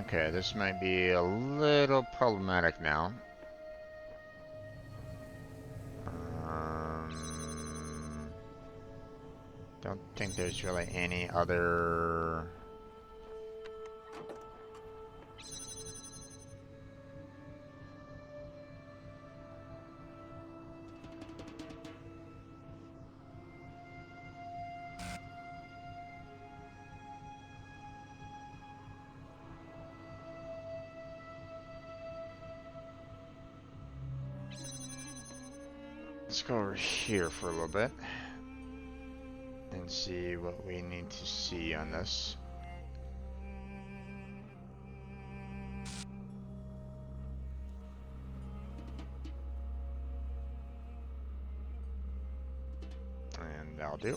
Okay, this might be a little problematic now. Don't think there's really any other... Let's go over here for a little bit and see what we need to see on this. And that'll do.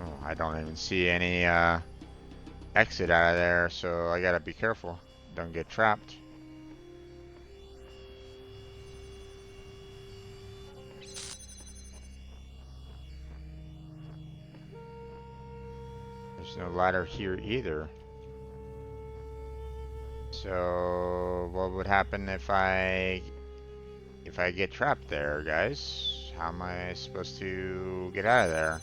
Oh, I don't even see any exit out of there, so I gotta be careful. Don't get trapped. There's no ladder here either. So what would happen if I get trapped there, guys? How am I supposed to get out of there?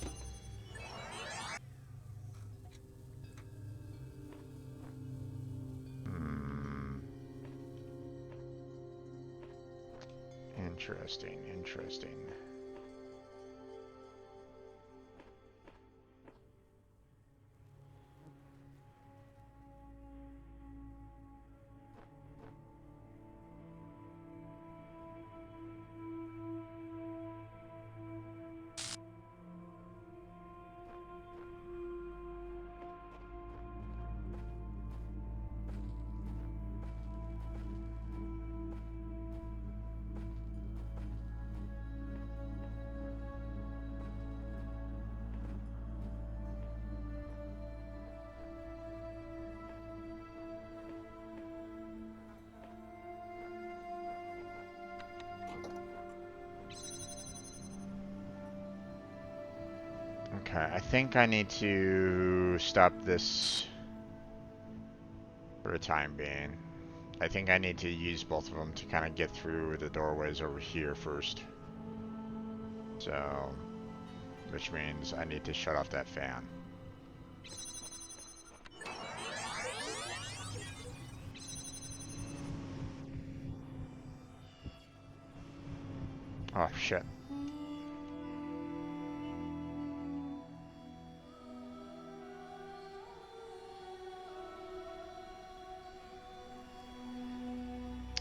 Interesting, interesting. Okay, I think I need to stop this for the time being. I think I need to use both of them to kind of get through the doorways over here first. So, which means I need to shut off that fan. Oh, shit.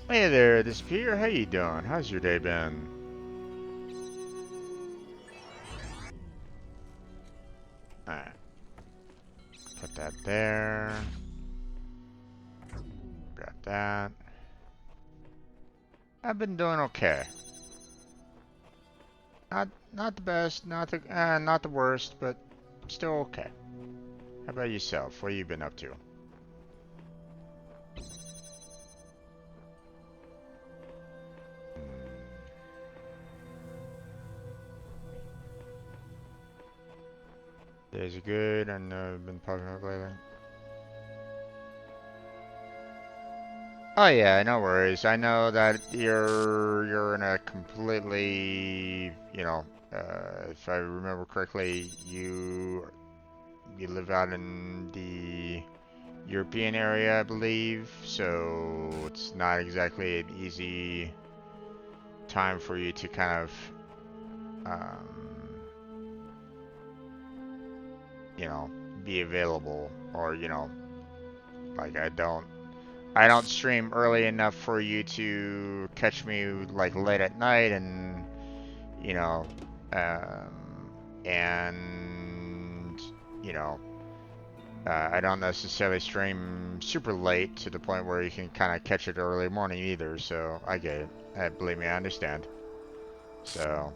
Hey there, Disappear. How you doing? How's your day been? Alright. Put that there. Got that. I've been doing okay. Not the best, not the worst, but still okay. How about yourself? What have you been up to? Days are good. I know I've been popping up lately. Oh yeah, no worries. I know that you're in a completely, if I remember correctly, you live out in the European area, I believe. So it's not exactly an easy time for you to kind of, be available or Like I don't stream early enough for you to catch me like late at night, and you know, and you know, I don't necessarily stream super late to the point where you can kind of catch it early morning either. So I get it. Believe me, I understand. So.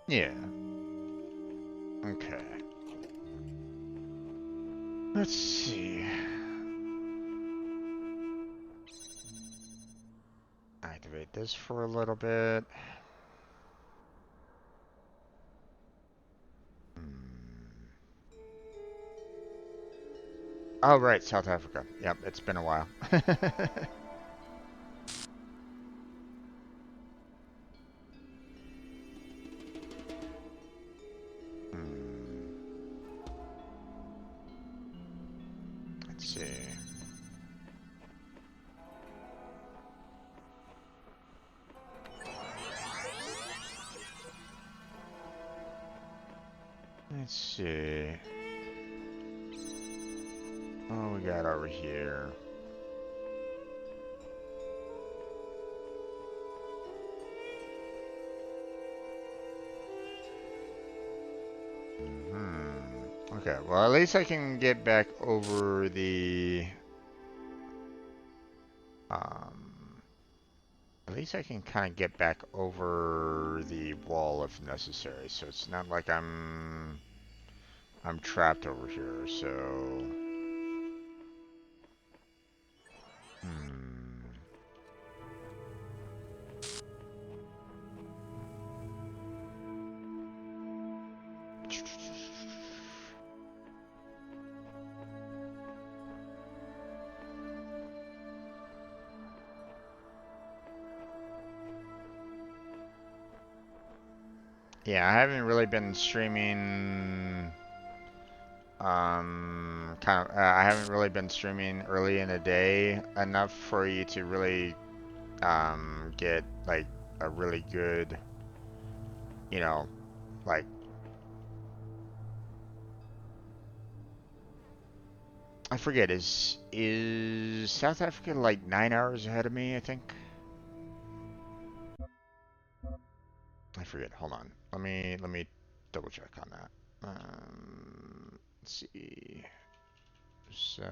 Yeah. Okay. Let's see. Activate this for a little bit. Oh, right, South Africa. Yep, it's been a while. Let's see. Let's see. What we got over here? Okay, well, at least I can get back over the... At least I can kind of get back over the wall if necessary, so it's not like I'm trapped over here, so... Yeah, I haven't really been streaming, I haven't really been streaming early in the day enough for you to really, get, like, a really good, you know, like, I forget, is South Africa like 9 hours ahead of me, I think? I forget, hold on. Let me double check on that. Let's see. So,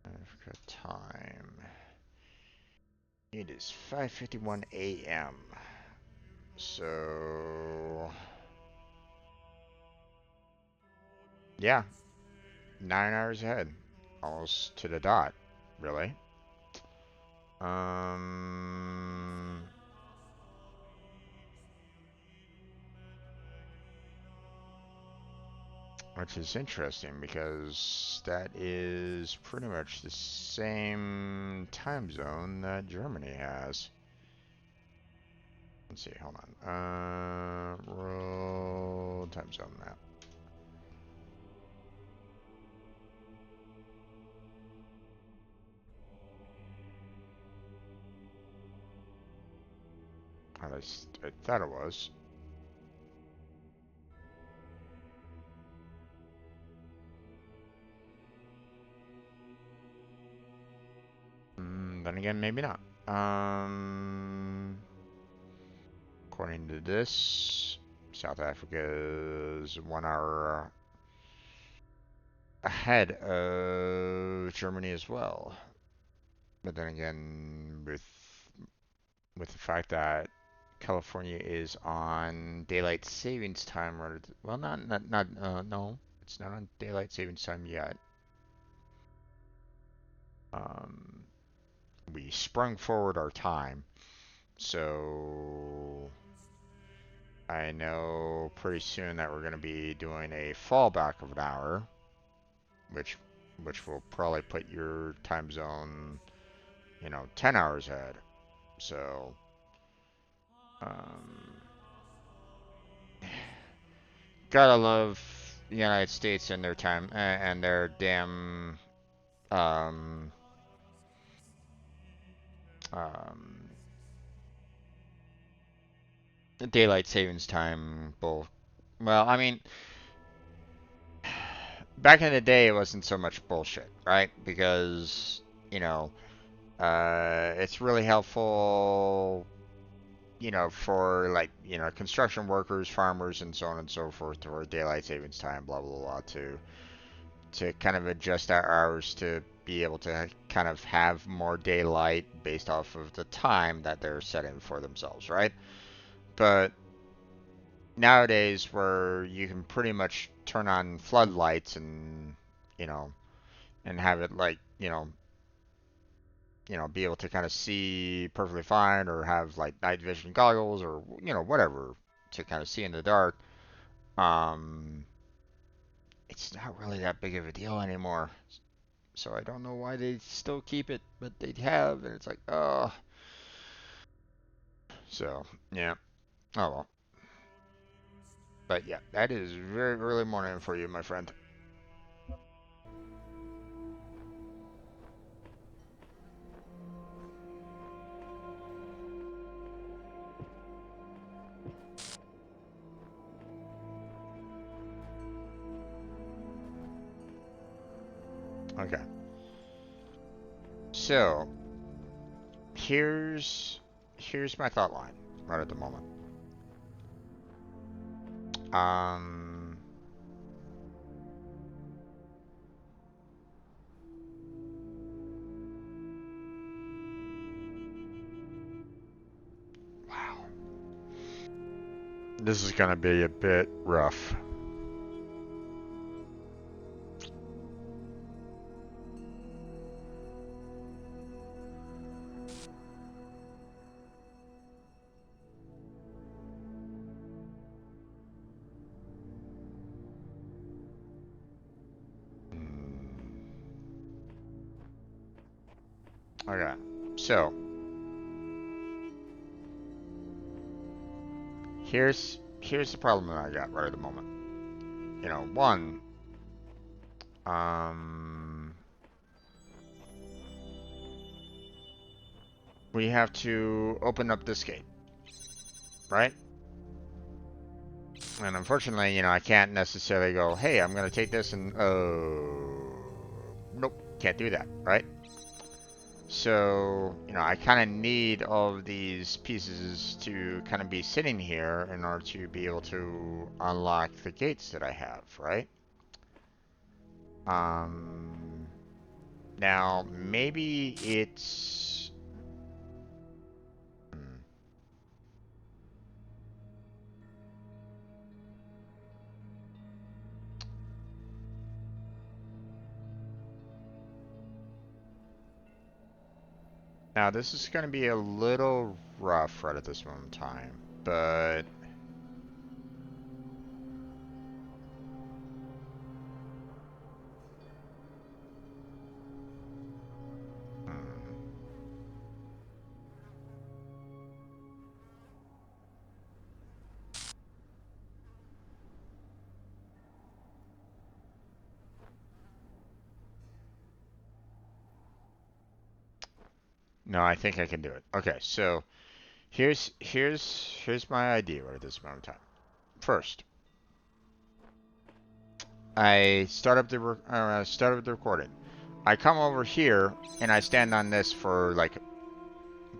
Africa time. It is 5:51 a.m. So, yeah, 9 hours ahead, almost to the dot, really. Um, which is interesting because that is pretty much the same time zone that Germany has. Let's see, hold on. World time zone map. At least I thought it was. Then again, maybe not. According to this, South Africa is 1 hour ahead of Germany as well. But then again, with the fact that California is on daylight savings time, or well, no, it's not on daylight savings time yet. Um, we sprung forward our time, so I know pretty soon that we're going to be doing a fallback of an hour, which will probably put your time zone, you know, 10 hours ahead. So, um, gotta love the United States and their time and their damn um, um, daylight savings time. Both. Well, I mean, back in the day, it wasn't so much bullshit, right? Because you know, it's really helpful, you know, for like, you know, construction workers, farmers, and so on and so forth, for daylight savings time, blah blah blah, to kind of adjust our hours to be able to kind of have more daylight based off of the time that they're setting for themselves, right? But nowadays, where you can pretty much turn on floodlights and, you know, and have it like, be able to kind of see perfectly fine, or have like night vision goggles, or whatever, to kind of see in the dark. Um, it's not really that big of a deal anymore. So I don't know why they still keep it, but they have, and it's like, oh. So yeah, oh well. But yeah, that is very early morning for you, my friend. Okay. So here's my thought line right at the moment. Um, wow. This is gonna be a bit rough. Okay. So here's the problem that I got right at the moment. One, um, we have to open up this gate, right? And unfortunately, I can't necessarily go, hey, I'm gonna take this and, oh, nope, can't do that, right? So, I kind of need all of these pieces to kind of be sitting here in order to be able to unlock the gates that I have, right? Um, Now, maybe it's... hmm. Now, this is going to be a little rough right at this moment in time, but... hmm. No, I think I can do it. Okay, so here's my idea right at this moment in time. First, I start up the recording. I come over here and I stand on this for like a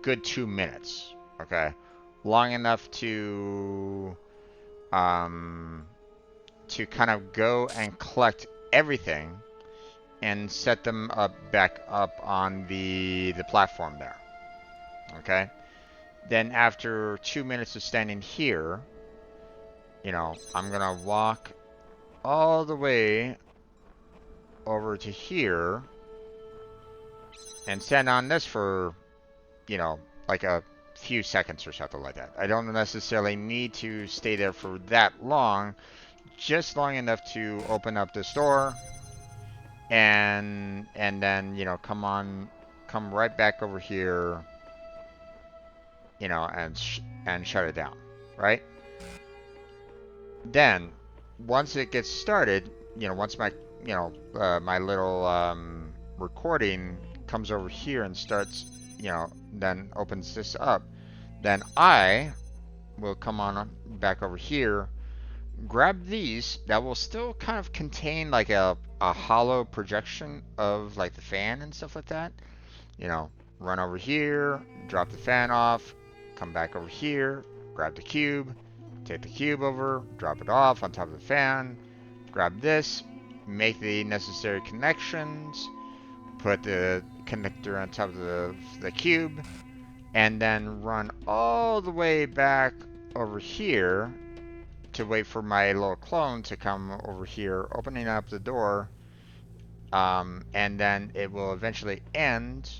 good 2 minutes. Okay, long enough um to kind of go and collect everything and set them up back up on the platform there. Okay. Then after 2 minutes of standing here, I'm gonna walk all the way over to here and stand on this for, like a few seconds or something like that. I don't necessarily need to stay there for that long, just long enough to open up this door and then, come on. come right back over here, you know, and shut it down, right? Then, once it gets started, you know, once my, you know, my little recording comes over here and starts, you know, then opens this up, then I will come on back over here, grab these that will still kind of contain like a hollow projection of like the fan and stuff like that. You know, run over here, drop the fan off, come back over here, grab the cube, take the cube over, drop it off on top of the fan, grab this, make the necessary connections, put the connector on top of the cube, and then run all the way back over here to wait for my little clone to come over here, opening up the door, and then it will eventually end.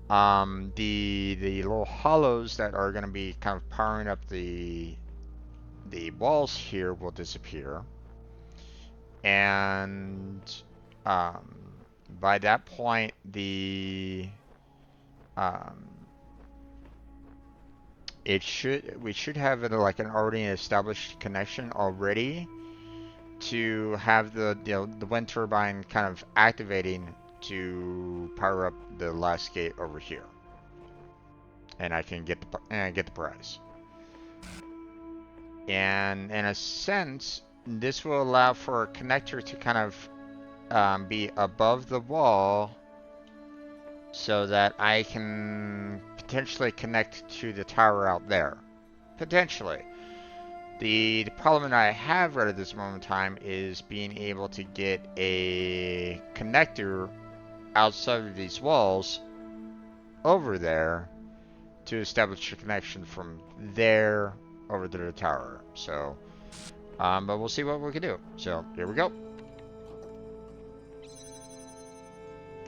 The little hollows that are going to be kind of powering up the walls here will disappear, and um, by that point um, we should have like an already established connection already to have the, you know, the wind turbine kind of activating to power up the last gate over here, and I can get the prize. And in a sense, this will allow for a connector to kind of be above the wall, so that I can potentially connect to the tower out there. Potentially. The problem that I have right at this moment in time is being able to get a connector outside of these walls over there to establish a connection from there over to the tower. So, but we'll see what we can do. So, here we go.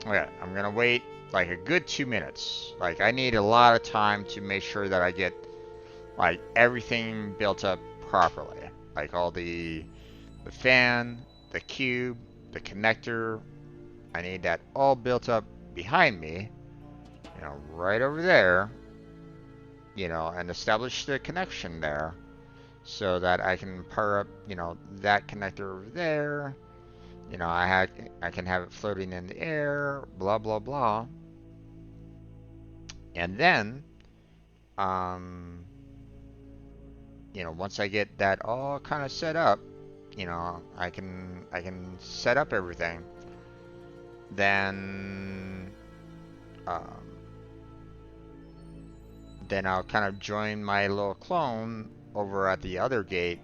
Okay, I'm gonna wait like a good 2 minutes. Like, I need a lot of time to make sure that I get like everything built up properly. Like all the fan, the cube, the connector. I need that all built up behind me, you know, right over there, you know, and establish the connection there so that I can power up, you know, that connector over there. You know, I can have it floating in the air, blah blah blah. And then you know, once I get that all kind of set up, you know, I can set up everything. Then um, then I'll kind of join my little clone over at the other gate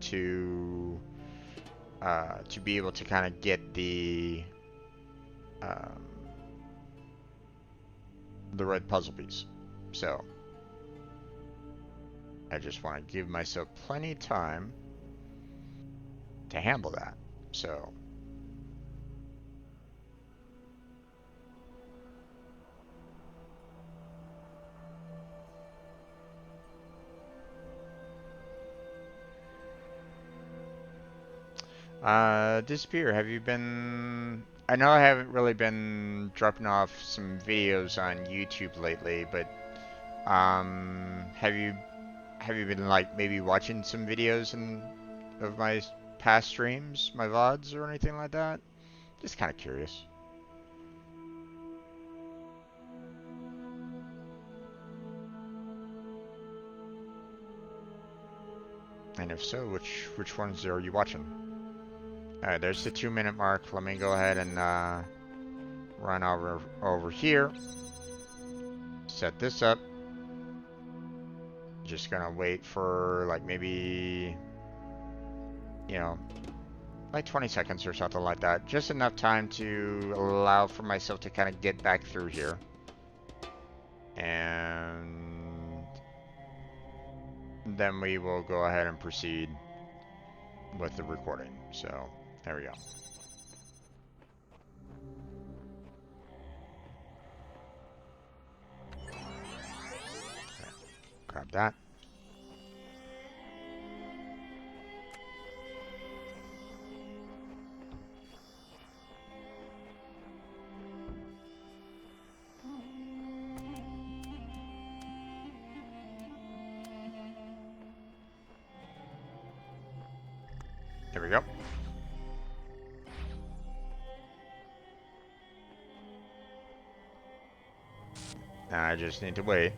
to be able to kind of get um, the red puzzle piece. So I just want to give myself plenty of time to handle that. So Disappear, have you been... I know I haven't really been dropping off some videos on YouTube lately, but have you been like maybe watching some videos of my past streams, my VODs or anything like that? Just kind of curious. And if so, which ones are you watching? Alright, there's the 2-minute mark. Let me go ahead and run over here. Set this up. Just gonna wait for like maybe, you know, like 20 seconds or something like that. Just enough time to allow for myself to kind of get back through here. And then we will go ahead and proceed with the recording. So, there we go. Okay. Grab that. There we go. Now I just need to wait.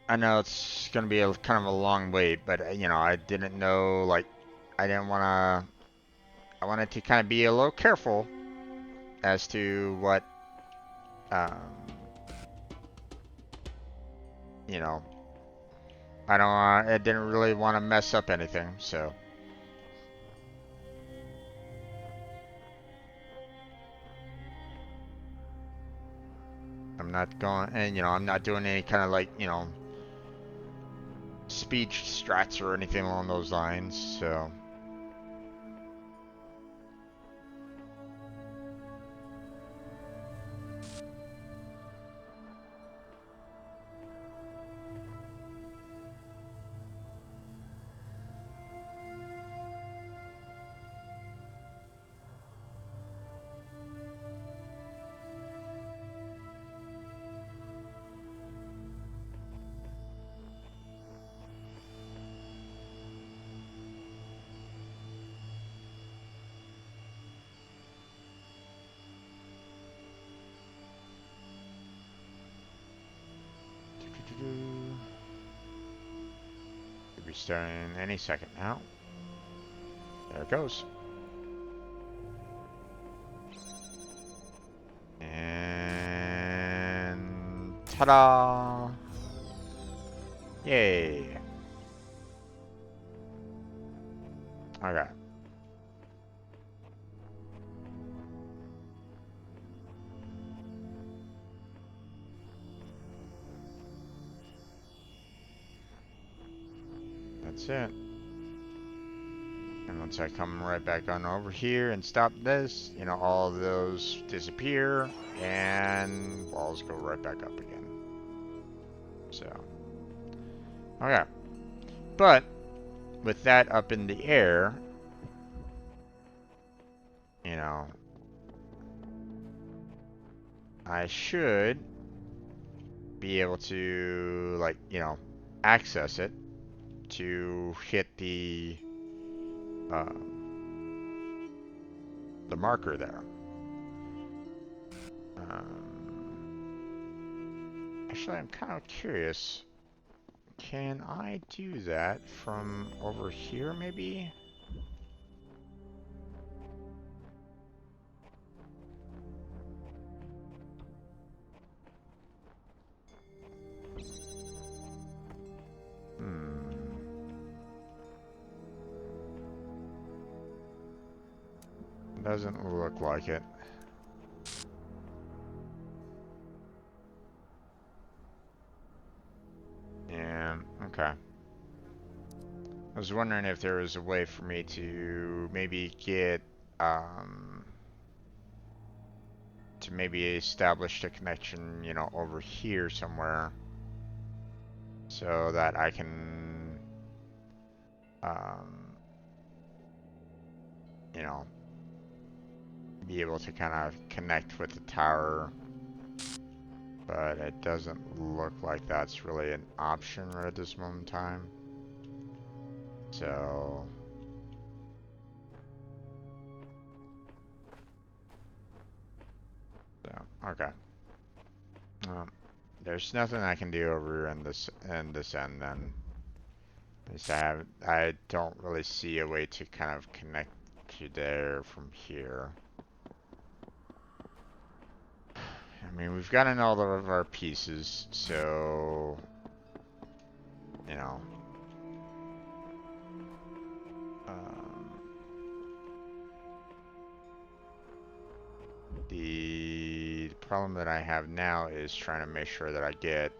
I know it's gonna be a kind of a long wait, but you know, I didn't know, like, I didn't wanna, I wanted to kind of be a little careful as to what, um, you know, I didn't really want to mess up anything, so. I'm not going, and you know, I'm not doing any kind of like, you know, speech strats or anything along those lines, so. Could be starting any second now. There it goes. And ta-da! Yay! Okay. That's it. And once I come right back on over here and stop this, you know, all of those disappear and walls go right back up again. So, okay. But with that up in the air, you know, I should be able to, like, you know, access it to hit the marker there. Actually, I'm kind of curious. Can I do that from over here, maybe? Doesn't look like it. Yeah, okay. I was wondering if there was a way for me to maybe get, to maybe establish a connection, you know, over here somewhere, so that I can, you know, be able to kind of connect with the tower. But it doesn't look like that's really an option right at this moment in time. So, okay. There's nothing I can do over in this end then. At least I don't really see a way to kind of connect to there from here. I mean, we've gotten all of our pieces, so you know. The problem that I have now is trying to make sure that I get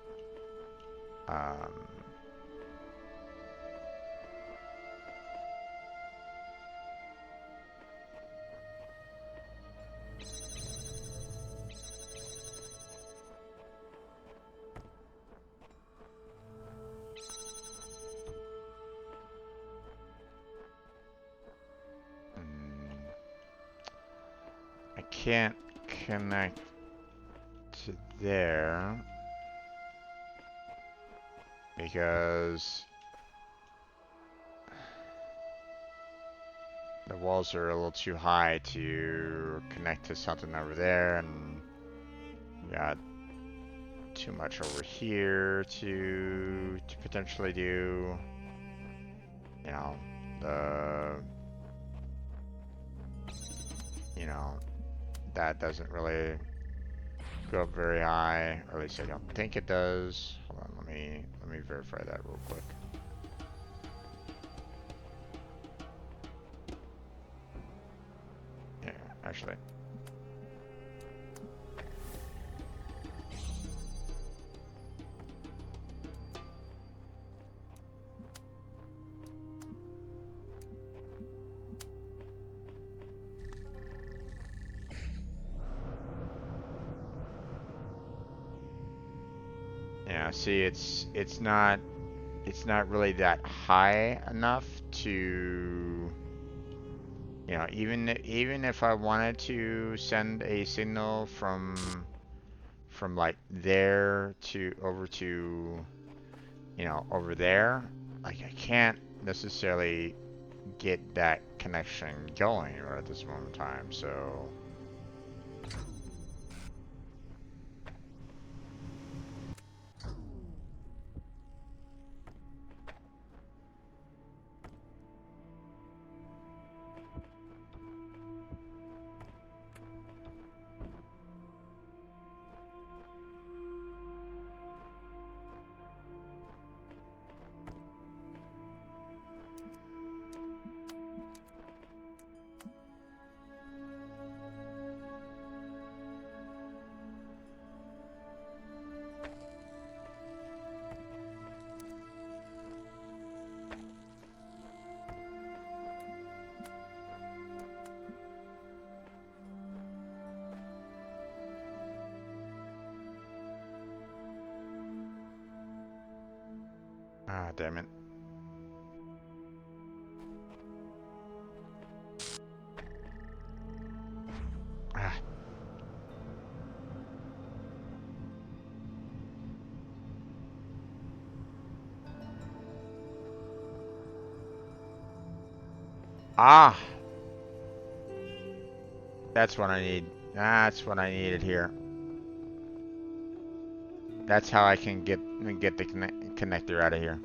I can't connect to there because the walls are a little too high to connect to something over there, and we got too much over here to potentially do, you know, that doesn't really go up very high, or at least I don't think it does. Hold on, let me verify that real quick. Yeah, actually. Yeah, see, it's not really that high enough to, even if I wanted to send a signal from like there to over to, over there, like I can't necessarily get that connection going right at this moment in time, so. Ah, damn it. Ah. Ah! That's what I need. That's what I needed here. That's how I can get the connector out of here.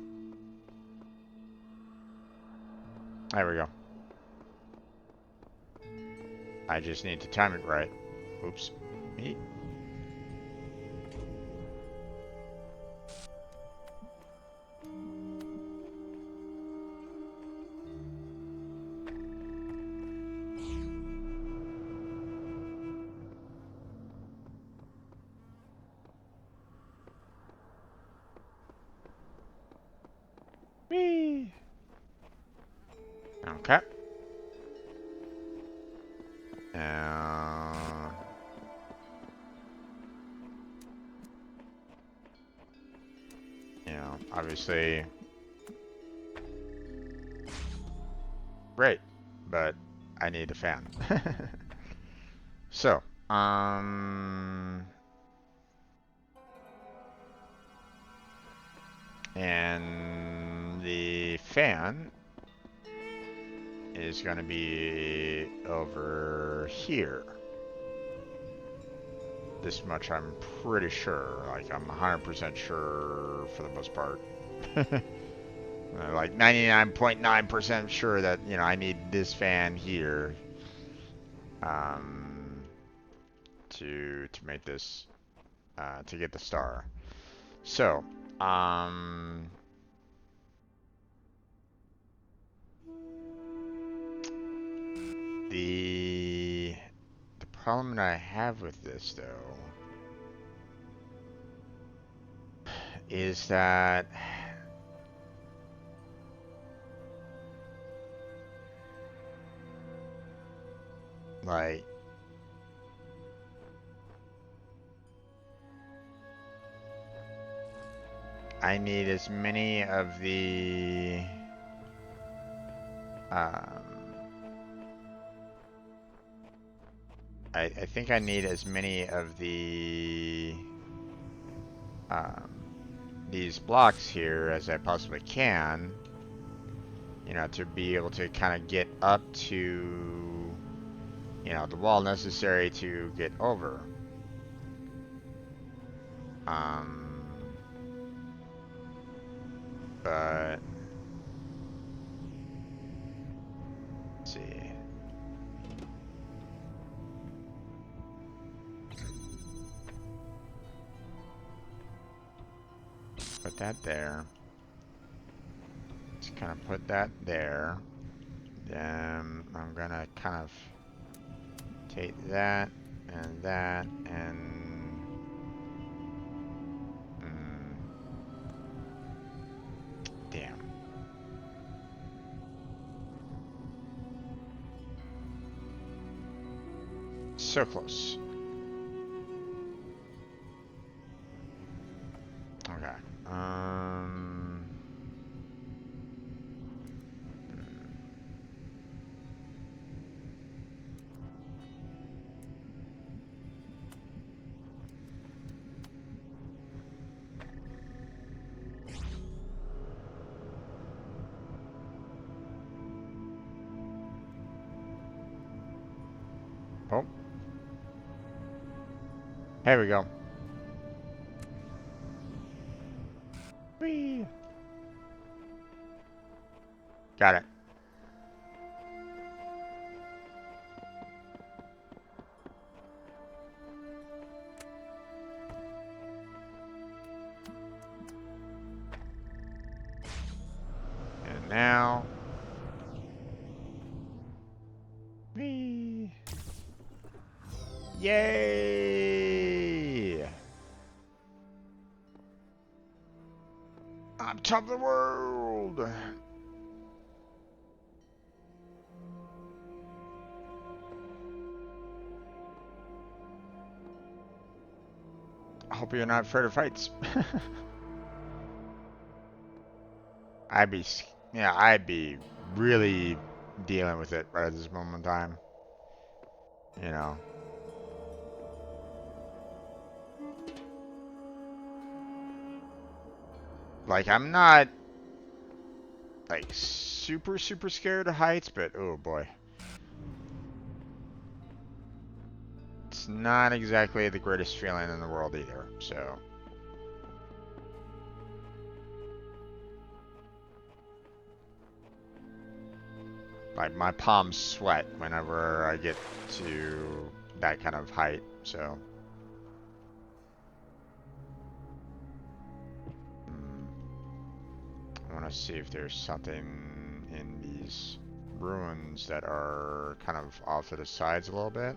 There we go. I just need to time it right. Oops. Me. Me. Okay. Obviously, great, but I need a fan. So, and the fan is going to be over here. This much I'm pretty sure. Like, I'm 100% sure for the most part. Like 99.9% sure that, I need this fan here to make this, to get the star. So, the problem that I have with this, though, is that like I need as many of the I think I need as many of um, these blocks here as I possibly can, you know, to be able to kind of get up to, you know, the wall necessary to get over. Um, but let's see. Put that there. Just kind of put that there. Then I'm gonna kind of take that and that and damn. So close. Okay. Oh, here we go. Whee! Got it. And now, whee! Yay! I'm top of the world. I hope you're not afraid of heights. I'd be, yeah, I'd be really dealing with it right at this moment in time. You know, like I'm not like super scared of heights, but oh boy, it's not exactly the greatest feeling in the world either. So, like my palms sweat whenever I get to that kind of height. So. I want to see if there's something in these ruins that are kind of off to the sides a little bit.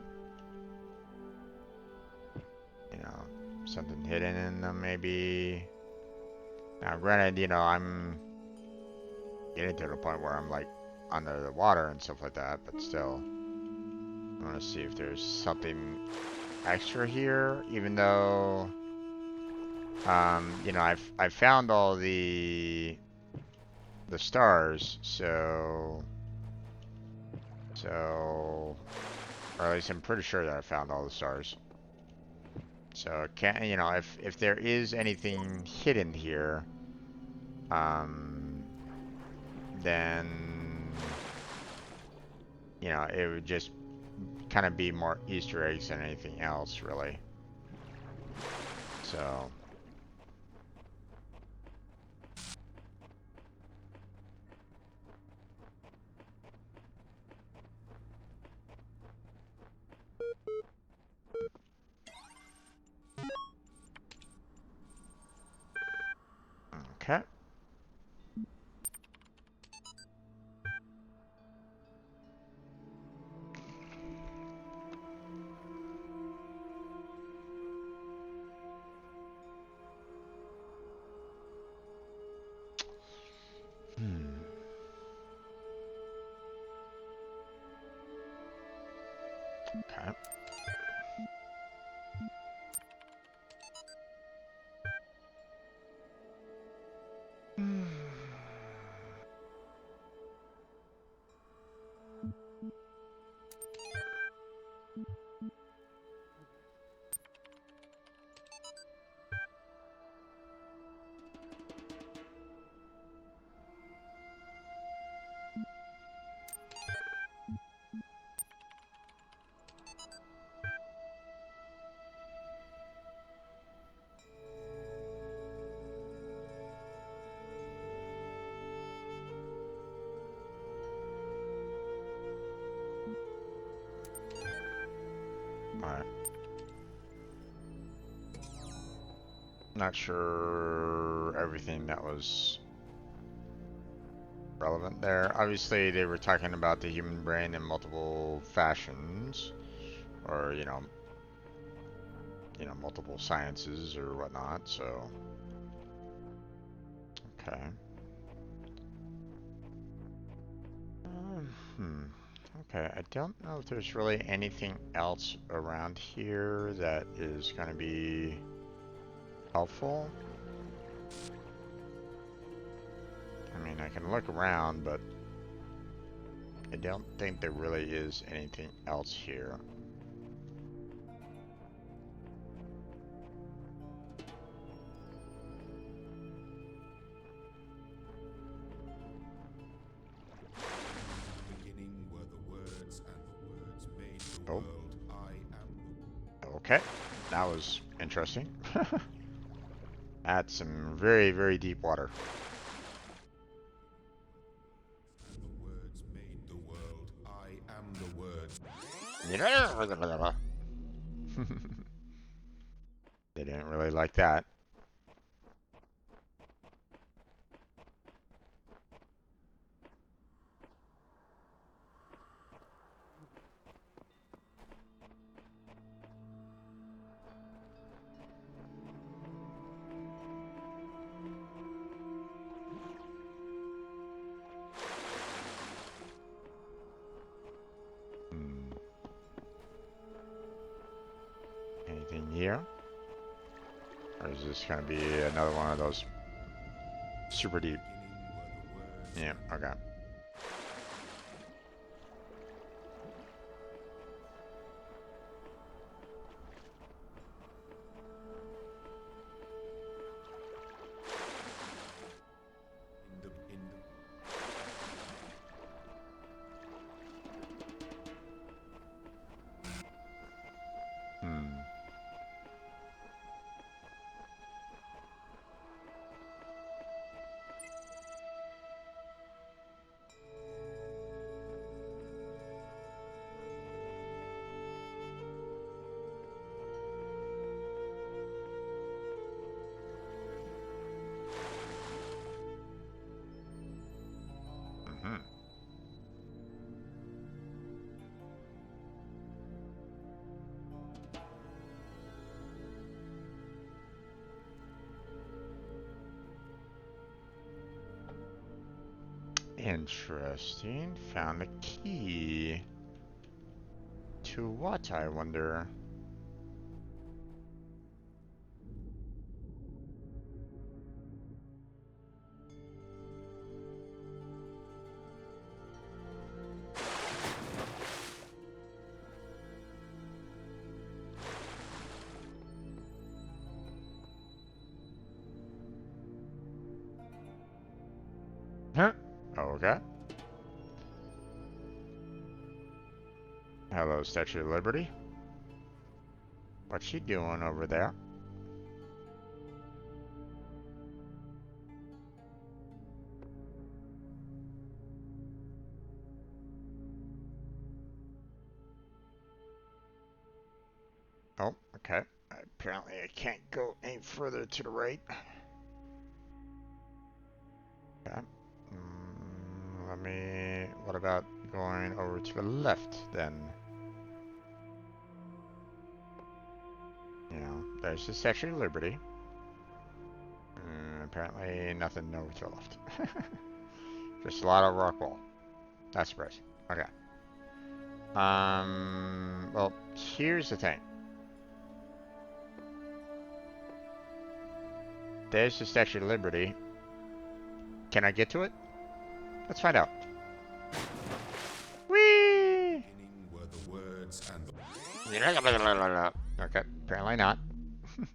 You know, something hidden in them maybe. Now, granted, you know, I'm getting to the point where I'm like under the water and stuff like that, but still, I want to see if there's something extra here, even though, you know, I've found all the stars, so, or at least I'm pretty sure that I found all the stars. So can, you know, if there is anything hidden here, then you know it would just kind of be more Easter eggs than anything else, really. So. Okay. Okay. Alright. Not sure everything that was relevant there. Obviously, they were talking about the human brain in multiple fashions, or multiple sciences or whatnot. So, okay. Okay, I don't know if there's really anything else around here that is going to be helpful. I mean, I can look around, but I don't think there really is anything else here. Beginning were the words, and the words made the Oh. world. I am. Okay, that was interesting. That's some very, very deep water. And the words made the world. I am the words. They didn't really like that. Hmm. Anything here? Or is this gonna be another one of those super deep? Beginning were the words. Yeah, okay. In the Hmm. Mm-hmm. Interesting. Found the key. To what, I wonder? Huh? Okay. Hello, Statue of Liberty. What's she doing over there? Oh, okay. Apparently I can't go any further to the right. Okay. What about going over to the left then? There's the Statue of Liberty. Apparently nothing over to the left. Just a lot of rock wall. Not surprised. Okay. Well, here's the thing. There's the Statue of Liberty. Can I get to it? Let's find out. Whee! beginning were the words, and the Okay, apparently not. It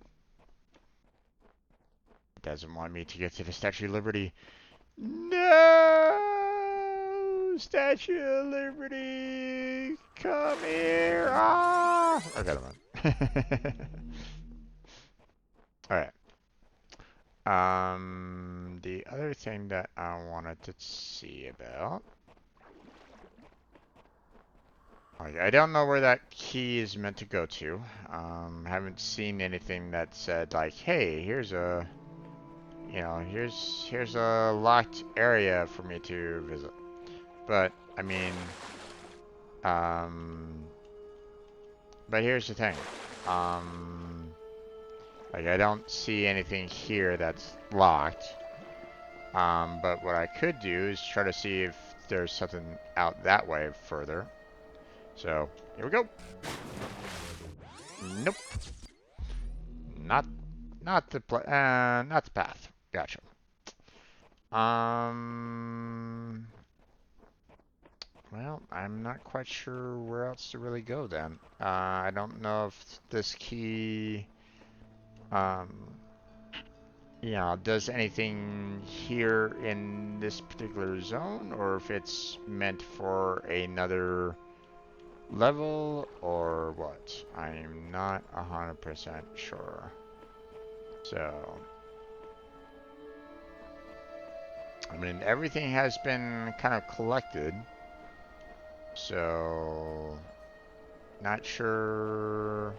doesn't want me to get to the Statue of Liberty. No! Statue of Liberty! Come here! Ah! Okay, never mind. Alright. The other thing that I wanted to see about Like, I don't know where that key is meant to go to. Haven't seen anything that said like, hey, here's a, here's a locked area for me to visit. But I mean, um, but here's the thing. Um, like I don't see anything here that's locked. But what I could do is try to see if there's something out that way further. So here we go. Nope. Not not the path. Gotcha. Um well, I'm not quite sure where else to really go then. I don't know if this key um does anything here in this particular zone or if it's meant for another level or what. I'm not 100% sure. So I mean, everything has been kind of collected, so not sure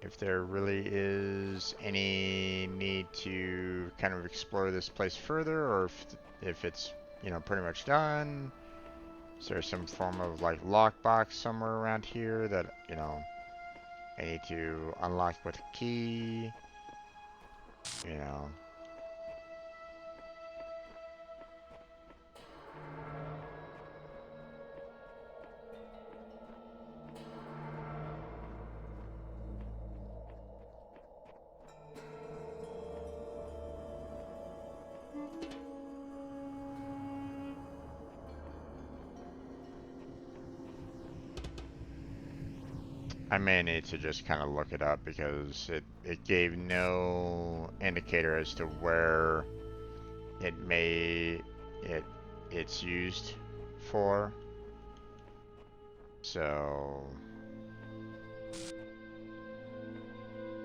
if there really is any need to kind of explore this place further, or if it's, pretty much done. Is there some form of like lockbox somewhere around here that, I need to unlock with a key, you know? I may need to just kind of look it up because it gave no indicator as to where it may it it's used for. So,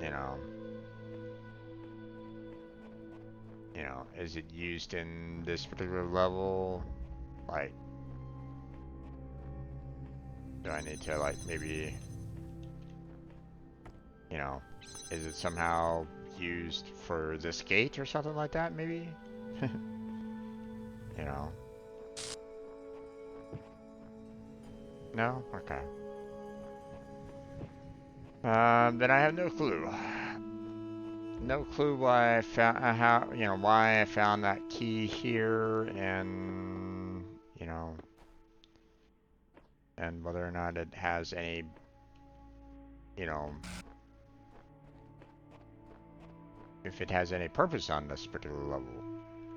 you know, is it used in this particular level? Like, do I need to like maybe, you know, is it somehow used for this gate or something like that? Maybe, you know. No? Okay. Then I have no clue. No clue why I found why I found that key here, and and whether or not it has any, you know, if it has any purpose on this particular level.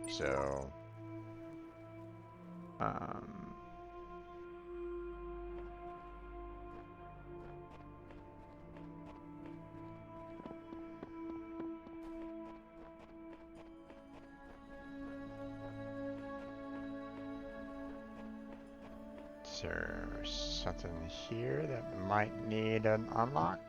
So, um, is there something here that might need an unlock?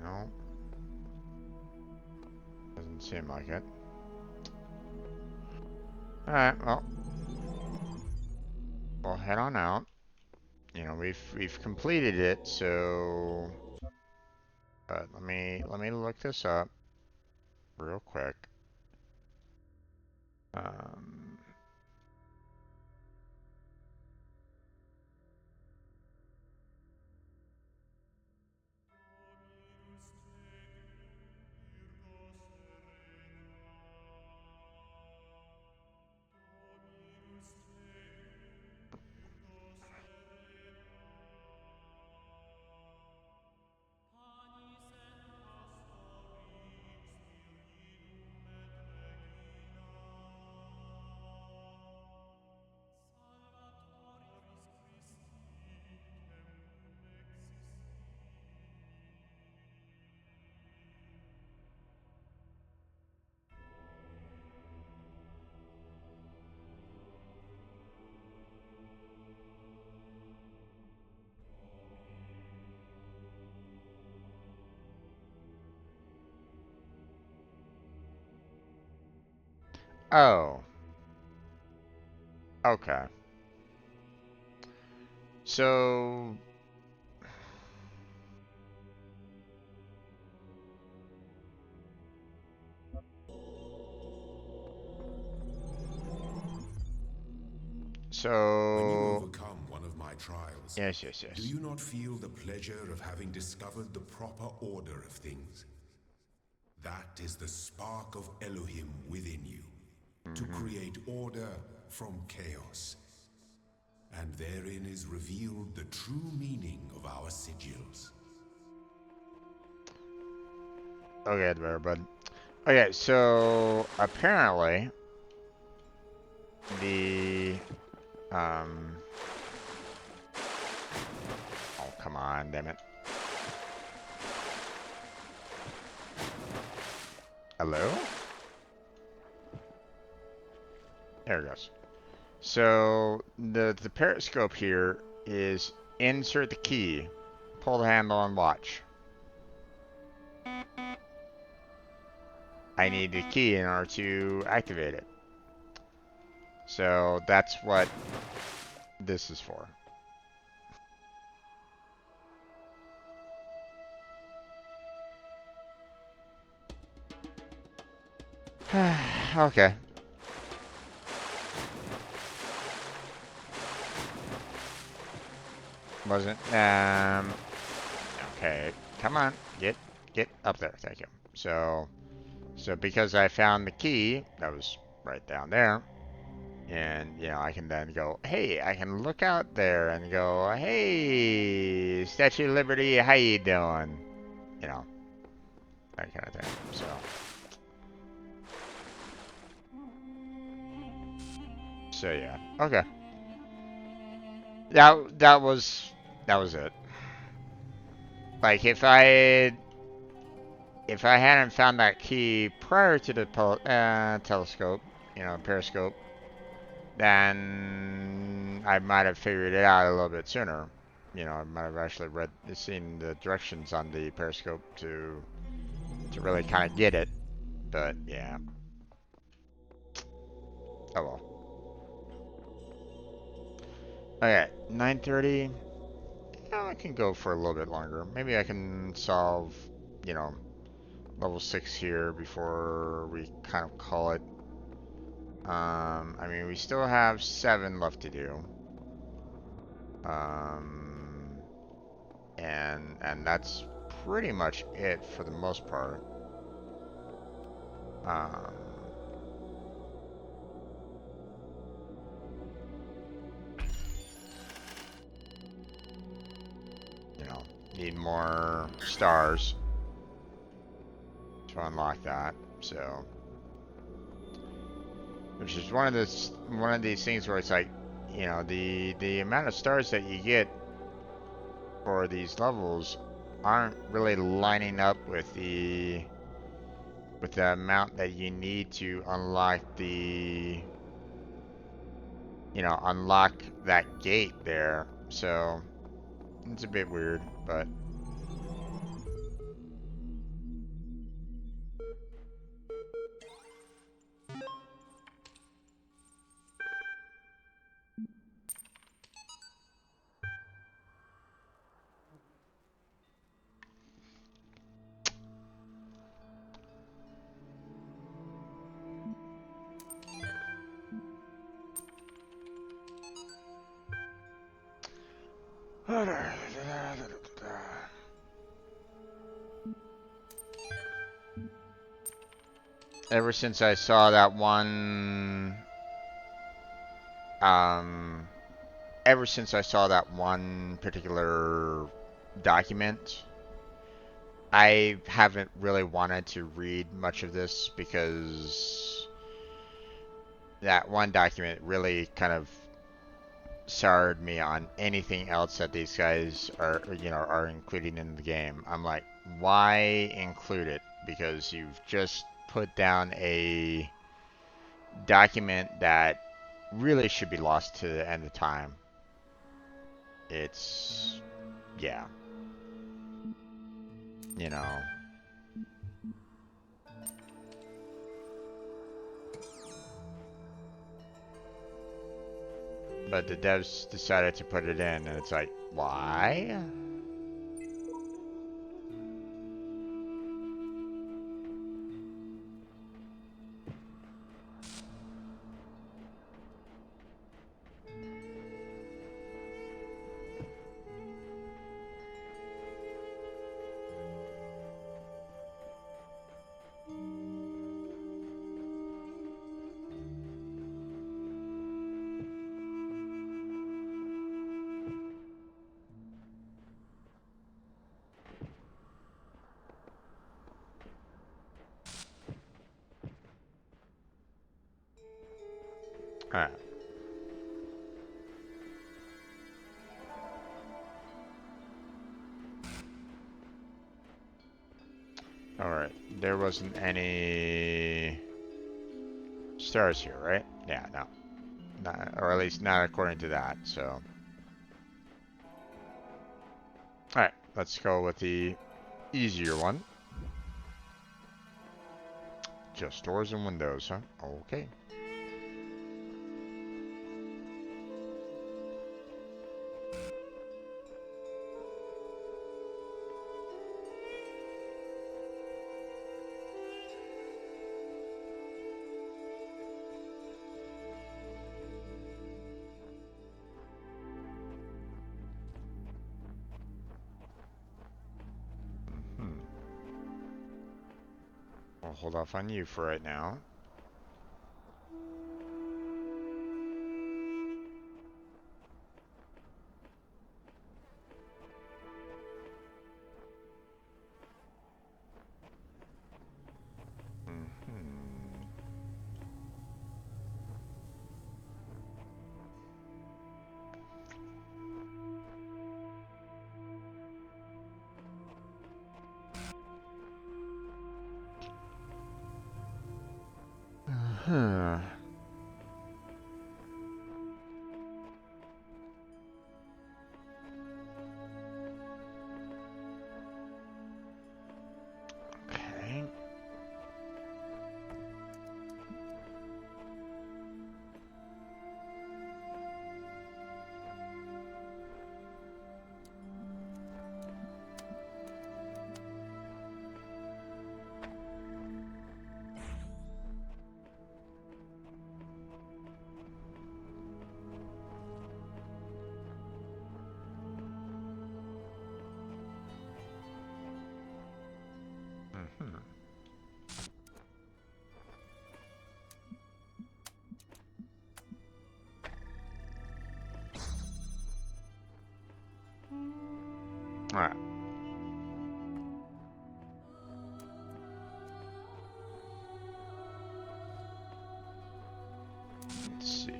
No, doesn't seem like it. All right, well, we'll head on out. We've completed it, so but let me look this up real quick. Um, Oh. Okay. So... When you So... overcome one of my trials, Yes, yes, do yes. you not feel the pleasure of having discovered the proper order of things? That is the spark of Elohim within you, to Mm-hmm. create order from chaos. And therein is revealed the true meaning of our sigils. Okay, there, bud. Okay, so apparently the oh, come on, damn it. Hello? There it goes. So the periscope here is insert the key, pull the handle, and watch. I need the key in order to activate it. So that's what this is for. Okay. Wasn't okay. Come on, get up there. Thank you. So because I found the key that was right down there, and you know I can then go, hey, I can look out there and go, hey, Statue of Liberty, how you doing? You know, that kind of thing. So yeah, okay. That was it. Like if I hadn't found that key prior to the telescope, you know, periscope, then I might have figured it out a little bit sooner. You know, I might have actually seen the directions on the periscope to really kind of get it. But yeah, oh well. Okay, 9:30. Yeah, I can go for a little bit longer. Maybe I can solve, you know, level 6 here before we kind of call it. I mean, we still have 7 left to do. Um, and that's pretty much it for the most part. Um, you know, need more stars to unlock that. So, which is one of these things where it's like, you know, the amount of stars that you get for these levels aren't really lining up with the amount that you need to unlock unlock that gate there. So it's a bit weird, but ever since I saw that one, um, ever since I saw that one particular document, I haven't really wanted to read much of this because that one document really kind of soured me on anything else that these guys are including in the game. I'm like, why include it? Because you've just put down a document that really should be lost to the end of time. It's yeah, you know. but the devs decided to put it in, and it's like, why? Alright. Alright, there wasn't any stars here, right? Yeah, no. Not, or at least not according to that, so. Alright, let's go with the easier one. Just doors and windows, huh? Okay. I'll hold off on you for right now. Huh. Okay. Alright. Let's see.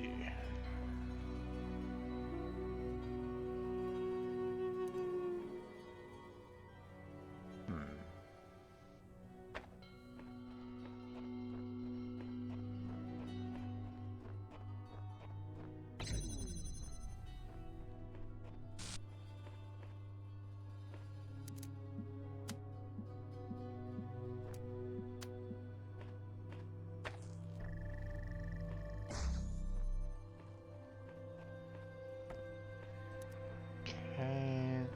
Okay.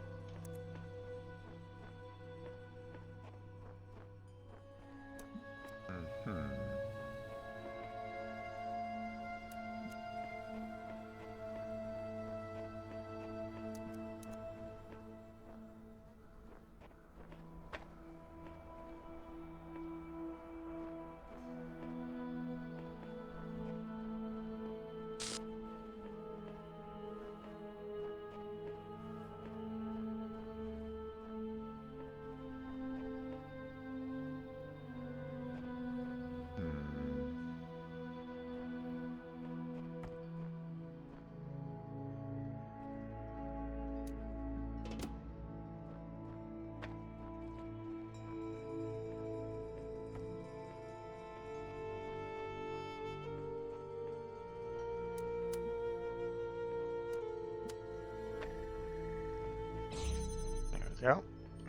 There we go.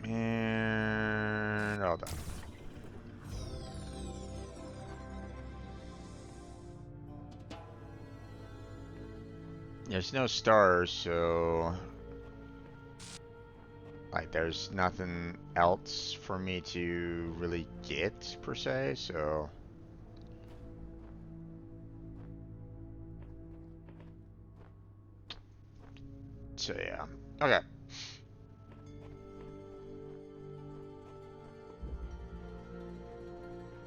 And all done. There's no stars, so like there's nothing else for me to really get per se, so yeah. Okay.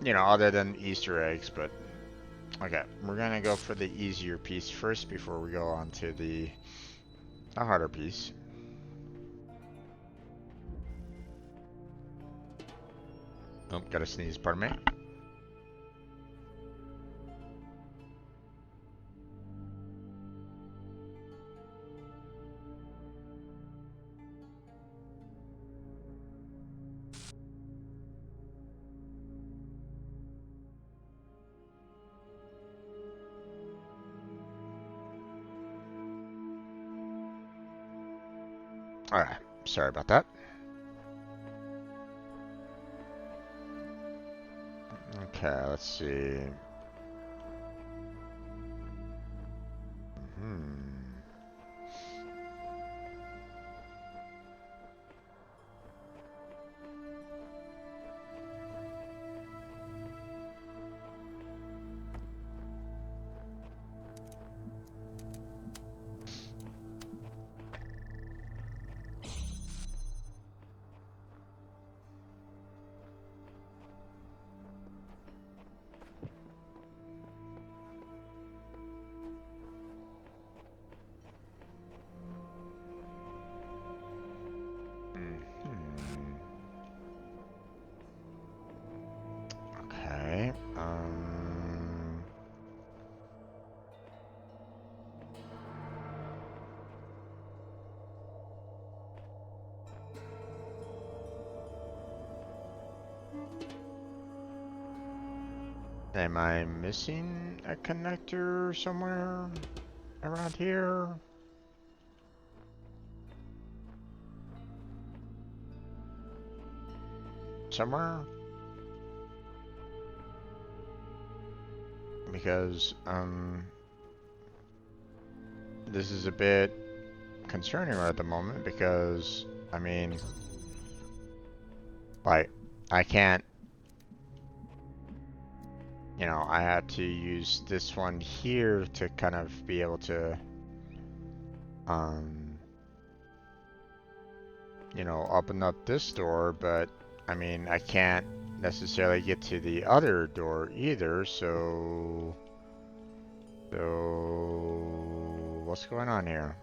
You know, other than Easter eggs, but okay. We're gonna go for the easier piece first before we go on to the harder piece. Oh, gotta sneeze, pardon me. Alright, sorry about that. Okay, let's see. Okay. Am I missing a connector somewhere around here? Somewhere? Because, this is a bit concerning right at the moment because, I mean, like, I can't, you know, I had to use this one here to kind of be able to, you know, open up this door, but, I mean, I can't necessarily get to the other door either, so what's going on here?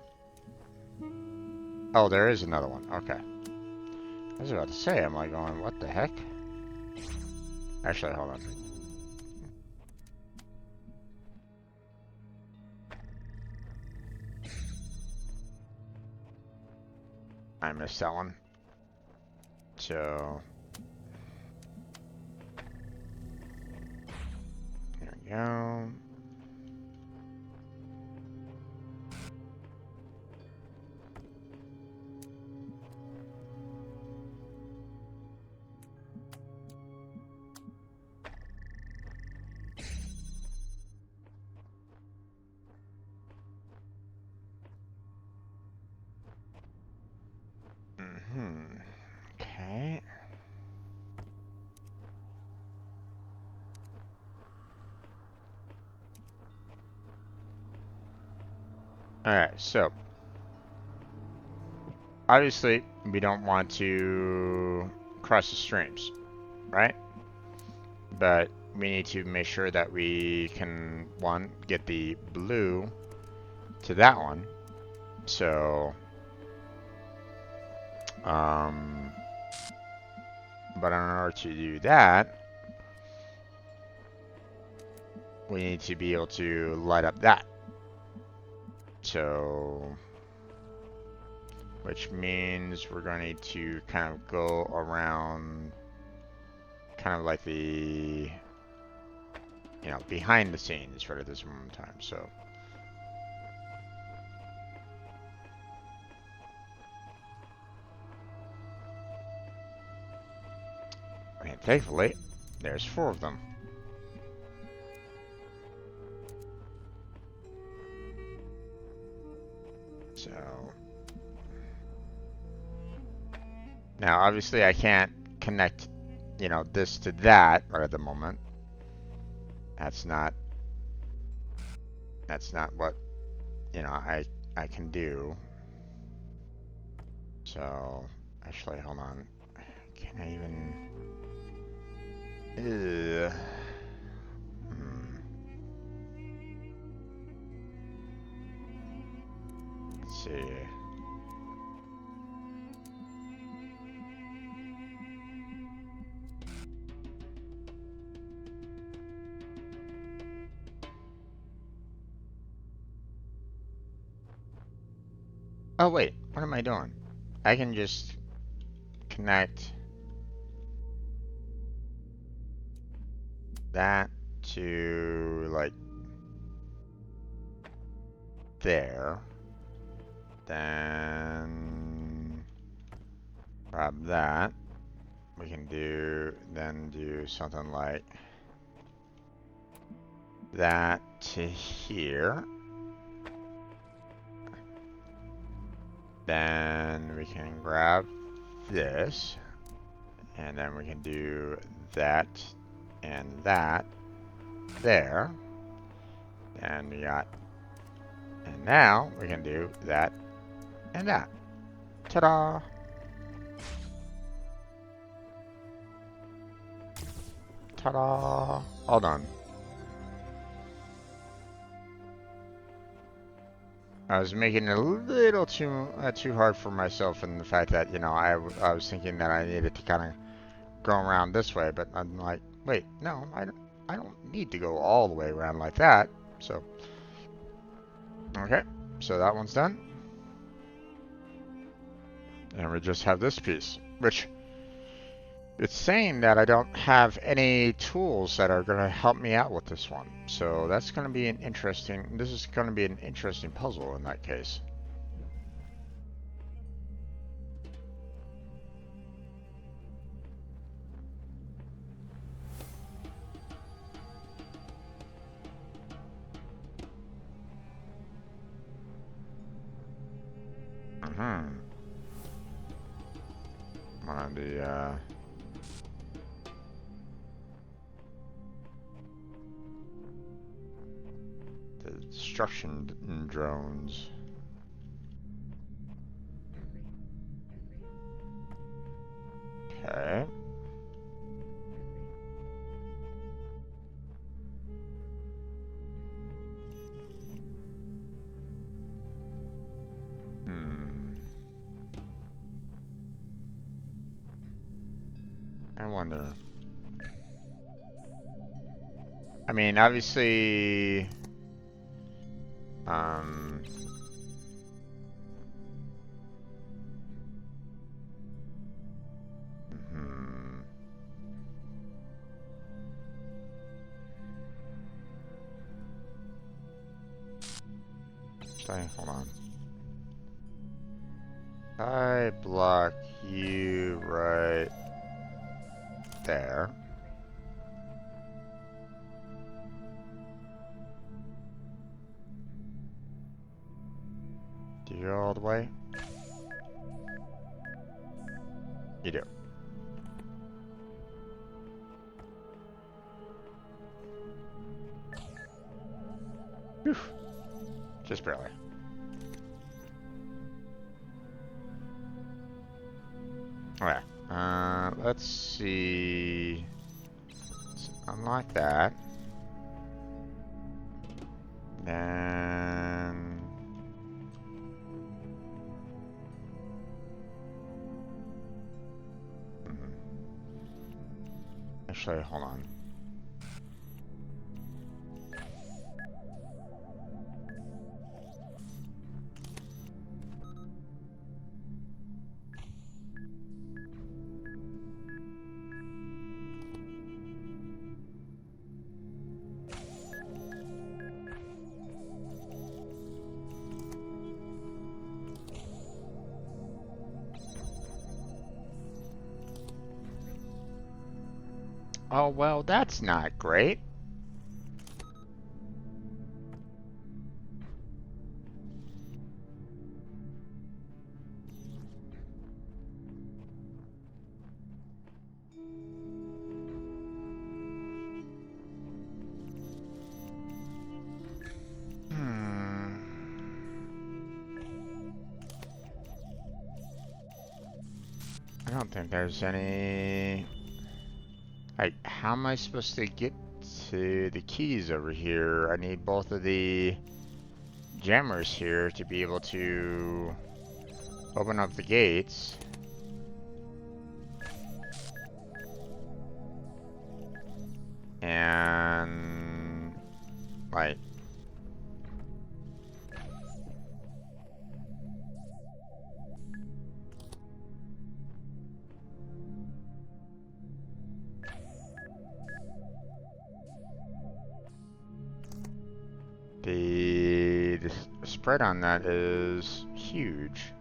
Oh, there is another one. Okay. I was about to say, am I going, what the heck? Actually, hold on. I missed that one. So, there we go. Okay. Alright, so obviously we don't want to cross the streams, right? But we need to make sure that we can, one, get the blue to that one. So, but in order to do that, we need to be able to light up that. So, which means we're going to need to kind of go around kind of like the, you know, behind the scenes right at this moment in time. So, and thankfully, there's 4 of them. Now, obviously, I can't connect, this to that right at the moment. That's not what, I can do. So, actually, hold on. Can I even? Ugh. Let's see. Oh wait, what am I doing? I can just connect that to like there. Then grab that. We can do something like that to here. Then we can grab this, and then we can do that and that there. And we got, and now we can do that and that. Ta-da! Ta-da! All done. I was making it a little too hard for myself in the fact that, I was thinking that I needed to kind of go around this way, but I'm like, wait, no, I don't need to go all the way around like that. So, okay, so that one's done. And we just have this piece, which it's saying that I don't have any tools that are going to help me out with this one. So that's going to be this is going to be an interesting puzzle in that case. One of the, destruction drones. Okay. I wonder. I mean, obviously, hold on. I block you right there. Do you go all the way? You do. Whew. Just barely. Okay. Let's see. Let's unlock that. Then actually, hold on. Oh, well, that's not great. I don't think there's any... Like, how am I supposed to get to the keys over here? I need both of the jammers here to be able to open up the gates. And... like... The spread on that is huge.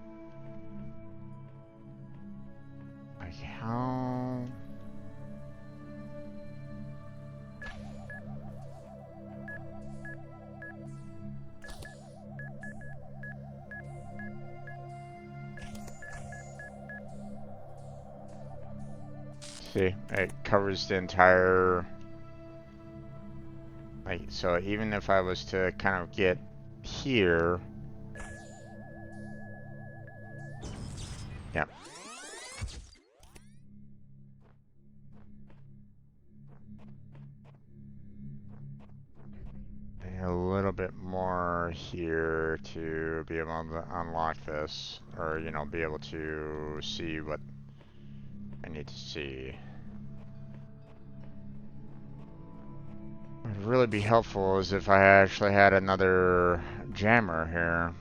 Like how... See, it covers the entire... Like, so even if I was to kind of get here... Yep. A little bit more here to be able to unlock this, or, you know, be able to see what I need to see. What would really be helpful is if I actually had another jammer here.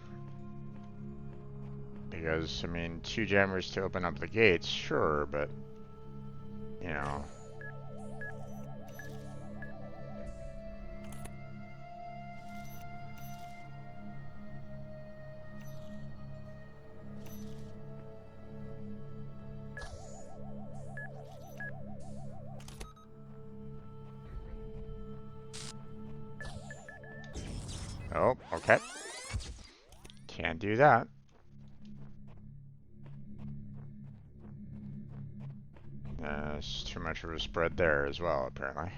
Because, I mean, 2 jammers to open up the gates, sure, but, you know. Oh, okay. Can't do that. There's too much of a spread there as well, apparently.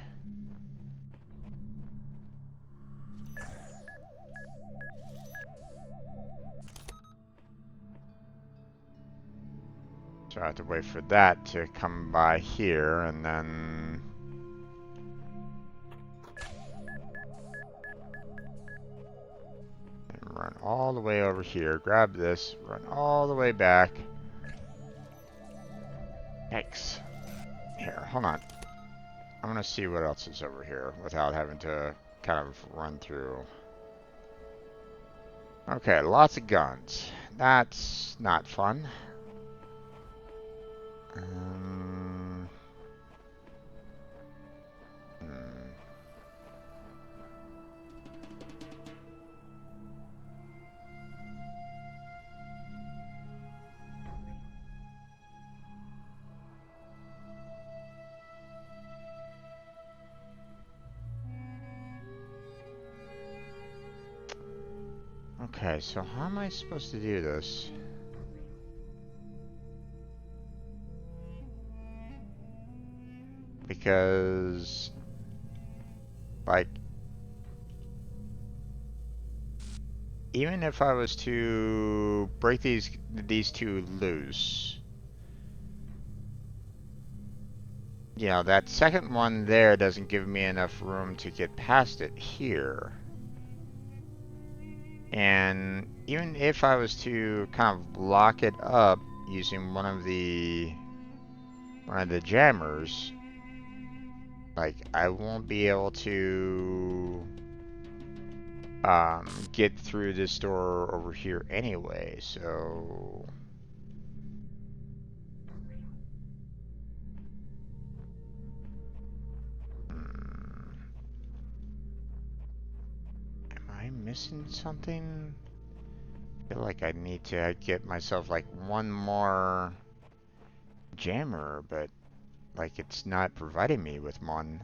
So I have to wait for that to come by here, and then... and run all the way over here, grab this, run all the way back. Yikes. Here, hold on. I'm gonna see what else is over here without having to kind of run through. Okay, lots of guns. That's not fun. Hmm. Okay, so how am I supposed to do this? Because, like, even if I was to break these 2 loose, you know, that second one there doesn't give me enough room to get past it here. And even if I was to kind of lock it up using one of the jammers, like, I won't be able to get through this door over here anyway, so... Am I missing something? I feel like I need to get myself like one more jammer, but like it's not providing me with one.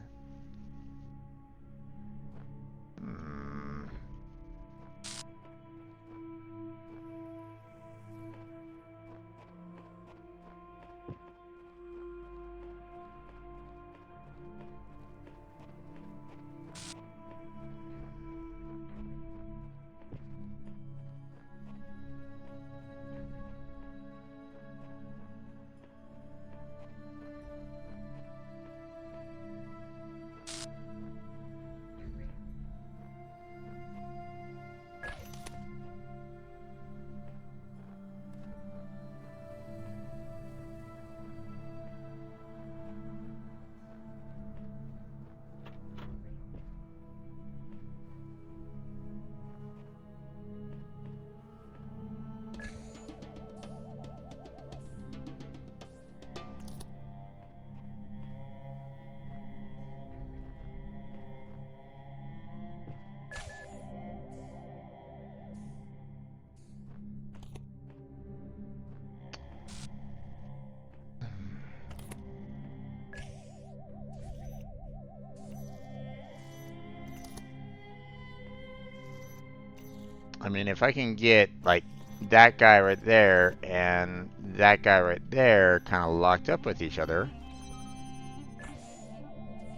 I mean, if I can get, like, that guy right there and that guy right there kind of locked up with each other,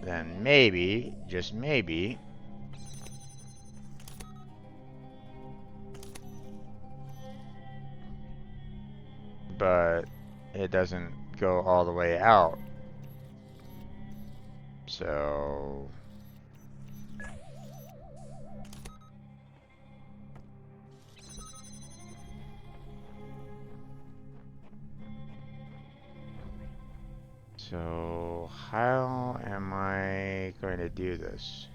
then maybe, just maybe, but it doesn't go all the way out. So... So, how am I going to do this?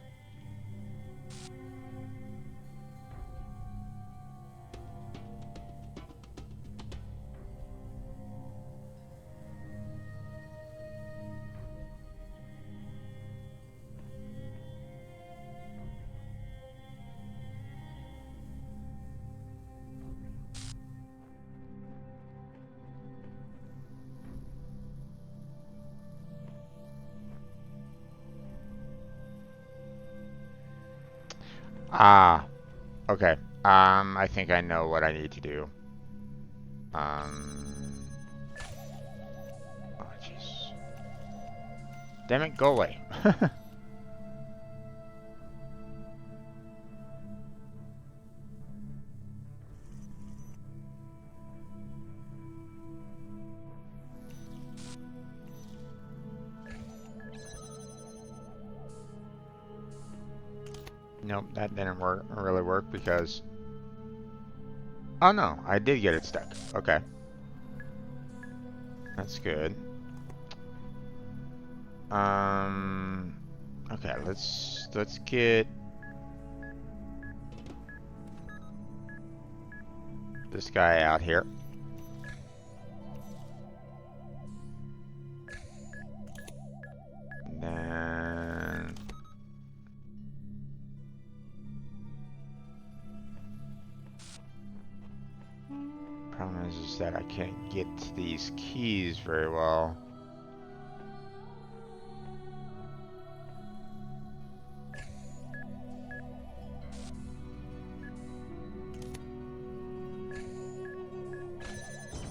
Ah, okay. I think I know what I need to do. Oh, jeez. Damn it, go away. Nope, that didn't really work because... Oh no, I did get it stuck. Okay. That's good. Okay, let's get this guy out here. And then problem is that I can't get to these keys very well.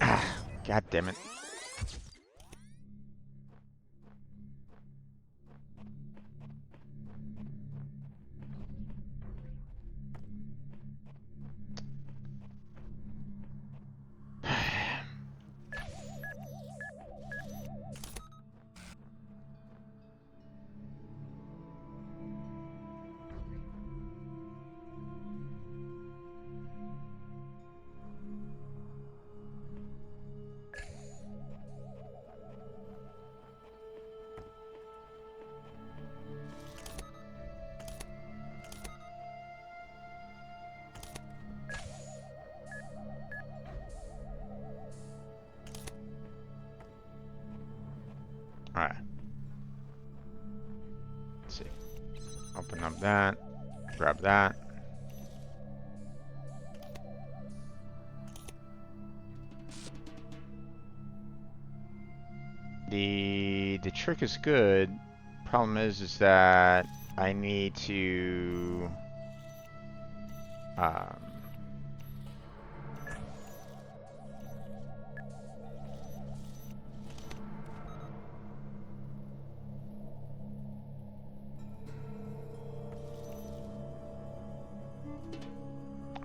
Ah, God damn it. Alright. Let's see. Open up that. Grab that. The trick is good. Problem is that I need to um,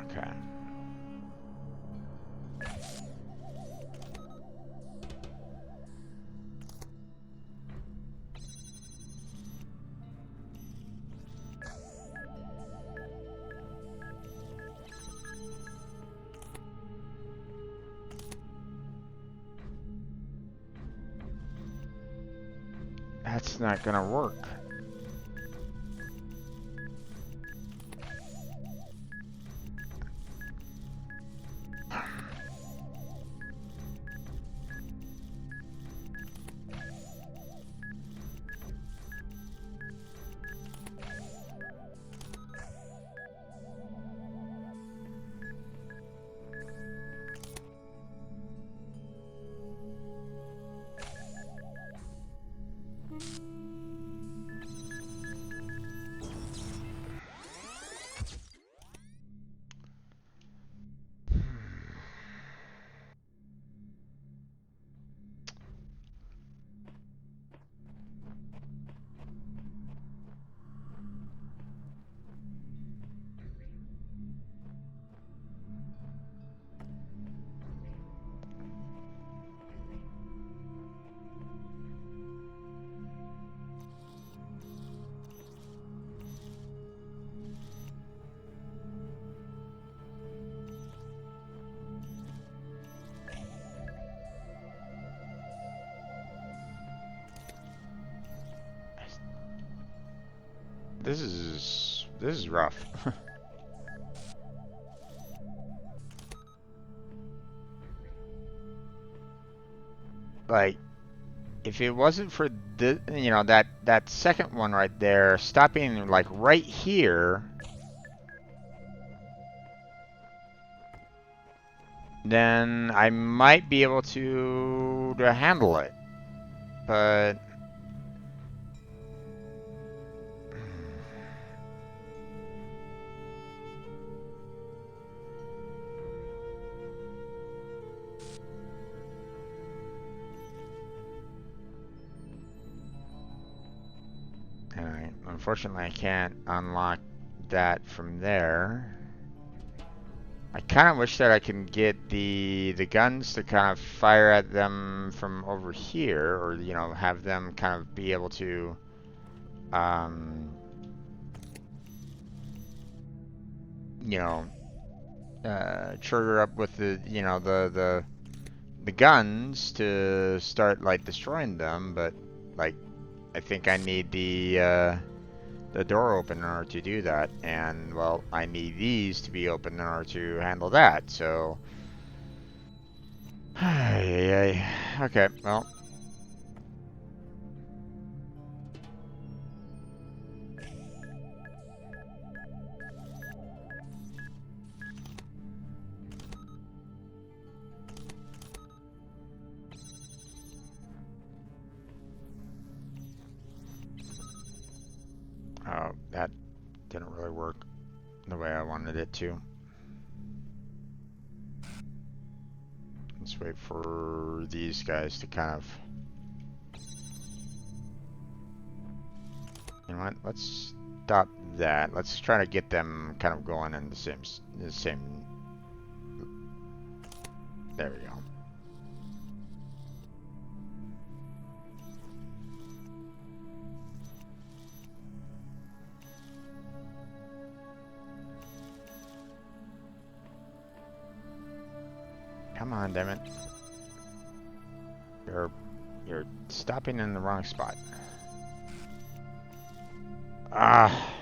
okay. That's not gonna work. This is rough. Like, if it wasn't for the, you know, that second one right there, stopping like right here, then I might be able to handle it. But unfortunately, I can't unlock that from there. I kind of wish that I can get the guns to kind of fire at them from over here, or you know, have them kind of be able to, you know, trigger up with the, you know, the guns to start like destroying them. But like, I think I need the door open in order to do that, and well, I need these to be open in order to handle that. So, okay, well. Oh, that didn't really work the way I wanted it to. Let's wait for these guys to kind of... You know what? Let's stop that. Let's try to get them kind of going in the same... There we go. Come on, damn it. You're stopping in the wrong spot. Ah.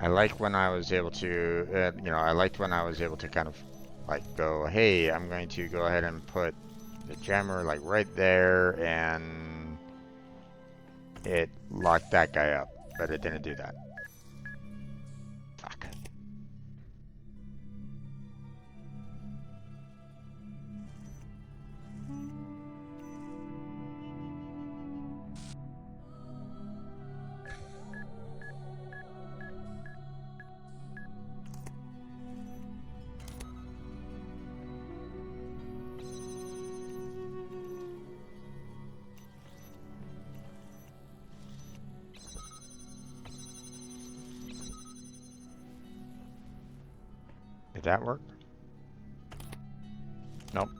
I like when I was able to, you know, I liked when I was able to kind of like go, hey, I'm going to go ahead and put the jammer like right there, and it locked that guy up, but it didn't do that. Fuck. Did that work? Nope.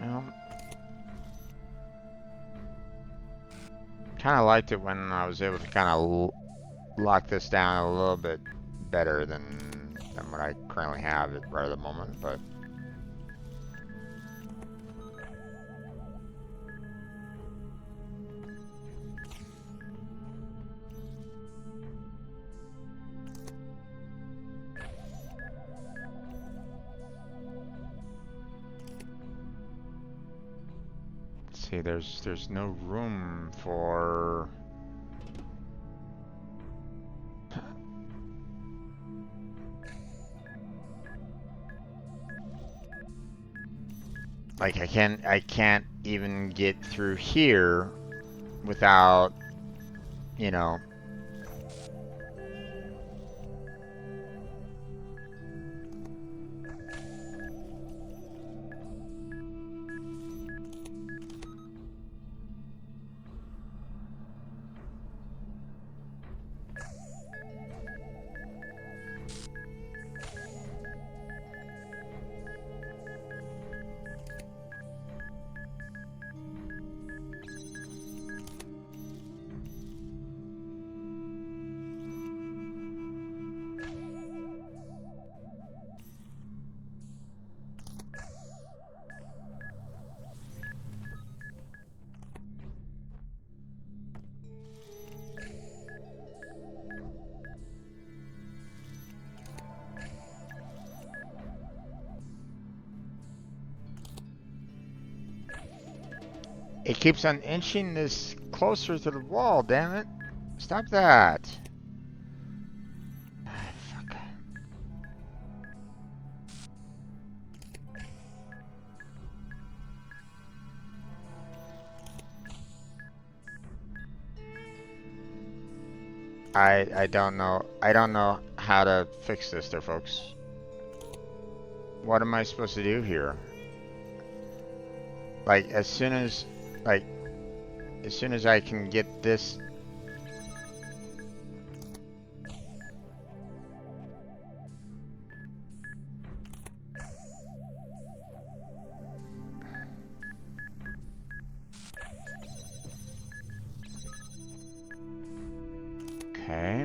Well, kind of liked it when I was able to kind of lock this down a little bit better than what I currently have right at the moment, but let's see, there's no room for... Like, I can't even get through here without, you know... It keeps on inching this closer to the wall, damn it. Stop that. Ah, fuck. I don't know. I don't know how to fix this there, folks. What am I supposed to do here? Like, as soon as I can get this. Okay.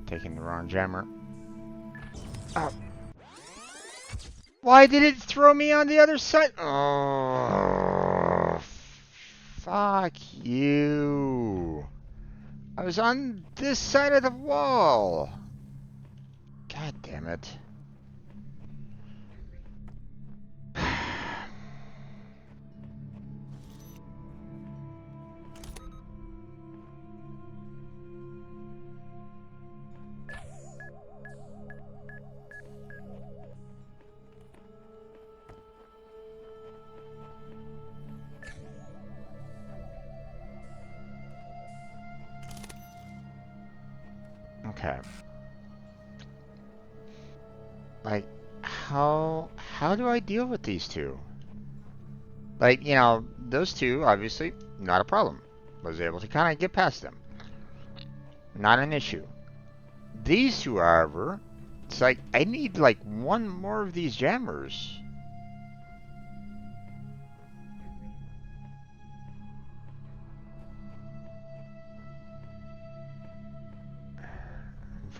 Taking the wrong jammer. Oh. Why did it throw me on the other side? Oh, fuck you. I was on this side of the wall. God damn it. Okay. Like, how do I deal with these two? Like, you know, those two, obviously, not a problem. Was able to kind of get past them. Not an issue. These two, however, it's like, I need like one more of these jammers.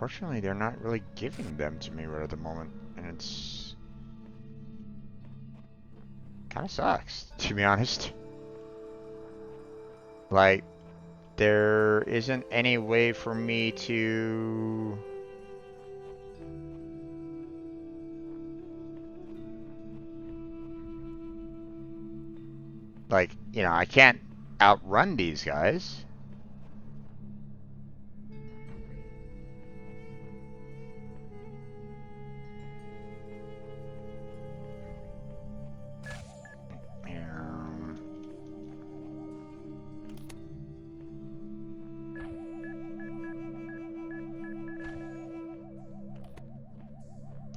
Unfortunately, they're not really giving them to me right at the moment, and it's kind of sucks, to be honest. Like, there isn't any way for me to... Like, you know, I can't outrun these guys.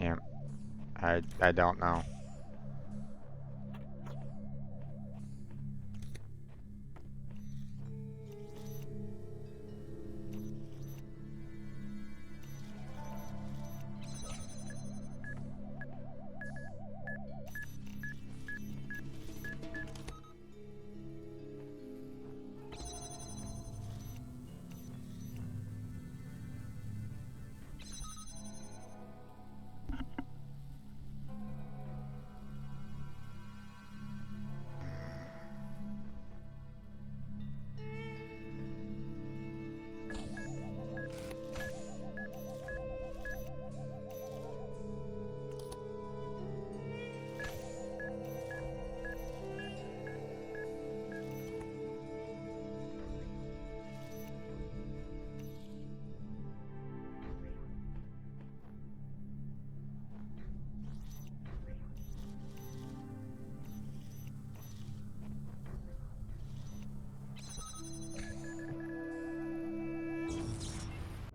Yeah, I don't know.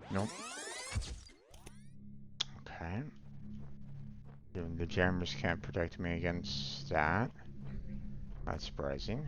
Nope. Okay. Even the jammers can't protect me against that. Not surprising.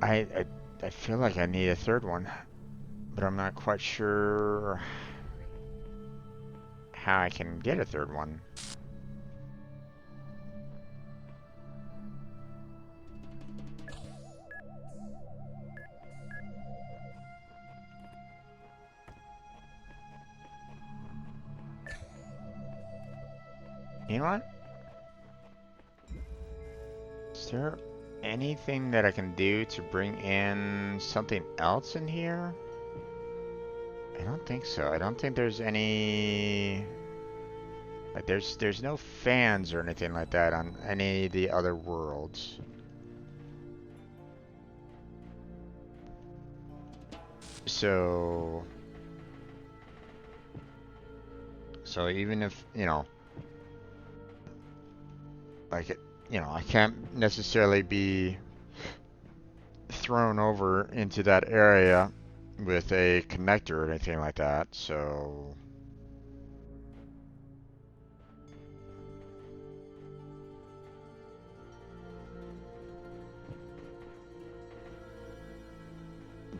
I I feel like I need a third one, but I'm not quite sure how I can get a third one. You know what? Is there anything that I can do to bring in something else in here? I don't think so. I don't think there's any... Like, there's no fans or anything like that on any of the other worlds. So... So even if, you know... Like, you know, I can't necessarily be thrown over into that area with a connector or anything like that, so...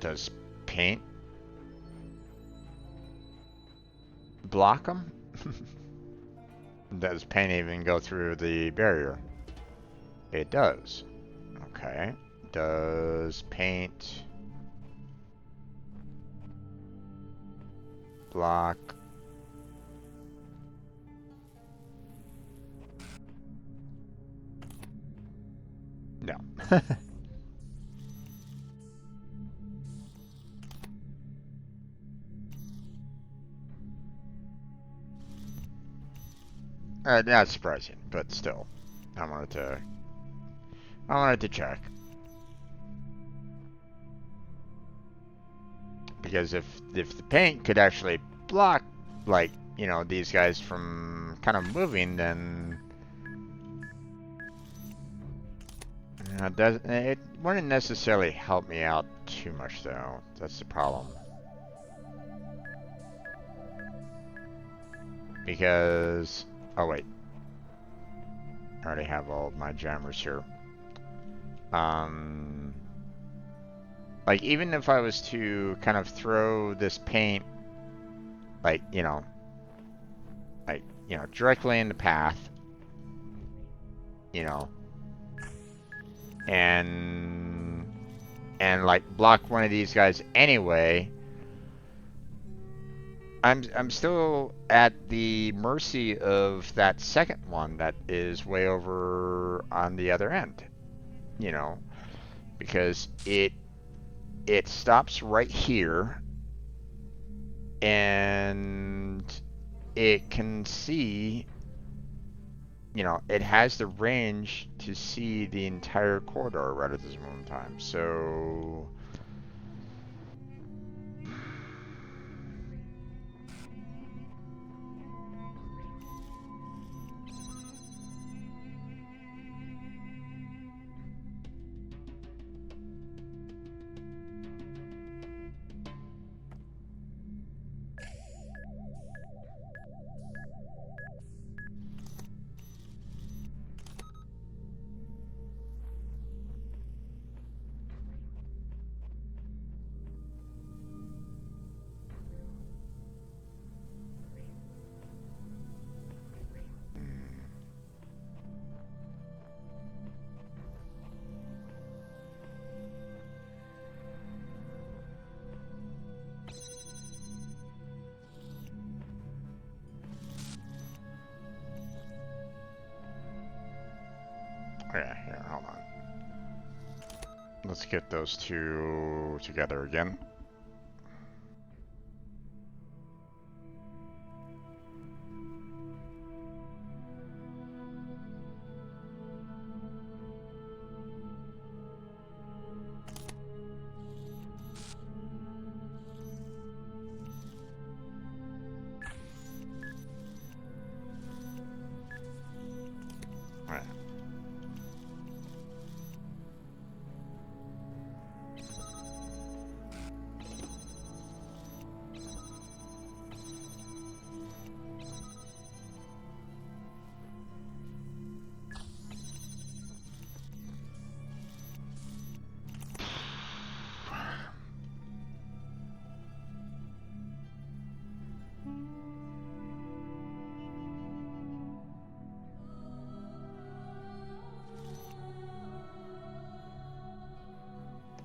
Does paint block them? Does paint even go through the barrier? It does. Okay. Does paint block? No. Not surprising, but still, I wanted to check, because if the paint could actually block, like, you know, these guys from kind of moving, then it wouldn't necessarily help me out too much, though. That's the problem. Because, oh wait, I already have all of my jammers here. Like, even if I was to kind of throw this paint, like, you know, directly in the path, you know, and like block one of these guys anyway, I'm still at the mercy of that second one that is way over on the other end, you know, because it stops right here, and it can see, you know, it has the range to see the entire corridor right at this moment in time. So yeah, here, hold on. Let's get those two together again. Alright.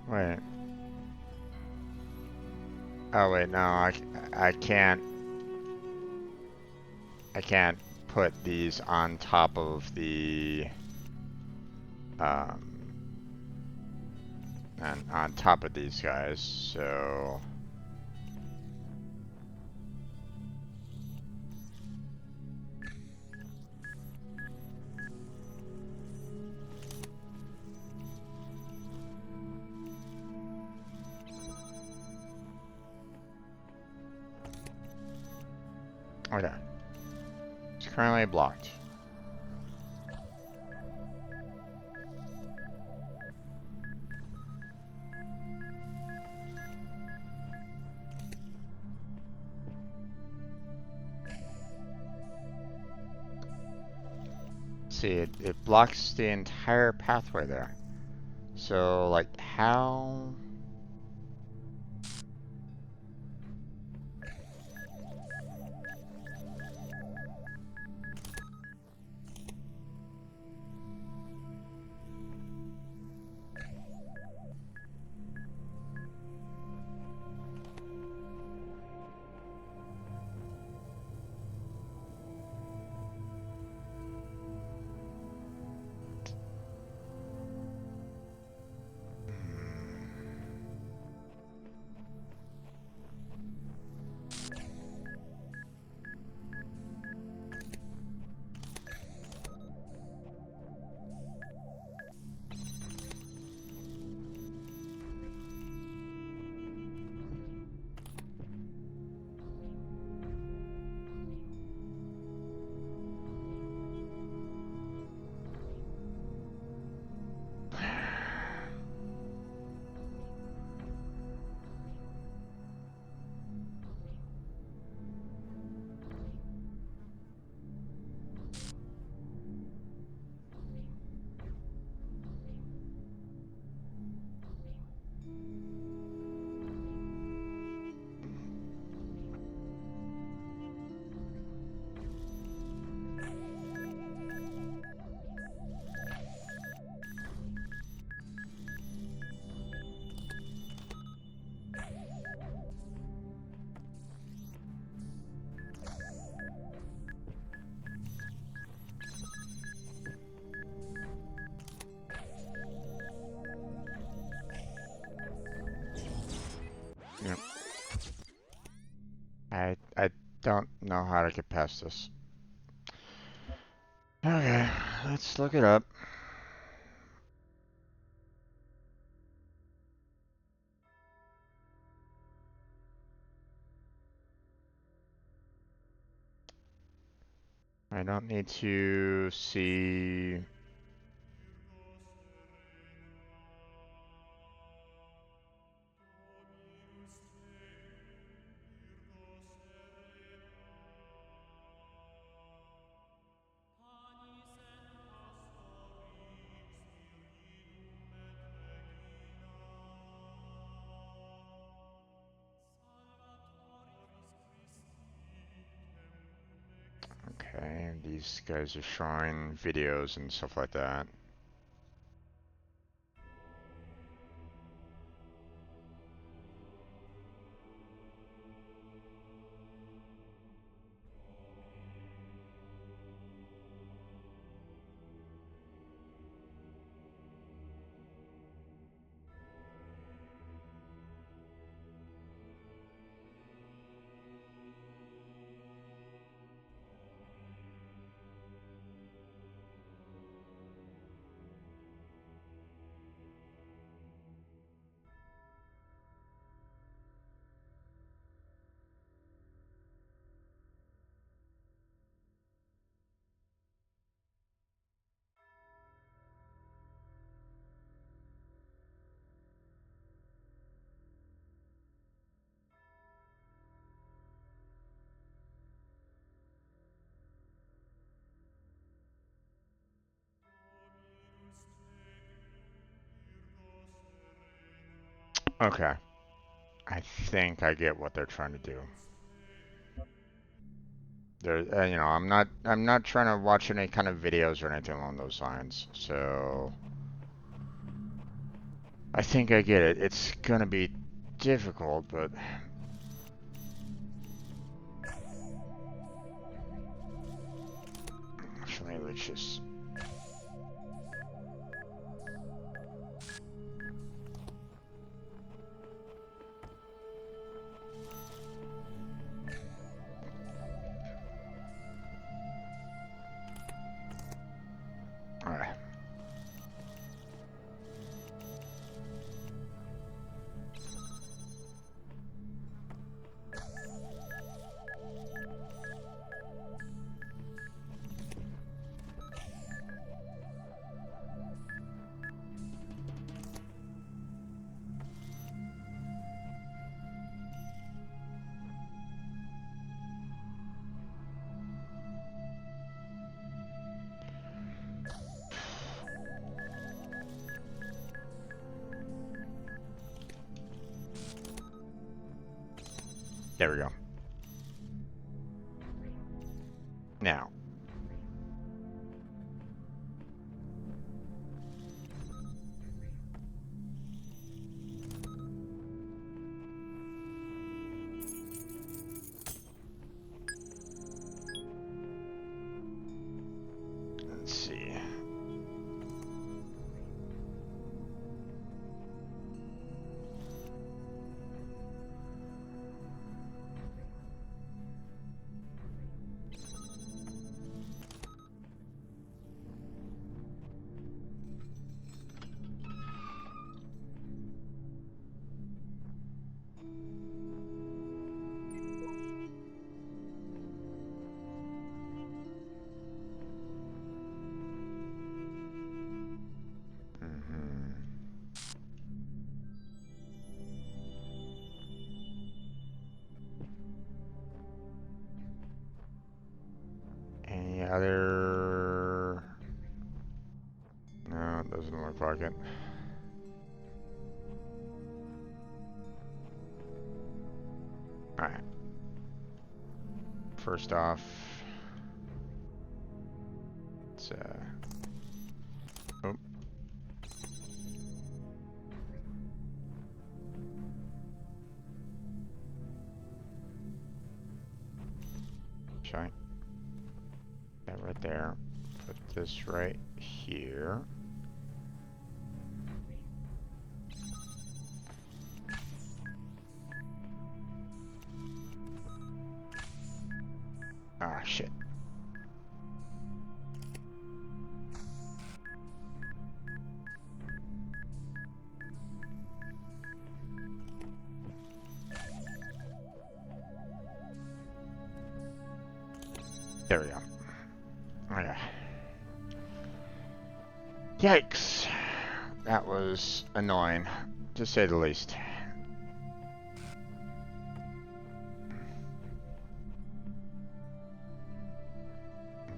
Wait. Oh wait, no, I can't. I can't put these on top of the um on top of these guys. So okay, it's currently blocked. See, it blocks the entire pathway there. So, like, how? Yep. I don't know how to get past this. Okay, let's look it up. I don't need to see. Okay, these guys are showing videos and stuff like that. Okay, I think I get what they're trying to do. You know, I'm not trying to watch any kind of videos or anything along those lines. So, I think I get it. It's gonna be difficult, but actually, let's just. All right. There we go. Now. Let's see. Any other? No, it doesn't look like it. All right. First off, it's oh. Shine. That right there. Put this right here. Ah, shit. There we go. Okay. Yikes. That was annoying, to say the least.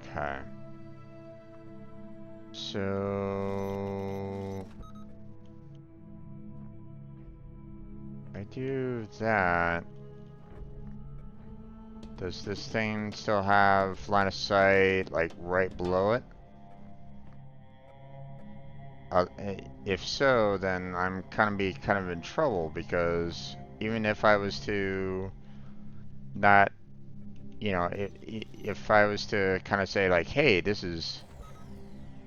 Okay. So I do that. Does this thing still have line of sight, like, right below it? If so, then I'm kind of in trouble, because even if I was to not, you know, if I was to kind of say like, hey, this is,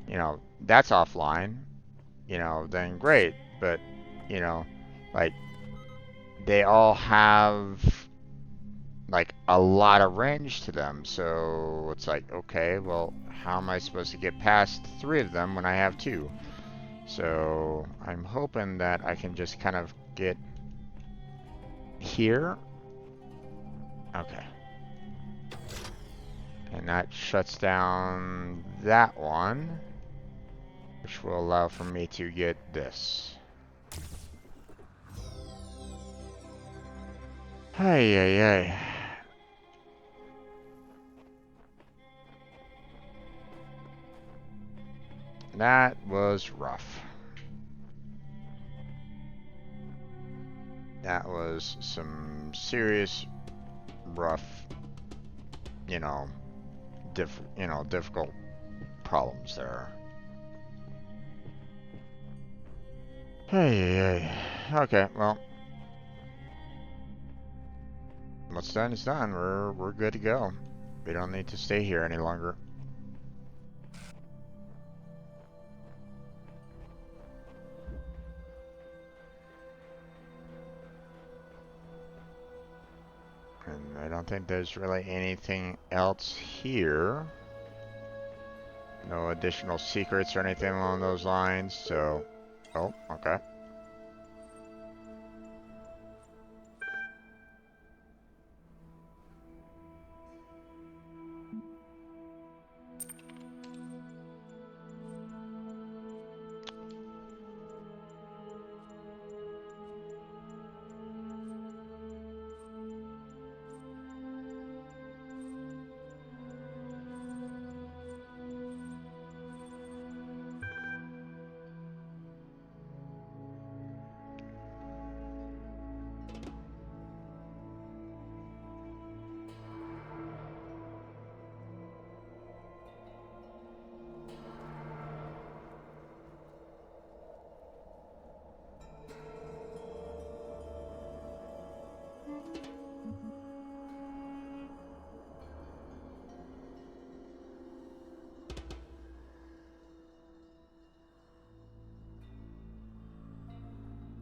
you know, that's offline, you know, then great. But, you know, like, they all have like a lot of range to them, so it's like, okay, well, how am I supposed to get past 3 of them when I have 2? So I'm hoping that I can just kind of get here. Okay. And that shuts down that one, which will allow for me to get this. Hey, hey, hey. That was rough. That was some serious rough, you know, difficult problems there. Hey. Okay, well, what's done is done. We're good to go. We don't need to stay here any longer. And I don't think there's really anything else here. No additional secrets or anything along those lines, so... Oh, okay.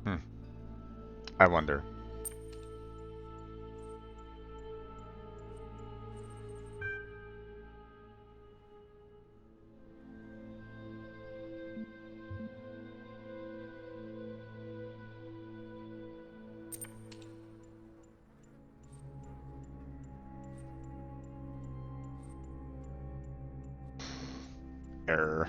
Hmm. I wonder. Error.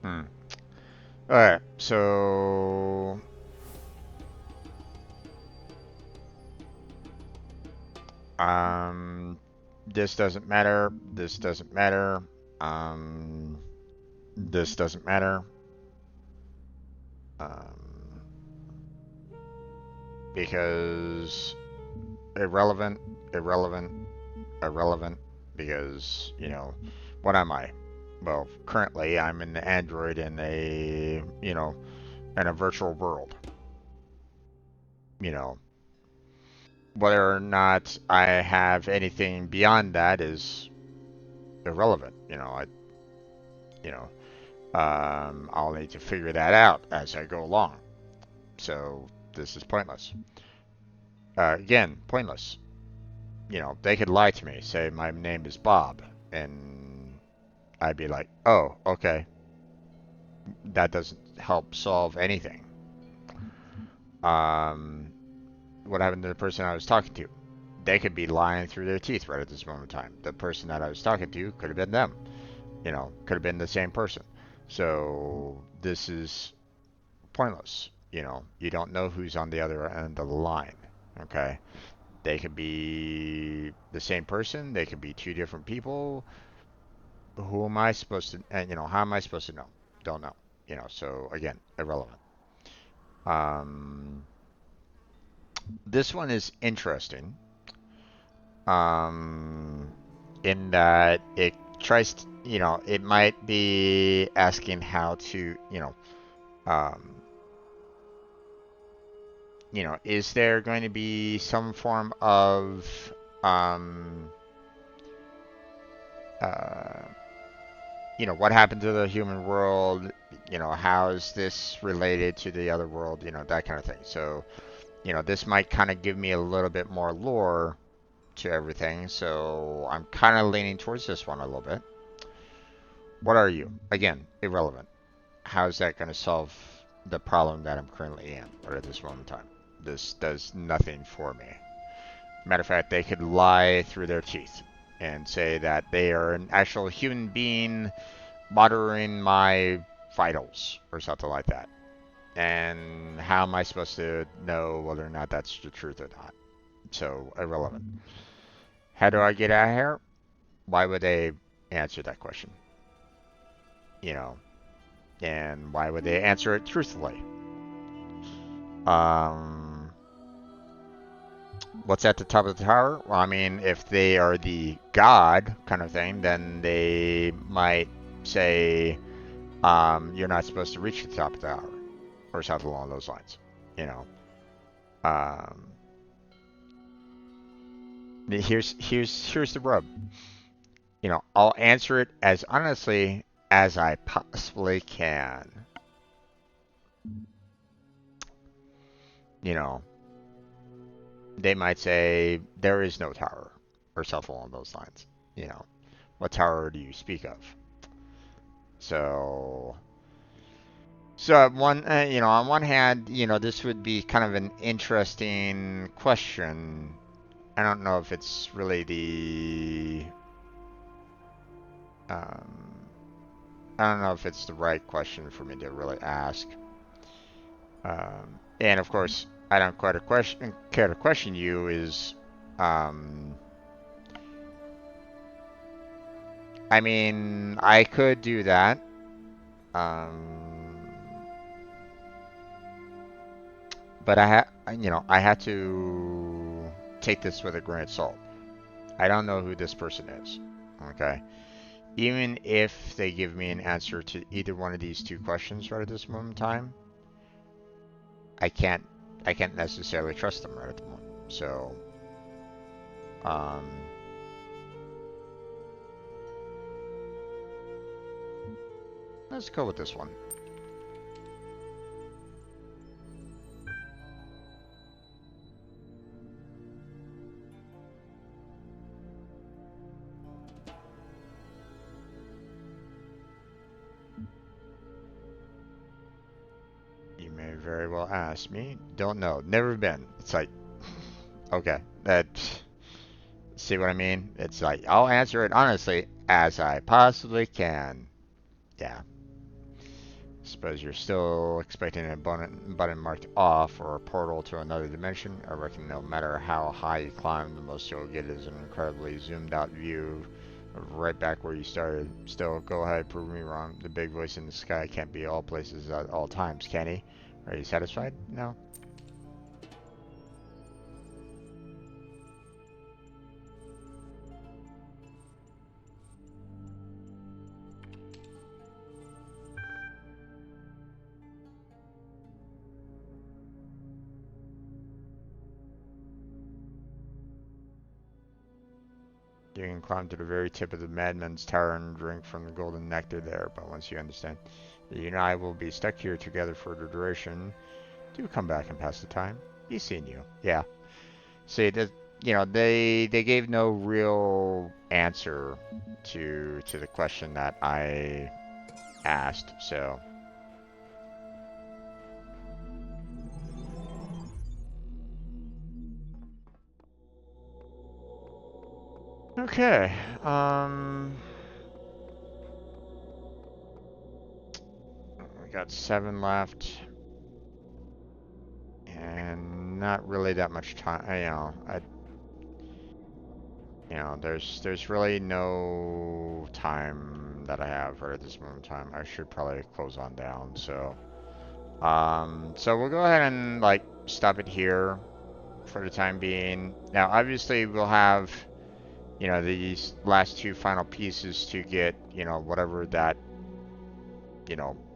Hmm. Alright, so... This doesn't matter. This doesn't matter. Um... This doesn't matter. Um... Because... Irrelevant, irrelevant, irrelevant, because, you know, what am I? Well, currently I'm an android in a, you know, in a virtual world. You know, whether or not I have anything beyond that is irrelevant. You know, I'll need to figure that out as I go along. So this is pointless. Again, pointless. You know, they could lie to me, say my name is Bob, and I'd be like, oh, okay. That doesn't help solve anything. What happened to the person I was talking to? they could be lying through their teeth right at this moment in time. The person that I was talking to could have been them. Could have been the same person. So this is pointless. You don't know who's on the other end of the line. Okay? They could be the same person. They could be two different people. Who am I supposed to, and how am I supposed to know? Don't know. So again, irrelevant. Um, this one is interesting. Um, in that it tries to, it might be asking how to, um, is there going to be some form of, um, uh, what happened to the human world? How is this related to the other world? That kind of thing. So, this might kind of give me a little bit more lore to everything. So I'm kind of leaning towards this one a little bit. What are you? Again, irrelevant. How is that going to solve the problem that I'm currently in, or at this moment in time? This does nothing for me. Matter of fact, they could lie through their teeth and say that they are an actual human being monitoring my vitals or something like that. And how am I supposed to know whether or not that's the truth or not? So, irrelevant. How do I get out of here? Why would they answer that question? You know, and why would they answer it truthfully? Um, what's at the top of the tower? Well, I mean, if they are the god kind of thing, then they might say, you're not supposed to reach the top of the tower, or something along those lines. You know, um, here's the rub. I'll answer it as honestly as I possibly can. You know, they might say there is no tower, or something along those lines. What tower do you speak of? So, on one hand, this would be kind of an interesting question. I don't know if it's really um, I don't know if it's the right question for me to really ask. And of course, I don't quite care to question you is, um, I mean, I could do that. Um, but I had to take this with a grain of salt. I don't know who this person is. Okay. Even if they give me an answer to either one of these two questions right at this moment in time, I can't necessarily trust them right at the moment. So, um, let's go with this one. You may very well ask me. Don't know. Never been. It's like, okay, that. See what I mean? It's like I'll answer it honestly as I possibly can. Yeah. Suppose you're still expecting a button marked off or a portal to another dimension. I reckon no matter how high you climb, the most you'll get is an incredibly zoomed out view of right back where you started. Still, go ahead, prove me wrong. The big voice in the sky can't be all places at all times, can he? Are you satisfied? No? You can climb to the very tip of the Madman's Tower and drink from the golden nectar there, but once you understand that you and I will be stuck here together for the duration, do come back and pass the time. Be seeing you. Yeah. See, that they gave no real answer to the question that I asked, so Okay. We got 7 left. And not really that much time, there's really no time that I have right at this moment in time. I should probably close on down, so we'll go ahead and like stop it here for the time being. Now, obviously, we'll have, these last 2 final pieces to get, whatever that,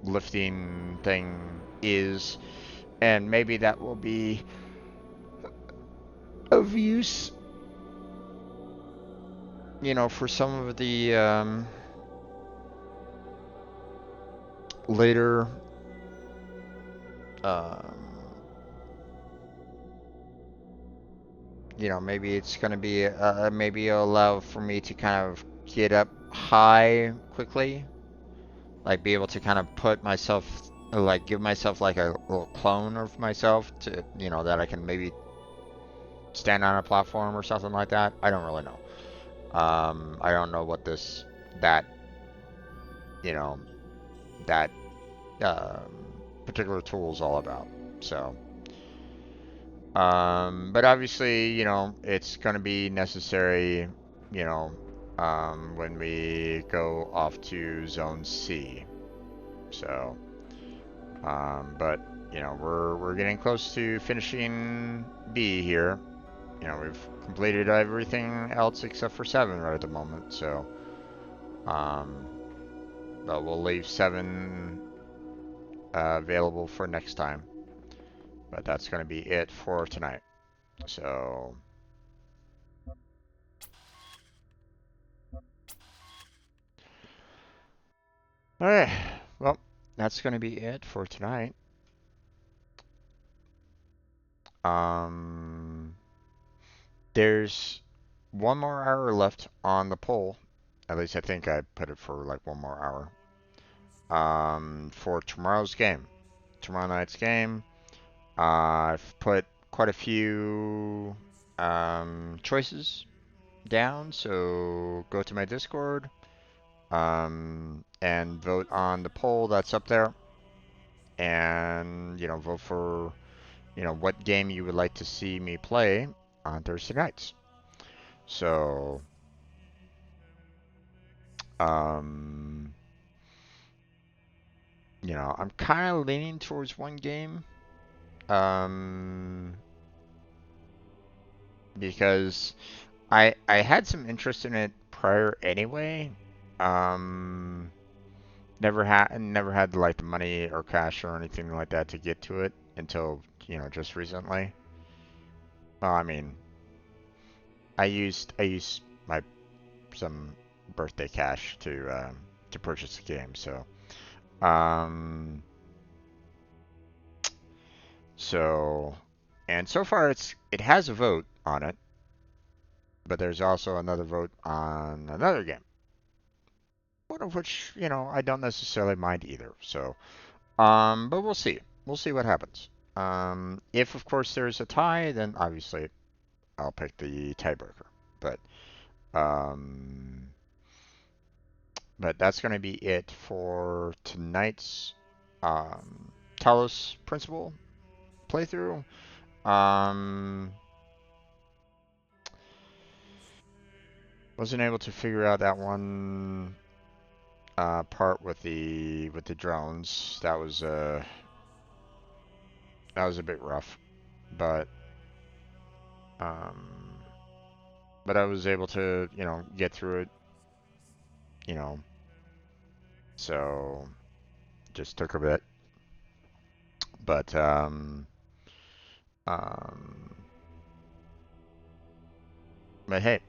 lifting thing is, and maybe that will be of use, for some of the later um, maybe it's going to be maybe it'll allow for me to kind of get up high quickly, like be able to kind of put myself, like give myself like a little clone of myself to, that I can maybe stand on a platform or something like that. I don't really know. I don't know what that, you know, that particular tool is all about. So, but obviously, it's going to be necessary, you know, when we go off to Zone C. So, but we're getting close to finishing B here. We've completed everything else except for 7 right at the moment. So, um, but we'll leave 7 available for next time. But that's going to be it for tonight. So, alright, well, that's going to be it for tonight. There's 1 more hour left on the poll. At least I think I put it for like 1 more hour. For tomorrow's game. Tomorrow night's game. I've put quite a few choices down, so go to my Discord and vote on the poll that's up there, and vote for what game you would like to see me play on Thursday nights. So I'm kind of leaning towards one game because I had some interest in it prior anyway. Um, never had like the money or cash or anything like that to get to it until just recently. Well, I mean, I used my some birthday cash to purchase the game. Um, so and so far it has a vote on it, but there's also another vote on another game. One of which, I don't necessarily mind either. So, but we'll see. We'll see what happens. If of course there's a tie, then obviously I'll pick the tiebreaker. But, um, but that's going to be it for tonight's Talos Principle playthrough. Wasn't able to figure out that one part with the drones. That was a bit rough, but um, but I was able to get through it. You know, so just took a bit, but um, but hey,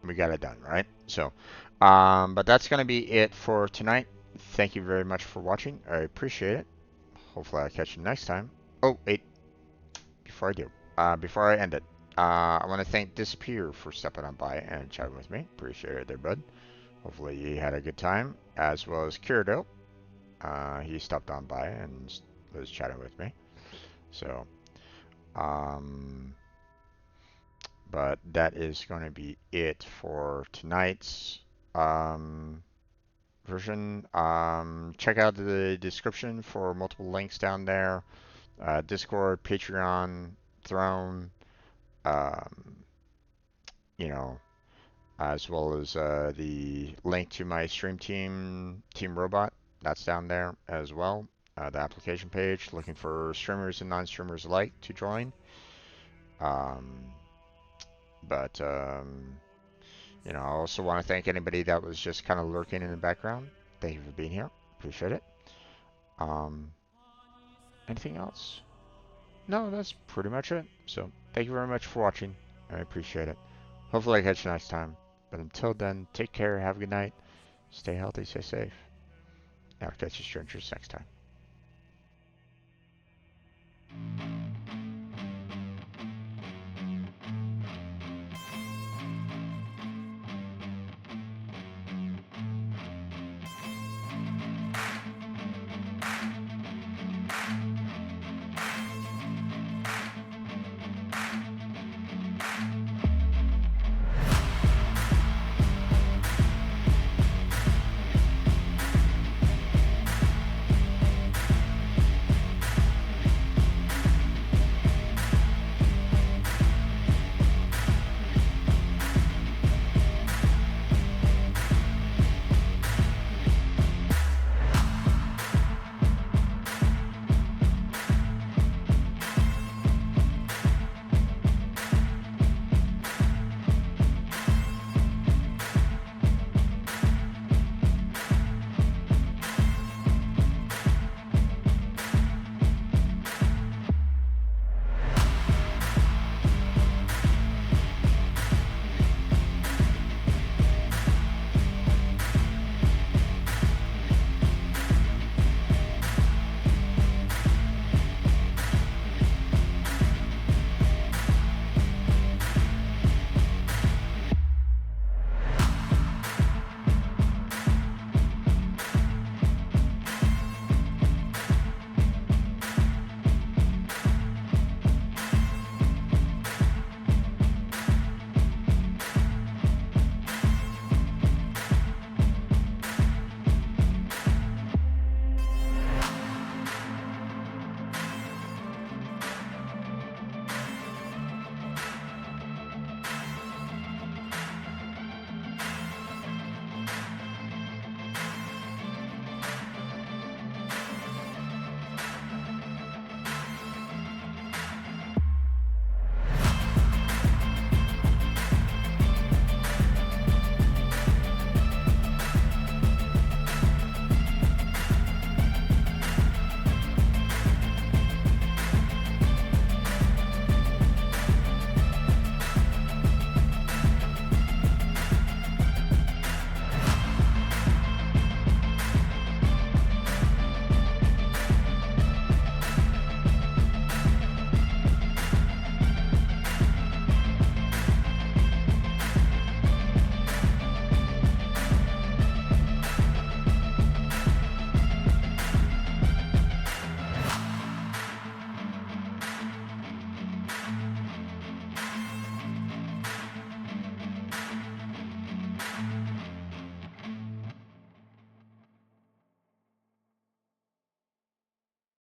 we got it done, right? So, but that's gonna be it for tonight. Thank you very much for watching. I appreciate it. Hopefully, I'll catch you next time. Oh, wait, before I end it, I want to thank Disappear for stepping on by and chatting with me. Appreciate it there, bud. Hopefully, you had a good time, as well as Kirito. He stopped on by and was chatting with me. So, um, But that is going to be it for tonight's um, version. Check out the description for multiple links down there. Discord, Patreon, Throne, um, you know, as well as the link to my stream team, Team Robot. That's down there as well. The application page, looking for streamers and non-streamers alike to join. Um, but I also want to thank anybody that was just kind of lurking in the background. Thank you for being here. Appreciate it. Um, Anything else? No, that's pretty much it. So thank you very much for watching. I appreciate it. Hopefully I catch you next time. But until then, take care, have a good night, stay healthy, stay safe. And I'll catch you strangers next time.